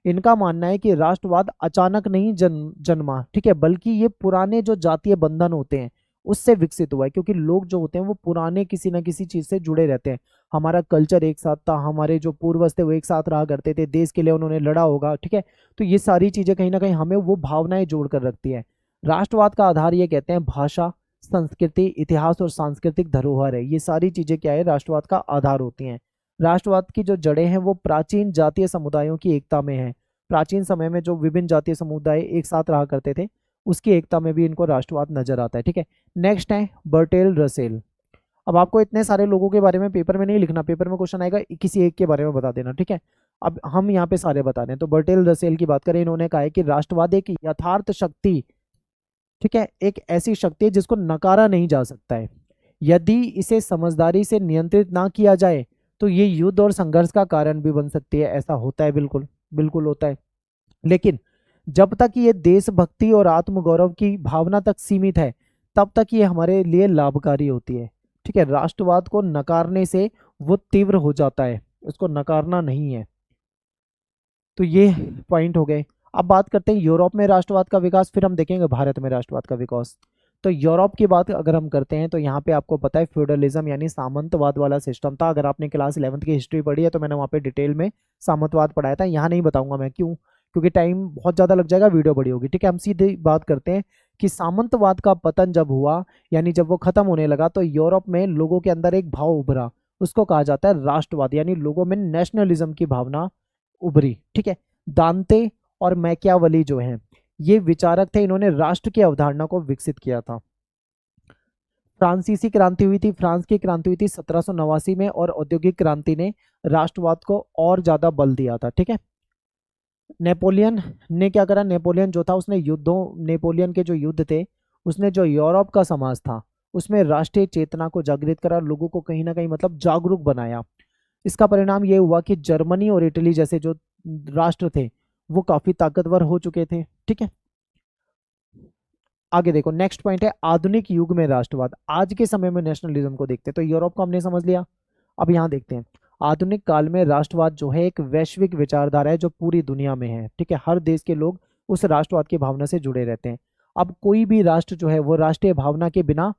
इनका मानना है कि राष्ट्रवाद अचानक नहीं जन्मा, ठीक है, बल्कि ये पुराने जो जातीय बंधन होते हैं उससे विकसित हुआ है, क्योंकि लोग जो होते हैं वो पुराने किसी ना किसी चीज से जुड़े रहते हैं। हमारा कल्चर एक साथ था, हमारे जो पूर्वज थे वो एक साथ रहा करते थे, देश के लिए उन्होंने लड़ा होगा। ठीक है, तो ये सारी चीजें कहीं ना कहीं हमें वो भावनाएं जोड़ कर रखती है। राष्ट्रवाद का आधार ये कहते हैं भाषा, संस्कृति, इतिहास और सांस्कृतिक धरोहर है। ये सारी चीजें क्या है? राष्ट्रवाद का आधार होती हैं। राष्ट्रवाद की जो जड़ें हैं वो प्राचीन जातीय समुदायों की एकता में है। प्राचीन समय में जो विभिन्न जातीय समुदाय एक साथ रहा करते थे, उसकी एकता में भी इनको राष्ट्रवाद नजर आता है। ठीक है, नेक्स्ट है बर्टेल रसेल। अब आपको इतने सारे लोगों के बारे में पेपर में नहीं लिखना, पेपर में क्वेश्चन आएगा किसी एक के बारे में बता देना। ठीक है, अब हम यहाँ पे सारे बता रहे हैं। तो बर्टेल रसेल की बात करें, इन्होंने कहा है कि राष्ट्रवाद एक यथार्थ शक्ति, ठीक है, एक ऐसी शक्ति है जिसको नकारा नहीं जा सकता है। यदि इसे समझदारी से नियंत्रित ना किया जाए तो ये युद्ध और संघर्ष का कारण भी बन सकती है। ऐसा होता है, बिल्कुल बिल्कुल होता है। लेकिन जब तक ये देशभक्ति और आत्मगौरव की भावना तक सीमित है, तब तक ये हमारे लिए लाभकारी होती है। ठीक है, राष्ट्रवाद को नकारने से वो तीव्र हो जाता है, उसको नकारना नहीं है। तो ये पॉइंट हो गए। अब बात करते हैं यूरोप में राष्ट्रवाद का विकास, फिर हम देखेंगे भारत में राष्ट्रवाद का विकास। तो यूरोप की बात अगर हम करते हैं तो यहाँ पे आपको पता है फ्यूडलिज्म यानी सामंतवाद वाला सिस्टम था। अगर आपने क्लास 11th की हिस्ट्री पढ़ी है तो मैंने वहाँ पे डिटेल में सामंतवाद पढ़ाया था, यहाँ नहीं बताऊंगा मैं, क्यों? क्योंकि टाइम बहुत ज़्यादा लग जाएगा, वीडियो बड़ी होगी। ठीक है, हम सीधे बात करते हैं कि सामंतवाद का पतन जब हुआ, यानी जब वो खत्म होने लगा, तो यूरोप में लोगों के अंदर एक भाव उभरा, उसको कहा जाता है राष्ट्रवाद, यानी लोगों में नेशनलिज्म की भावना उभरी। ठीक है, दांते और मैकियावली जो हैं, ये विचारक थे, इन्होंने राष्ट्र की अवधारणा को विकसित किया था। फ्रांसीसी क्रांति हुई थी, फ्रांस की क्रांति हुई थी 1789 में, और औद्योगिक क्रांति ने राष्ट्रवाद को और ज्यादा बल दिया था। ठीक है। नेपोलियन ने क्या करा, नेपोलियन जो था उसने नेपोलियन के जो युद्ध थे, उसने जो यूरोप का समाज था उसमें राष्ट्रीय चेतना को जागृत करा, लोगों को कहीं ना कहीं मतलब जागरूक बनाया। इसका परिणाम ये हुआ कि जर्मनी और इटली जैसे जो राष्ट्र थे वो काफी ताकतवर हो चुके थे। ठीक है। आगे देखो, नेक्स्ट पॉइंट है आधुनिक युग में राष्ट्रवाद। आज के समय में नेशनलिज्म को देखते हैं, तो यूरोप को हमने समझ लिया। अब यहाँ देखते हैं आधुनिक काल में राष्ट्रवाद जो है एक वैश्विक विचारधारा है जो पूरी दुनिया में है। ठीक है। हर देश के लोग उस राष्ट्रवाद की भावना से जुड़े रहते हैं। अब कोई भी राष्ट्र जो है वो राष्ट्रीय भावना के बिना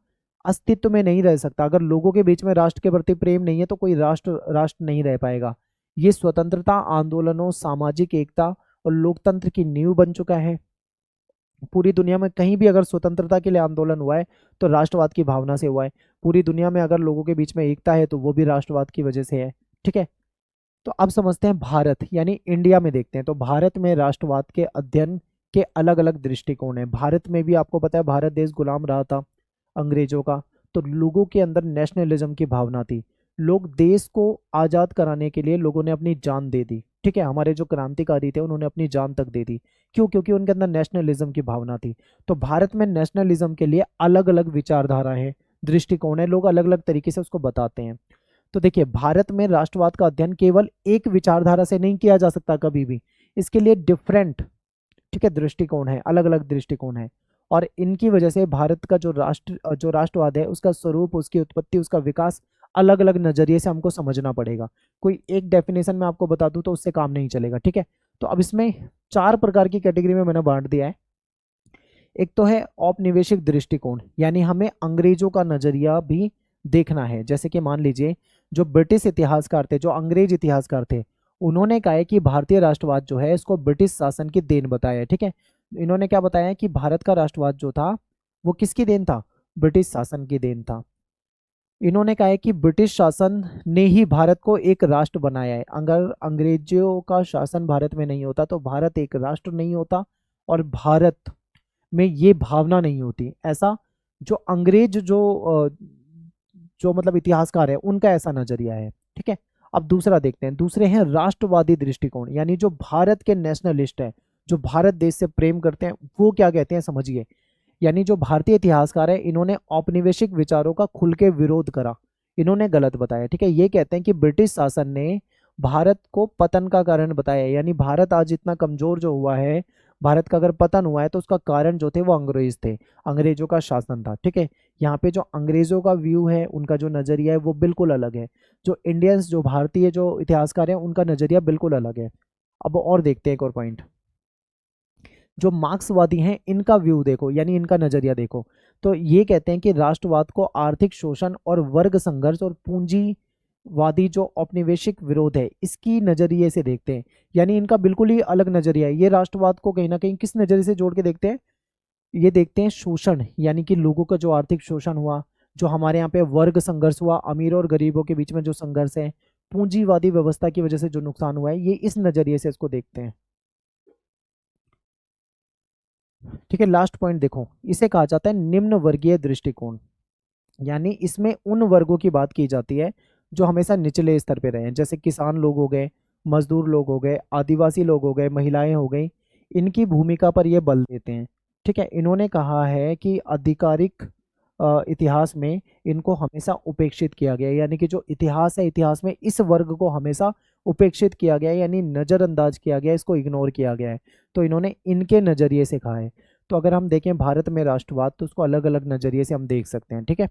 अस्तित्व में नहीं रह सकता। अगर लोगों के बीच में राष्ट्र के प्रति प्रेम नहीं है तो कोई राष्ट्र राष्ट्र नहीं रह पाएगा। ये स्वतंत्रता आंदोलनों, सामाजिक एकता और लोकतंत्र की नींव बन चुका है। पूरी दुनिया में कहीं भी अगर स्वतंत्रता के लिए आंदोलन हुआ है तो राष्ट्रवाद की भावना से हुआ है। पूरी दुनिया में अगर लोगों के बीच में एकता है तो वो भी राष्ट्रवाद की वजह से है। ठीक है। तो अब समझते हैं भारत यानी इंडिया में देखते हैं। तो भारत में राष्ट्रवाद के अध्ययन के अलग अलग दृष्टिकोण हैं। भारत में भी आपको पता है भारत देश गुलाम रहा था अंग्रेजों का, तो लोगों के अंदर नेशनलिज्म की भावना थी। लोग देश को आज़ाद कराने के लिए लोगों ने अपनी जान दे दी। ठीक है। हमारे जो क्रांतिकारी थे उन्होंने अपनी जान तक दे दी। क्यों? क्योंकि उनके अंदर नेशनलिज्म की भावना थी। तो भारत में नेशनलिज्म के लिए अलग अलग विचारधारा है, दृष्टिकोण है, लोग अलग अलग तरीके से उसको बताते हैं। तो देखिए भारत में राष्ट्रवाद का अध्ययन केवल एक विचारधारा से नहीं किया जा सकता कभी भी। इसके लिए डिफरेंट, ठीक है, दृष्टिकोण है, अलग अलग दृष्टिकोण है। और इनकी वजह से भारत का जो राष्ट्रवाद है उसका स्वरूप, उसकी उत्पत्ति, उसका विकास अलग अलग नजरिए से हमको समझना पड़ेगा। कोई एक डेफिनेशन में आपको बता दूं तो उससे काम नहीं चलेगा। ठीक है। तो अब इसमें 4 प्रकार की कैटेगरी में मैंने बांट दिया है। एक तो है औपनिवेशिक दृष्टिकोण, यानी हमें अंग्रेजों का नजरिया भी देखना है। जैसे कि मान लीजिए जो ब्रिटिश इतिहासकार थे, जो अंग्रेज इतिहासकार थे, उन्होंने कहा है कि भारतीय राष्ट्रवाद जो है इसको ब्रिटिश शासन की देन बताया है। ठीक है। इन्होंने क्या बताया कि भारत का राष्ट्रवाद जो था वो किसकी देन था? ब्रिटिश शासन की देन था। इन्होंने कहा है कि ब्रिटिश शासन ने ही भारत को एक राष्ट्र बनाया है। अगर अंग्रेजों का शासन भारत में नहीं होता तो भारत एक राष्ट्र नहीं होता और भारत में ये भावना नहीं होती। ऐसा जो अंग्रेज जो मतलब इतिहासकार है उनका ऐसा नजरिया है। ठीक है। अब दूसरा देखते हैं। दूसरे हैं राष्ट्रवादी दृष्टिकोण, यानी जो भारत के नेशनलिस्ट है, जो भारत देश से प्रेम करते हैं, वो क्या कहते हैं समझिए। यानी जो भारतीय इतिहासकार है इन्होंने औपनिवेशिक विचारों का खुल के विरोध करा। इन्होंने गलत बताया। ठीक है। ये कहते हैं कि ब्रिटिश शासन ने भारत को पतन का कारण बताया, यानी भारत आज इतना कमजोर जो हुआ है, भारत का अगर पतन हुआ है तो उसका कारण जो थे वो अंग्रेज थे, अंग्रेजों का शासन था। ठीक है। यहाँ पे जो अंग्रेजों का व्यू है, उनका जो नजरिया है वो बिल्कुल अलग है। जो इंडियंस, जो भारतीय जो इतिहासकार हैं उनका नजरिया बिल्कुल अलग है। अब और देखते हैं एक और पॉइंट। जो मार्क्सवादी हैं इनका व्यू देखो, यानी इनका नजरिया देखो। तो ये कहते हैं कि राष्ट्रवाद को आर्थिक शोषण और वर्ग संघर्ष और पूंजीवादी जो औपनिवेशिक विरोध है इसकी नजरिए से देखते हैं। यानी इनका बिल्कुल ही अलग नजरिया है। ये राष्ट्रवाद को कहीं ना कहीं किस नजरिए से जोड़ के देखते हैं? ये देखते हैं शोषण, यानी कि लोगों का जो आर्थिक शोषण हुआ, जो हमारे यहाँ पे वर्ग संघर्ष हुआ, अमीरों और गरीबों के बीच में जो संघर्ष है, पूंजीवादी व्यवस्था की वजह से जो नुकसान हुआ है, ये इस नजरिए से इसको देखते हैं। ठीक है। लास्ट पॉइंट देखो, इसे कहा जाता है निम्न वर्गीय दृष्टिकोण, यानी इसमें उन वर्गों की बात की जाती है जो हमेशा निचले स्तर पे रहे हैं। जैसे किसान लोग हो गए, मजदूर लोग हो गए, आदिवासी लोग हो गए, महिलाएं हो गई, इनकी भूमिका पर ये बल देते हैं। ठीक है। इन्होंने कहा है कि आधिकारिक इतिहास में इनको हमेशा उपेक्षित किया गया है, यानी कि जो इतिहास है, इतिहास में इस वर्ग को हमेशा उपेक्षित किया गया है, यानी नज़रअंदाज किया गया है, इसको इग्नोर किया गया है। तो इन्होंने इनके नज़रिए से कहा है। तो अगर हम देखें भारत में राष्ट्रवाद तो उसको अलग अलग नज़रिए से हम देख सकते हैं। ठीक है।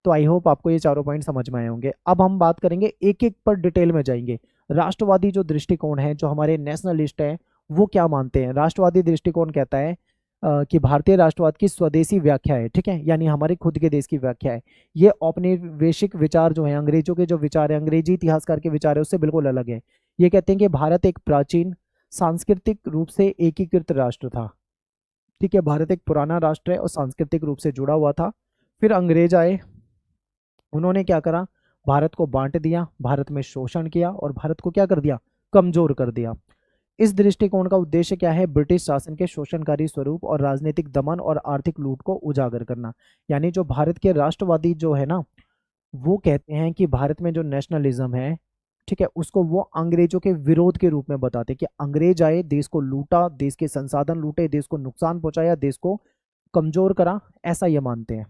तो आई होप आपको ये चारों पॉइंट समझ में आए होंगे। अब हम बात करेंगे, एक एक पर डिटेल में जाएंगे। राष्ट्रवादी जो दृष्टिकोण है, जो हमारे नेशनलिस्ट हैं वो क्या मानते हैं। राष्ट्रवादी दृष्टिकोण कहता है कि भारतीय राष्ट्रवाद की स्वदेशी व्याख्या है। ठीक है। यानी हमारे खुद के देश की व्याख्या है। ये औपनिवेशिक विचार जो है, अंग्रेजों के जो विचार है, अंग्रेजी इतिहासकार के विचार है, उससे बिल्कुल अलग है। ये कहते हैं कि भारत एक प्राचीन सांस्कृतिक रूप से एकीकृत राष्ट्र था। ठीक है। भारत एक पुराना राष्ट्र है और सांस्कृतिक रूप से जुड़ा हुआ था। फिर अंग्रेज आए, उन्होंने क्या करा, भारत को बांट दिया, भारत में शोषण किया और भारत को क्या कर दिया, कमजोर कर दिया। इस दृष्टिकोण का उद्देश्य क्या है? ब्रिटिश शासन के शोषणकारी स्वरूप और राजनीतिक दमन और आर्थिक लूट को उजागर करना। यानी जो भारत के राष्ट्रवादी जो है ना, वो कहते हैं कि भारत में जो नेशनलिज्म है, ठीक है, उसको वो अंग्रेजों के विरोध के रूप में बताते हैं कि अंग्रेज आए, देश को लूटा, देश के संसाधन लूटे, देश को नुकसान पहुंचाया, देश को कमजोर करा, ऐसा ये मानते हैं।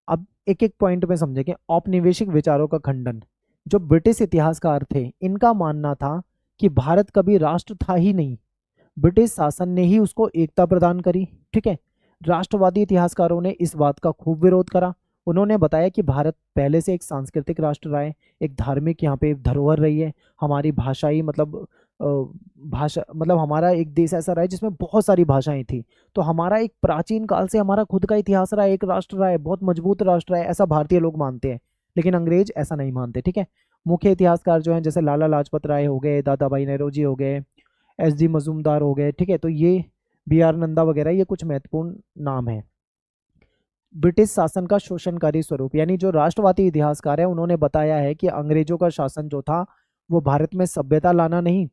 अब एक एक पॉइंट में समझेंगे। औपनिवेशिक विचारों का खंडन। जो ब्रिटिश इतिहासकार थे, इनका मानना था कि भारत कभी राष्ट्र था ही नहीं, ब्रिटिश शासन ने ही उसको एकता प्रदान करी। ठीक है, राष्ट्रवादी इतिहासकारों ने इस बात का खूब विरोध करा। उन्होंने बताया कि भारत पहले से एक सांस्कृतिक राष्ट्र रहा है, एक धार्मिक यहाँ पे धरोहर रही है, हमारी भाषाई मतलब भाषा मतलब हमारा एक देश ऐसा रहा है जिसमें बहुत सारी भाषाएं थी। तो हमारा एक प्राचीन काल से हमारा खुद का इतिहास रहा है, एक राष्ट्र रहा है, बहुत मजबूत राष्ट्र है, ऐसा भारतीय लोग मानते हैं। लेकिन अंग्रेज ऐसा नहीं मानते। ठीक है, मुख्य इतिहासकार जो हैं जैसे लाला लाजपत राय हो गए, दादा भाई नौरोजी हो गए, एस डी मजूमदार हो गए, ठीक है, तो ये बी आर नंदा वगैरह, ये कुछ महत्वपूर्ण नाम है। ब्रिटिश शासन का शोषणकारी स्वरूप, यानी जो राष्ट्रवादी इतिहासकार है उन्होंने बताया है कि अंग्रेजों का शासन जो था वो भारत में सभ्यता लाना नहीं,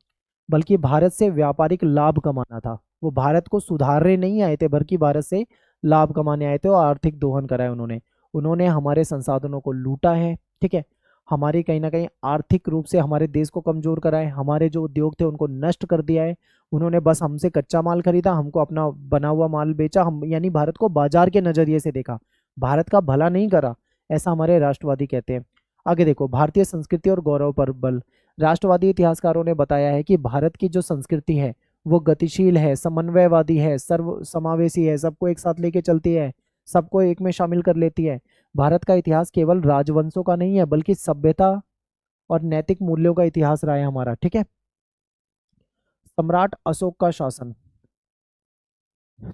बल्कि भारत से व्यापारिक लाभ कमाना था। वो भारत को सुधारने नहीं आए थे, बल्कि भारत से लाभ कमाने आए थे और आर्थिक दोहन कराए उन्होंने। उन्होंने हमारे संसाधनों को लूटा है, ठीक है, हमारी कहीं ना कहीं आर्थिक रूप से हमारे देश को कमजोर करा है, हमारे जो उद्योग थे उनको नष्ट कर दिया है। उन्होंने बस हमसे कच्चा माल खरीदा, हमको अपना बना हुआ माल बेचा, हम यानी भारत को बाजार के नजरिए से देखा, भारत का भला नहीं करा, ऐसा हमारे राष्ट्रवादी कहते हैं। आगे देखो, भारतीय संस्कृति और गौरव पर बल। राष्ट्रवादी इतिहासकारों ने बताया है कि भारत की जो संस्कृति है वो गतिशील है, समन्वयवादी है, सर्व समावेशी है, सबको एक साथ लेके चलती है, सबको एक में शामिल कर लेती है। भारत का इतिहास केवल राजवंशों का नहीं है, बल्कि सभ्यता और नैतिक मूल्यों का इतिहास रहा है हमारा। ठीक है, सम्राट अशोक का शासन।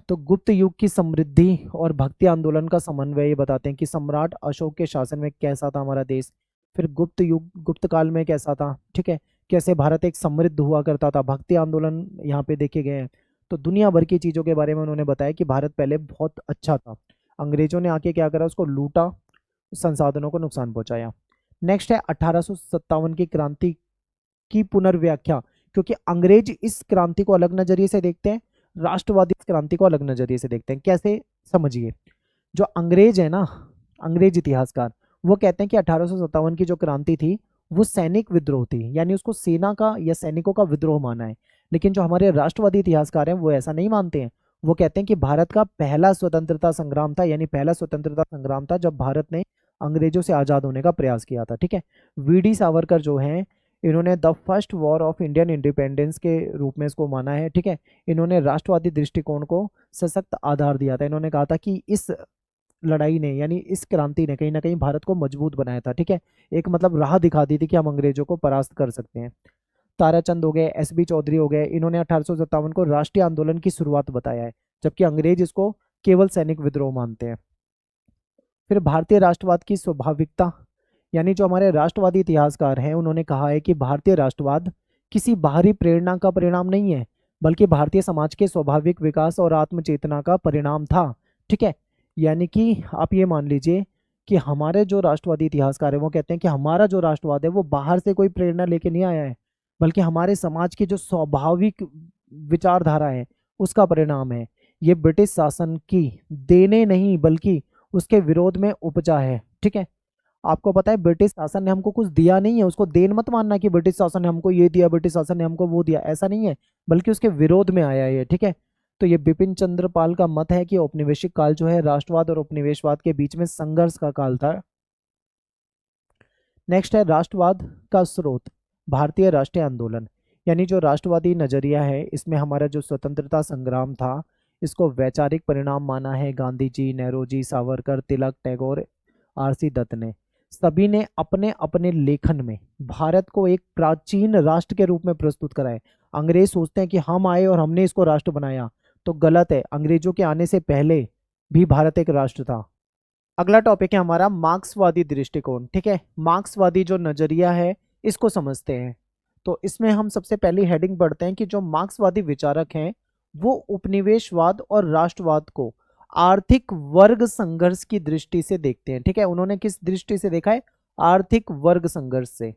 तो गुप्त युग की समृद्धि और भक्ति आंदोलन का समन्वय ये बताते हैं कि सम्राट अशोक के शासन में कैसा था हमारा देश, फिर गुप्त युग, गुप्त काल में कैसा था, ठीक है, कैसे भारत एक समृद्ध हुआ करता था, भक्ति आंदोलन यहाँ पे देखे गए हैं। तो दुनिया भर की चीज़ों के बारे में उन्होंने बताया कि भारत पहले बहुत अच्छा था, अंग्रेजों ने आके क्या करा, उसको लूटा, संसाधनों को नुकसान पहुंचाया। नेक्स्ट है 1857 की क्रांति की पुनर्व्याख्या। क्योंकि अंग्रेज इस क्रांति को अलग नजरिए से देखते हैं, राष्ट्रवादी इस क्रांति को अलग नजरिए से देखते हैं। कैसे, समझिए। जो अंग्रेज है ना, अंग्रेज इतिहासकार, वो कहते हैं कि 1857 की जो क्रांति थी वो सैनिक विद्रोह थी, यानी उसको सेना का या सैनिकों का विद्रोह माना है। लेकिन जो हमारे राष्ट्रवादी इतिहासकार हैं वो ऐसा नहीं मानते हैं। वो कहते हैं कि भारत का पहला स्वतंत्रता संग्राम था, यानी पहला स्वतंत्रता संग्राम था जब भारत ने अंग्रेजों से आज़ाद होने का प्रयास किया था। ठीक है, वी डी सावरकर जो हैं, इन्होंने the first war of Indian independence के रूप में इसको माना है। ठीक है, इन्होंने राष्ट्रवादी दृष्टिकोण को सशक्त आधार दिया था। इन्होंने कहा था कि इस लड़ाई ने, यानी इस क्रांति ने कहीं ना कहीं भारत को मजबूत बनाया था। ठीक है, एक मतलब राह दिखा दी थी कि हम अंग्रेजों को परास्त कर सकते हैं। ताराचंद हो गए, एस बी चौधरी हो गए, इन्होंने 1857 को राष्ट्रीय आंदोलन की शुरुआत बताया है, जबकि अंग्रेज इसको केवल सैनिक विद्रोह मानते हैं। फिर भारतीय राष्ट्रवाद की स्वाभाविकता, यानी जो हमारे राष्ट्रवादी इतिहासकार हैं उन्होंने कहा है कि भारतीय राष्ट्रवाद किसी बाहरी प्रेरणा का परिणाम नहीं है, बल्कि भारतीय समाज के स्वाभाविक विकास और आत्मचेतना का परिणाम था। ठीक है, यानी कि आप ये मान लीजिए कि हमारे जो राष्ट्रवादी इतिहासकार हैं वो कहते हैं कि हमारा जो राष्ट्रवाद है वो बाहर से कोई प्रेरणा लेके नहीं आया है, बल्कि हमारे समाज की जो स्वाभाविक विचारधारा है उसका परिणाम है। ये ब्रिटिश शासन की देने नहीं बल्कि उसके विरोध में उपजा है। ठीक है, आपको पता है ब्रिटिश शासन ने हमको कुछ दिया नहीं है, उसको देन मत मानना कि ब्रिटिश शासन ने हमको ये दिया, ब्रिटिश शासन ने हमको वो दिया, ऐसा नहीं है, बल्कि उसके विरोध में आया है ये। ठीक है, तो ये बिपिन चंद्र पाल का मत है कि औपनिवेशिक काल जो है राष्ट्रवाद और उपनिवेशवाद के बीच में संघर्ष का काल था। नेक्स्ट है राष्ट्रवाद का स्रोत, भारतीय राष्ट्रीय आंदोलन। यानी जो राष्ट्रवादी नजरिया है इसमें हमारा जो स्वतंत्रता संग्राम था इसको वैचारिक परिणाम माना है गांधी जी, नेहरू, सावरकर, तिलक, टैगोर, आरसी दत्त ने। सभी ने अपने अपने लेखन में भारत को एक प्राचीन राष्ट्र के रूप में प्रस्तुत करा है। अंग्रेज सोचते हैं कि हम आए और हमने इसको राष्ट्र बनाया, तो गलत है। अंग्रेजों के आने से पहले भी भारत एक राष्ट्र था। अगला टॉपिक है हमारा मार्क्सवादी दृष्टिकोण। ठीक है, मार्क्सवादी जो नजरिया है इसको समझते हैं। तो इसमें हम सबसे पहली हेडिंग पढ़ते हैं कि जो मार्क्सवादी विचारक हैं वो उपनिवेशवाद और राष्ट्रवाद को आर्थिक वर्ग संघर्ष की दृष्टि से देखते हैं। ठीक है, उन्होंने किस दृष्टि से देखा है? आर्थिक वर्ग संघर्ष से।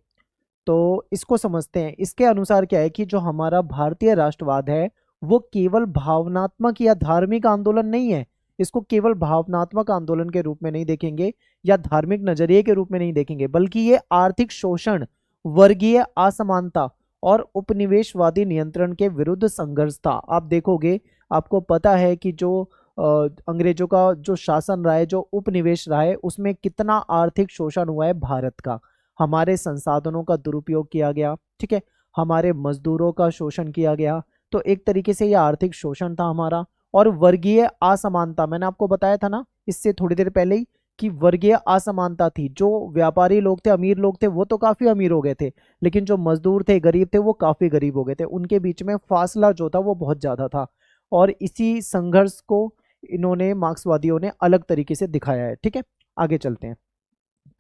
तो इसको समझते हैं। इसके अनुसार क्या है कि जो हमारा भारतीय राष्ट्रवाद है वो केवल भावनात्मक या धार्मिक आंदोलन नहीं है। इसको केवल भावनात्मक आंदोलन के रूप में नहीं देखेंगे या धार्मिक नजरिए के रूप में नहीं देखेंगे, बल्कि ये आर्थिक शोषण, वर्गीय असमानता और उपनिवेशवादी नियंत्रण के विरुद्ध संघर्ष था। आप देखोगे, आपको पता है कि जो अंग्रेजों का जो शासन रहा है, जो उपनिवेश रहा है, उसमें कितना आर्थिक शोषण हुआ है भारत का। हमारे संसाधनों का दुरुपयोग किया गया, ठीक है, हमारे मजदूरों का शोषण किया गया। तो एक तरीके से यह आर्थिक शोषण था हमारा। और वर्गीय असमानता, मैंने आपको बताया था ना इससे थोड़ी देर पहले ही कि वर्गीय असमानता थी। जो व्यापारी लोग थे, अमीर लोग थे, वो तो काफी अमीर हो गए थे, लेकिन जो मजदूर थे, गरीब थे, वो काफी गरीब हो गए थे। उनके बीच में फासला जो था वो बहुत ज्यादा था। और इसी संघर्ष को इन्होंने, मार्क्सवादियों ने अलग तरीके से दिखाया है। ठीक है, आगे चलते हैं।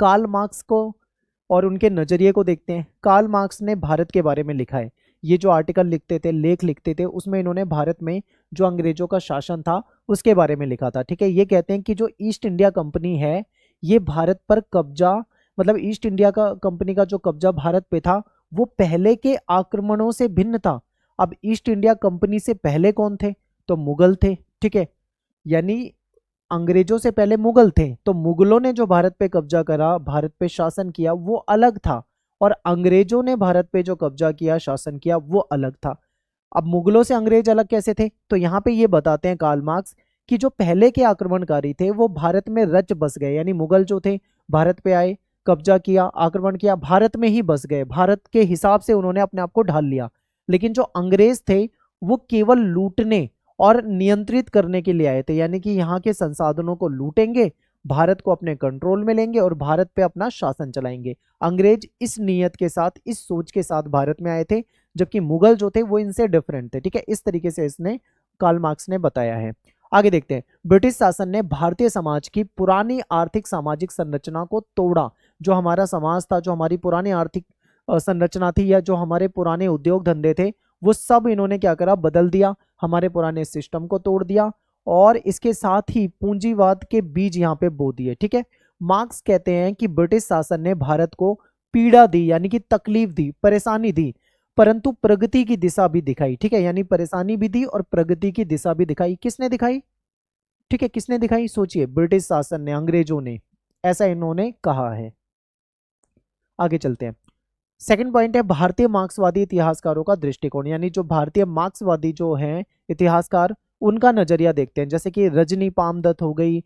कार्ल मार्क्स को और उनके नजरिए को देखते हैं। कार्ल मार्क्स ने भारत के बारे में लिखा है। ये जो आर्टिकल लिखते थे, लेख लिखते थे, उसमें इन्होंने भारत में जो अंग्रेजों का शासन था उसके बारे में लिखा था। ठीक है, ये कहते हैं कि जो ईस्ट इंडिया कंपनी है ये भारत पर कब्जा, मतलब ईस्ट इंडिया का कंपनी का जो कब्जा भारत पे था वो पहले के आक्रमणों से भिन्न था। अब ईस्ट इंडिया कंपनी से पहले कौन थे? तो मुगल थे। ठीक है, यानी अंग्रेजों से पहले मुगल थे। तो मुगलों ने जो भारत पे कब्जा करा, भारत पे शासन किया, वो अलग था। और अंग्रेजों ने भारत पे जो कब्जा किया, शासन किया, वो अलग था। अब मुगलों से अंग्रेज अलग कैसे थे? तो यहाँ पे ये बताते हैं कार्ल मार्क्स कि जो पहले के आक्रमणकारी थे वो भारत में रच बस गए। यानी मुगल जो थे भारत पे आए, कब्जा किया, आक्रमण किया, भारत में ही बस गए, भारत के हिसाब से उन्होंने अपने आप को ढाल लिया। लेकिन जो अंग्रेज थे वो केवल लूटने और नियंत्रित करने के लिए आए थे। यानी कि यहाँ के संसाधनों को लूटेंगे, भारत को अपने कंट्रोल में लेंगे और भारत पे अपना शासन चलाएंगे। अंग्रेज इस नीयत के साथ, इस सोच के साथ भारत में आए थे, जबकि मुगल जो थे वो इनसे डिफरेंट थे। ठीक है, इस तरीके से इसने, कार्ल मार्क्स ने बताया है। आगे देखते हैं। ब्रिटिश शासन ने भारतीय समाज की पुरानी आर्थिक सामाजिक संरचना को तोड़ा। जो हमारा समाज था, जो हमारी पुरानी आर्थिक संरचना थी, या जो हमारे पुराने उद्योग धंधे थे, वो सब इन्होंने क्या करा? बदल दिया, हमारे पुराने सिस्टम को तोड़ दिया और इसके साथ ही पूंजीवाद के बीज यहाँ पे बो दिए। ठीक है, मार्क्स कहते हैं कि ब्रिटिश शासन ने भारत को पीड़ा दी, यानी कि तकलीफ दी, परेशानी दी, परंतु प्रगति की दिशा भी दिखाई। ठीक है, यानी परेशानी भी दी और प्रगति की दिशा भी दिखाई। किसने दिखाई? ठीक है, किसने दिखाई? सोचिए, ब्रिटिश शासन ने, अंग्रेजों ने, ऐसा इन्होंने कहा है। आगे चलते हैं। सेकंड पॉइंट है भारतीय मार्क्सवादी इतिहासकारों का दृष्टिकोण। यानी जो भारतीय मार्क्सवादी जो हैं इतिहासकार, उनका नजरिया देखते हैं। जैसे कि रजनी पामदत्त हो गई,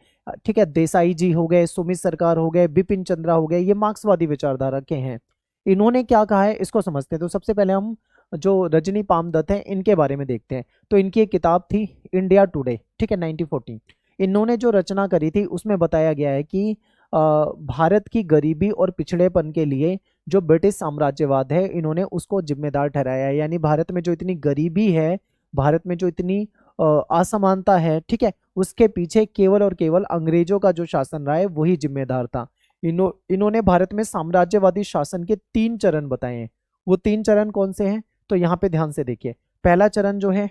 ठीक है, देसाई जी हो गए, सुमित सरकार हो गए, बिपिन चंद्रा हो गए, ये मार्क्सवादी विचारधारा के हैं। इन्होंने क्या कहा है इसको समझते हैं। तो सबसे पहले हम जो रजनी पामदत्त हैं इनके बारे में देखते हैं। तो इनकी एक किताब थी इंडिया टुडे, ठीक है, 1914। इन्होंने जो रचना करी थी उसमें बताया गया है कि भारत की गरीबी और पिछड़ेपन के लिए जो ब्रिटिश साम्राज्यवाद है इन्होंने उसको जिम्मेदार ठहराया है। यानी भारत में जो इतनी गरीबी है, भारत में जो इतनी असमानता है, ठीक है, उसके पीछे केवल और केवल अंग्रेजों का जो शासन रहा है वही जिम्मेदार था। इन्होंने भारत में साम्राज्यवादी शासन के 3 चरण बताए हैं। वो 3 चरण कौन से हैं? तो यहाँ पे ध्यान से देखिए। पहला चरण जो है,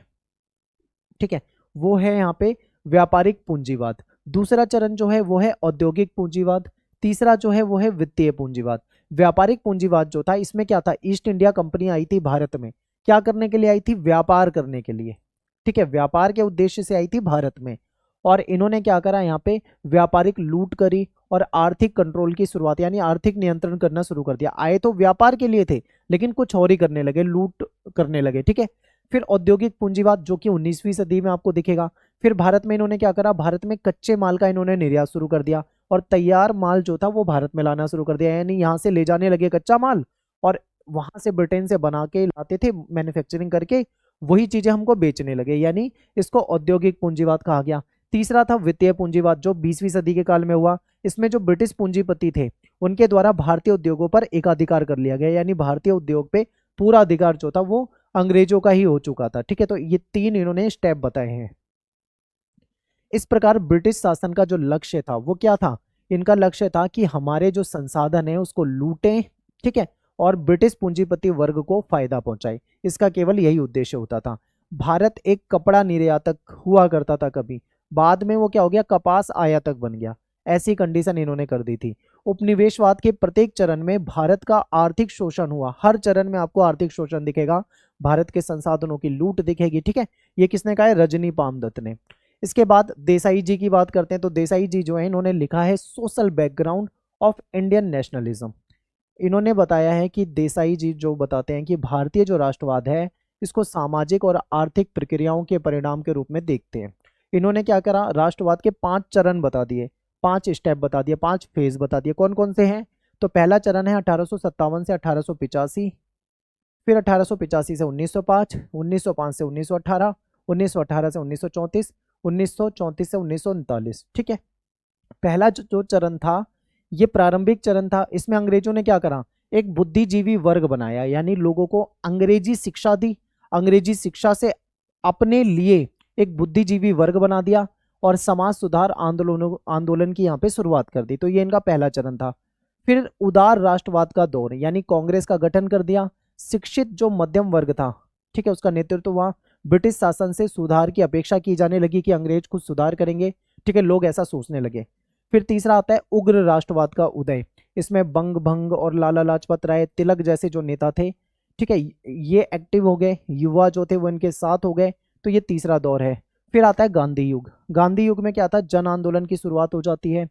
ठीक है, वो है यहाँ पे व्यापारिक पूंजीवाद। दूसरा चरण जो है वो है औद्योगिक पूंजीवाद। तीसरा जो है वो है वित्तीय पूंजीवाद। व्यापारिक पूंजीवाद जो था, इसमें क्या था? ईस्ट इंडिया कंपनी आई थी भारत में, क्या करने के लिए आई थी? व्यापार करने के लिए। ठीक है, व्यापार के उद्देश्य से आई थी भारत में। और इन्होंने क्या करा? यहाँ पे व्यापारिक लूट करी और आर्थिक कंट्रोल की शुरुआत, यानी आर्थिक नियंत्रण करना शुरू कर दिया। आए तो व्यापार के लिए थे, लेकिन कुछ और ही करने लगे, लूट करने लगे। ठीक है, फिर औद्योगिक पूंजीवाद जो कि 19वीं सदी में आपको दिखेगा। फिर भारत में इन्होंने क्या करा? भारत में कच्चे माल का इन्होंने निर्यात शुरू कर दिया और तैयार माल जो था वो भारत में लाना शुरू कर दिया। यानी यहाँ से ले जाने लगे कच्चा माल और वहां से ब्रिटेन से बना के लाते थे, मैन्युफैक्चरिंग करके वही चीजें हमको बेचने लगे। यानी इसको औद्योगिक पूंजीवाद कहा गया। तीसरा था वित्तीय पूंजीवाद, जो 20वीं सदी के काल में हुआ। इसमें जो ब्रिटिश पूंजीपति थे उनके द्वारा भारतीय उद्योगों पर एकाधिकार कर लिया गया। यानी भारतीय उद्योग पे पूरा अधिकार जो था वो अंग्रेजों का ही हो चुका था। ठीक है, तो ये 3 इन्होंने स्टेप बताए हैं। इस प्रकार ब्रिटिश शासन का जो लक्ष्य था वो क्या था? इनका लक्ष्य था कि हमारे जो संसाधन है उसको लूटें, ठीक है, और ब्रिटिश पूंजीपति वर्ग को फायदा पहुंचाए। इसका केवल यही उद्देश्य होता था। भारत एक कपड़ा निर्यातक हुआ करता था कभी, बाद में वो क्या हो गया? कपास आयातक बन गया। ऐसी कंडीशन इन्होंने कर दी थी। उपनिवेशवाद के प्रत्येक चरण में भारत का आर्थिक शोषण हुआ, हर चरण में आपको आर्थिक शोषण दिखेगा, भारत के संसाधनों की लूट दिखेगी, ठीक है। ये किसने कहा है? रजनी पामदत्त ने। इसके बाद देसाई जी की बात करते हैं, तो देसाई जी जो है इन्होंने लिखा है social background of Indian nationalism. इन्होंने बताया है कि देसाई जी जो बताते हैं कि भारतीय जो राष्ट्रवाद है इसको सामाजिक और आर्थिक प्रक्रियाओं के परिणाम के रूप में देखते हैं। इन्होंने क्या करा? राष्ट्रवाद के 5 चरण बता दिए, 5 स्टेप बता दिए, 5 फेज बता दिए। कौन कौन से हैं? तो पहला चरण है 1857 से 1885, फिर 1885 से 1905, 1905 से 1918, 1918 से 1934, 1934 से 1939, ठीक है। पहला जो चरण था ये प्रारंभिक चरण था। इसमें अंग्रेजों ने क्या करा? एक बुद्धिजीवी वर्ग बनाया, यानी लोगों को अंग्रेजी शिक्षा दी, अंग्रेजी शिक्षा से अपने लिए एक बुद्धिजीवी वर्ग बना दिया और समाज सुधार आंदोलन की यहाँ पे शुरुआत कर दी। तो ये इनका पहला चरण था। फिर उदार राष्ट्रवाद का दौर, यानी कांग्रेस का गठन कर दिया। शिक्षित जो मध्यम वर्ग था, ठीक है, उसका नेतृत्व हुआ। ब्रिटिश शासन से सुधार की अपेक्षा की जाने लगी कि अंग्रेज कुछ सुधार करेंगे, ठीक है, लोग ऐसा सोचने लगे। फिर तीसरा आता है उग्र राष्ट्रवाद का उदय। इसमें बंग भंग और लाला लाजपत राय, तिलक जैसे जो नेता थे, ठीक है, ये एक्टिव हो गए, युवा जो थे वो इनके साथ हो गए। तो ये तीसरा दौर है। फिर आता है गांधी युग। गांधी युग में क्या था? जन आंदोलन की शुरुआत हो जाती है।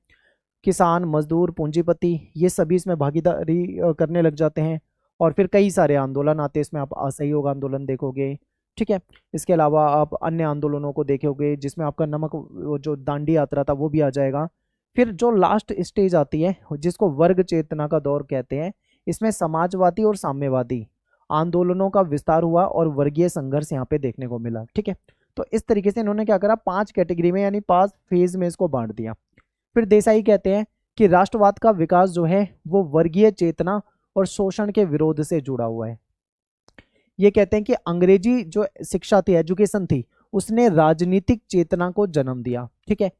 किसान, मजदूर, पूंजीपति ये सभी इसमें भागीदारी करने लग जाते हैं। और फिर कई सारे आंदोलन आते हैं, इसमें आप असहयोग आंदोलन देखोगे, ठीक है। इसके अलावा आप अन्य आंदोलनों को देखोगे जिसमें आपका नमक वो जो दांडी यात्रा था वो भी आ जाएगा। फिर जो लास्ट स्टेज आती है जिसको वर्ग चेतना का दौर कहते हैं, इसमें समाजवादी और साम्यवादी आंदोलनों का विस्तार हुआ और वर्गीय संघर्ष यहाँ पे देखने को मिला, ठीक है। तो इस तरीके से इन्होंने क्या करा? 5 कैटेगरी में यानी 5 फेज में इसको बांट दिया। फिर देसाई कहते हैं कि राष्ट्रवाद का विकास जो है वो वर्गीय चेतना और शोषण के विरोध से जुड़ा हुआ है। ये कहते हैं कि अंग्रेजी जो शिक्षा थी, एजुकेशन थी, उसने राजनीतिक चेतना को जन्म दिया, ठीक है।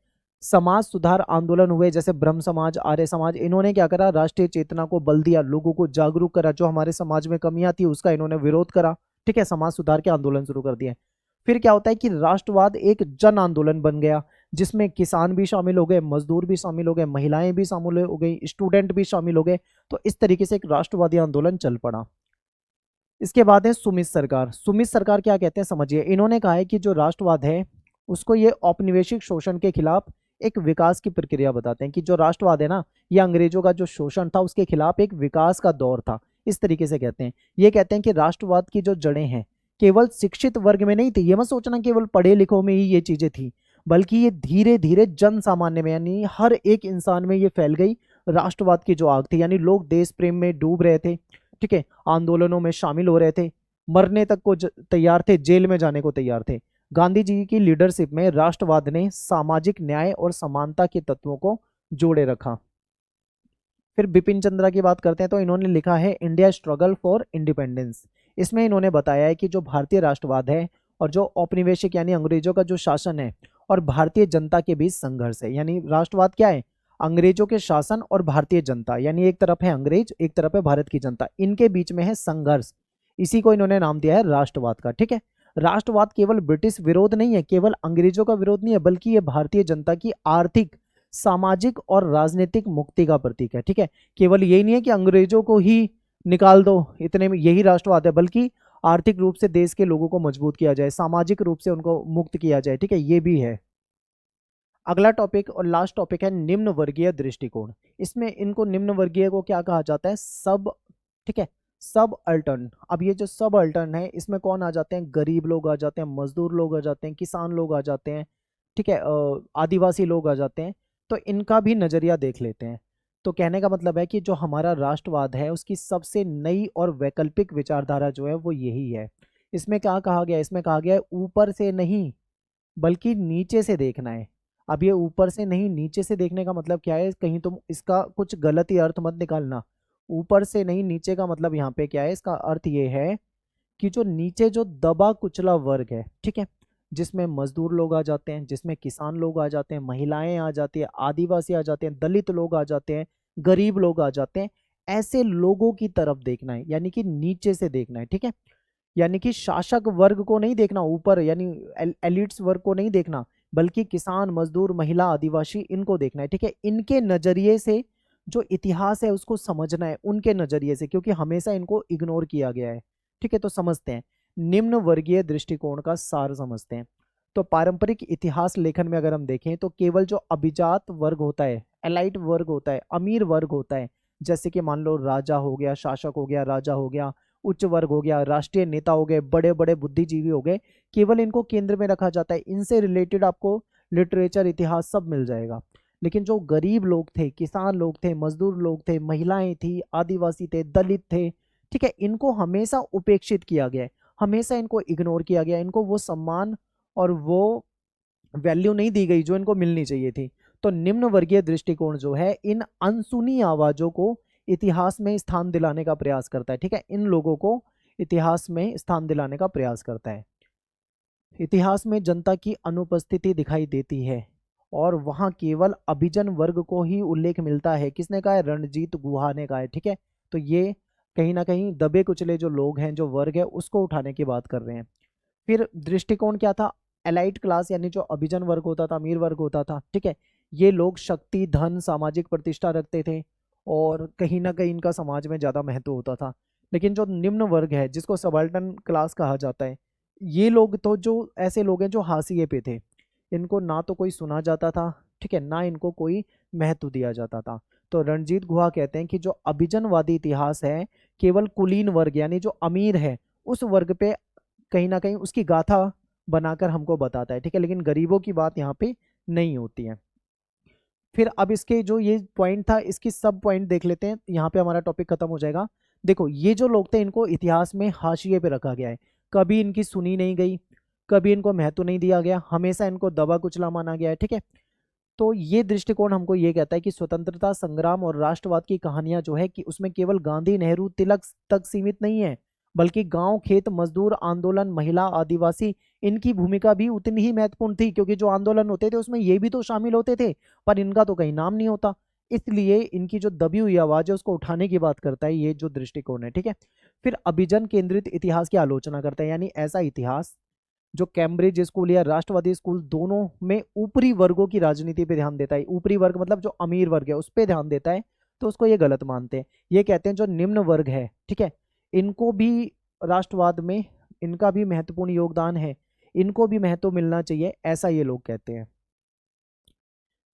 समाज सुधार आंदोलन हुए जैसे ब्रह्म समाज, आर्य समाज, इन्होंने क्या करा? राष्ट्रीय चेतना को बल दिया, लोगों को जागरूक करा, जो हमारे समाज में कमियां थी उसका इन्होंने विरोध करा, ठीक है, समाज सुधार के आंदोलन शुरू कर दिए। फिर क्या होता है कि राष्ट्रवाद एक जन आंदोलन बन गया जिसमें किसान भी शामिल हो गए, मजदूर भी शामिल हो गए, महिलाएं भी शामिल हो गई, स्टूडेंट भी शामिल हो गए। तो इस तरीके से एक राष्ट्रवादी आंदोलन चल पड़ा। इसके बाद है सुमित सरकार। सुमित सरकार क्या कहते हैं समझिए। इन्होंने कहा है कि जो राष्ट्रवाद है उसको ये औपनिवेशिक शोषण के खिलाफ एक विकास की प्रक्रिया बताते हैं, कि जो राष्ट्रवाद है ना, ये अंग्रेजों का जो शोषण था उसके खिलाफ एक विकास का दौर था, इस तरीके से कहते हैं। ये कहते हैं कि राष्ट्रवाद की जो जड़ें हैं केवल शिक्षित वर्ग में नहीं थी, ये मत सोचना केवल पढ़े लिखों में ही ये चीजें थी, बल्कि ये धीरे धीरे जन सामान्य में यानी हर एक इंसान में ये फैल गई। राष्ट्रवाद की जो आग थी, यानी लोग देश प्रेम में डूब रहे थे, ठीक है, आंदोलनों में शामिल हो रहे थे, मरने तक को तैयार थे, जेल में जाने को तैयार थे। गांधी जी की लीडरशिप में राष्ट्रवाद ने सामाजिक न्याय और समानता के तत्वों को जोड़े रखा। फिर बिपिन चंद्रा की बात करते हैं, तो इन्होंने लिखा है इंडिया स्ट्रगल फॉर इंडिपेंडेंस। इसमें इन्होंने बताया है कि जो भारतीय राष्ट्रवाद है और जो औपनिवेशिक यानी अंग्रेजों का जो शासन है और भारतीय जनता के बीच संघर्ष है। यानी राष्ट्रवाद क्या है? अंग्रेजों के शासन और भारतीय जनता, यानी एक तरफ है अंग्रेज, एक तरफ है भारत की जनता, इनके बीच में है संघर्ष। इसी को इन्होंने नाम दिया है राष्ट्रवाद का, ठीक है। राष्ट्रवाद केवल ब्रिटिश विरोध नहीं है, केवल अंग्रेजों का विरोध नहीं है, बल्कि ये भारतीय जनता की आर्थिक, सामाजिक और राजनीतिक मुक्ति का प्रतीक है, ठीक है। केवल यही नहीं है कि अंग्रेजों को ही निकाल दो, इतने में यही राष्ट्रवाद है, बल्कि आर्थिक रूप से देश के लोगों को मजबूत किया जाए, सामाजिक रूप से उनको मुक्त किया जाए, ठीक है, ये भी है। अगला टॉपिक और लास्ट टॉपिक है निम्न वर्गीय दृष्टिकोण। इसमें इनको निम्न वर्गीय को क्या कहा जाता है? सब, ठीक है, सब अल्टर्न। अब ये जो सब अल्टर्न है इसमें कौन आ जाते हैं? गरीब लोग आ जाते हैं, मजदूर लोग आ जाते हैं, किसान लोग आ जाते हैं, ठीक है, आदिवासी लोग आ जाते हैं। तो इनका भी नजरिया देख लेते हैं। तो कहने का मतलब है कि जो हमारा राष्ट्रवाद है उसकी सबसे नई और वैकल्पिक विचारधारा जो है वो यही है। इसमें क्या कहा गया? इसमें कहा गया है ऊपर से नहीं बल्कि नीचे से देखना है। अब ये ऊपर से नहीं नीचे से देखने का मतलब क्या है? कहीं तुम इसका कुछ गलत ही अर्थ मत निकालना। ऊपर से नहीं नीचे का मतलब यहाँ पे क्या है? इसका अर्थ ये है कि जो नीचे जो दबा कुचला वर्ग है, ठीक है, जिसमें मजदूर लोग आ जाते हैं, जिसमें किसान लोग आ जाते हैं, महिलाएं आ जाती है, आदिवासी आ जाते हैं, दलित लोग आ जाते हैं, गरीब लोग आ जाते हैं, ऐसे लोगों की तरफ देखना है, यानी कि नीचे से देखना है, ठीक है। यानी कि शासक वर्ग को नहीं देखना ऊपर, यानी एलिट्स वर्ग को नहीं देखना, बल्कि किसान, मजदूर, महिला, आदिवासी, इनको देखना है, ठीक है। इनके नजरिए से जो इतिहास है उसको समझना है, उनके नजरिए से, क्योंकि हमेशा इनको इग्नोर किया गया है, ठीक है। तो समझते हैं, निम्न वर्गीय दृष्टिकोण का सार समझते हैं। तो पारंपरिक इतिहास लेखन में अगर हम देखें तो केवल जो अभिजात वर्ग होता है, एलाइट वर्ग होता है, अमीर वर्ग होता है, जैसे कि मान लो राजा हो गया, शासक हो गया, राजा हो गया, उच्च वर्ग हो गया, राष्ट्रीय नेता हो गए, बड़े बड़े बुद्धिजीवी हो गए, केवल इनको केंद्र में रखा जाता है। इनसे रिलेटेड आपको लिटरेचर, इतिहास सब मिल जाएगा। लेकिन जो गरीब लोग थे, किसान लोग थे, मजदूर लोग थे, महिलाएं थी, आदिवासी थे, दलित थे, ठीक है, इनको हमेशा उपेक्षित किया गया है, हमेशा इनको इग्नोर किया गया, इनको वो सम्मान और वो वैल्यू नहीं दी गई जो इनको मिलनी चाहिए थी। तो निम्न वर्गीय दृष्टिकोण जो है इन अनसुनी आवाजों को इतिहास में स्थान दिलाने का प्रयास करता है, ठीक है, इन लोगों को इतिहास में स्थान दिलाने का प्रयास करता है। इतिहास में जनता की अनुपस्थिति दिखाई देती है और वहां केवल अभिजन वर्ग को ही उल्लेख मिलता है। किसने कहा है? रणजीत गुहा ने कहा है, ठीक है। तो ये कहीं ना कहीं दबे कुचले जो लोग हैं, जो वर्ग है, उसको उठाने की बात कर रहे हैं। फिर दृष्टिकोण क्या था? एलाइट क्लास, यानी जो अभिजन वर्ग होता था, अमीर वर्ग होता था, ठीक है, ये लोग शक्ति, धन, सामाजिक प्रतिष्ठा रखते थे और कहीं ना कहीं इनका समाज में ज्यादा महत्व होता था। लेकिन जो निम्न वर्ग है, जिसको सबल्टन क्लास कहा जाता है, ये लोग तो जो ऐसे लोग हैं जो हाशिए पे थे, इनको ना तो कोई सुना जाता था, ठीक है, ना इनको कोई महत्व दिया जाता था। तो रणजीत गुहा कहते हैं कि जो अभिजनवादी इतिहास है केवल कुलीन वर्ग यानी जो अमीर है उस वर्ग पे कहीं ना कहीं उसकी गाथा बनाकर हमको बताता है, ठीक है, लेकिन गरीबों की बात यहाँ पे नहीं होती है। फिर अब इसके जो ये पॉइंट था, इसकी सब पॉइंट देख लेते हैं, यहाँ पे हमारा टॉपिक खत्म हो जाएगा। देखो, ये जो लोग थे इनको इतिहास में हाशिए पे रखा गया है, कभी इनकी सुनी नहीं गई, कभी इनको महत्व नहीं दिया गया, हमेशा इनको दबा कुचला माना गया है, ठीक है। तो ये दृष्टिकोण हमको ये कहता है कि स्वतंत्रता संग्राम और राष्ट्रवाद की कहानियां जो है कि उसमें केवल गांधी, नेहरू, तिलक तक सीमित नहीं है, बल्कि गांव, खेत, मजदूर आंदोलन, महिला, आदिवासी, इनकी भूमिका भी उतनी ही महत्वपूर्ण थी, क्योंकि जो आंदोलन होते थे उसमें ये भी तो शामिल होते थे, पर इनका तो कहीं नाम नहीं होता। इसलिए इनकी जो दबी हुई आवाज है उसको उठाने की बात करता है ये जो दृष्टिकोण है, ठीक है। फिर अभिजन केंद्रित इतिहास की आलोचना करता है, यानी ऐसा इतिहास जो कैम्ब्रिज स्कूल या राष्ट्रवादी स्कूल दोनों में ऊपरी वर्गों की राजनीति पे ध्यान देता है, ऊपरी वर्ग मतलब जो अमीर वर्ग है उस पर ध्यान देता है, तो उसको ये गलत मानते हैं। ये कहते हैं जो निम्न वर्ग है, ठीक है, इनको भी राष्ट्रवाद में इनका भी महत्वपूर्ण योगदान है, इनको भी महत्व मिलना चाहिए, ऐसा ये लोग कहते हैं।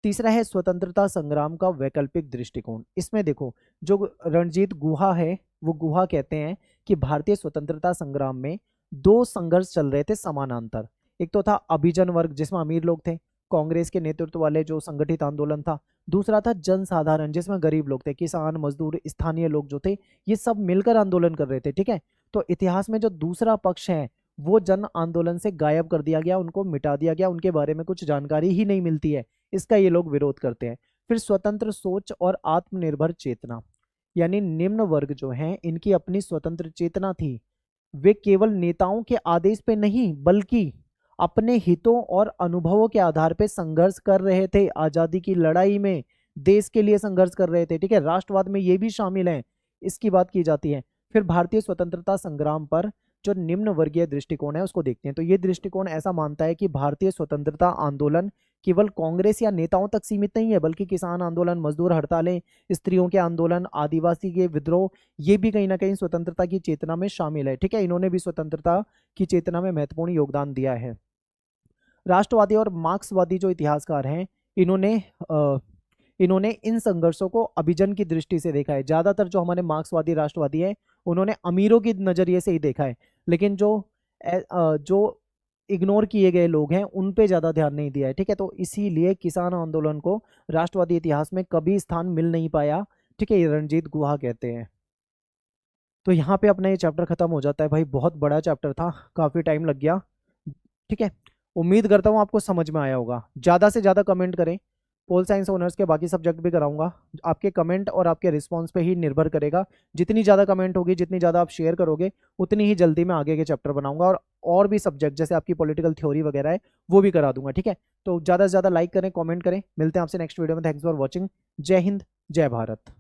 तीसरा है स्वतंत्रता संग्राम का वैकल्पिक दृष्टिकोण। इसमें देखो, जो रणजीत गुहा है वो गुहा कहते हैं कि भारतीय स्वतंत्रता संग्राम में दो संघर्ष चल रहे थे समानांतर। एक तो था अभिजन वर्ग जिसमें अमीर लोग थे, कांग्रेस के नेतृत्व वाले जो संगठित आंदोलन था। दूसरा था जनसाधारण जिसमें गरीब लोग थे, किसान, मजदूर, स्थानीय लोग जो थे, ये सब मिलकर आंदोलन कर रहे थे, ठीक है। तो इतिहास में जो दूसरा पक्ष है वो जन आंदोलन से गायब कर दिया गया, उनको मिटा दिया गया, उनके बारे में कुछ जानकारी ही नहीं मिलती है, इसका ये लोग विरोध करते हैं। फिर स्वतंत्र सोच और आत्मनिर्भर चेतना, यानी निम्न वर्ग जो हैं इनकी अपनी स्वतंत्र चेतना थी, वे केवल नेताओं के आदेश पे नहीं बल्कि अपने हितों और अनुभवों के आधार पे संघर्ष कर रहे थे। आजादी की लड़ाई में देश के लिए संघर्ष कर रहे थे, ठीक है, राष्ट्रवाद में ये भी शामिल है, इसकी बात की जाती है। फिर भारतीय स्वतंत्रता संग्राम पर जो निम्न वर्गीय दृष्टिकोण है उसको देखते हैं। तो ये दृष्टिकोण ऐसा मानता है कि भारतीय स्वतंत्रता आंदोलन केवल कांग्रेस या नेताओं तक सीमित नहीं है, बल्कि किसान आंदोलन, मजदूर हड़तालें, स्त्रियों के आंदोलन, आदिवासी के विद्रोह, ये भी कहीं ना कहीं स्वतंत्रता की चेतना में शामिल है, ठीक है, इन्होंने भी स्वतंत्रता की चेतना में महत्वपूर्ण योगदान दिया है। राष्ट्रवादी और मार्क्सवादी जो इतिहासकार हैं इन्होंने इन संघर्षों को अभिजन की दृष्टि से देखा है। ज्यादातर जो हमारे मार्क्सवादी, राष्ट्रवादी है, उन्होंने अमीरों के नजरिए से ही देखा है, लेकिन जो इग्नोर किए गए लोग हैं उन पे ज्यादा ध्यान नहीं दिया है, ठीक है। तो इसीलिए किसान आंदोलन को राष्ट्रवादी इतिहास में कभी स्थान मिल नहीं पाया, ठीक है, ये रणजीत गुहा कहते हैं। तो यहाँ पे अपना ये चैप्टर खत्म हो जाता है भाई, बहुत बड़ा चैप्टर था, काफी टाइम लग गया, ठीक है। उम्मीद करता हूँ आपको समझ में आया होगा। ज़्यादा से ज़्यादा कमेंट करें, पोल साइंस ऑनर्स के बाकी सब्जेक्ट भी कराऊंगा, आपके कमेंट और आपके रिस्पांस पे ही निर्भर करेगा। जितनी ज़्यादा कमेंट होगी, जितनी ज़्यादा आप शेयर करोगे, उतनी ही जल्दी मैं आगे के चैप्टर बनाऊंगा और भी सब्जेक्ट जैसे आपकी पॉलिटिकल थ्योरी वगैरह है वो भी करा दूंगा, ठीक है। तो ज़्यादा से ज़्यादा लाइक करें, कॉमेंट करें, मिलते हैं आपसे नेक्स्ट वीडियो में। Thanks for watching. जय हिंद, जय भारत।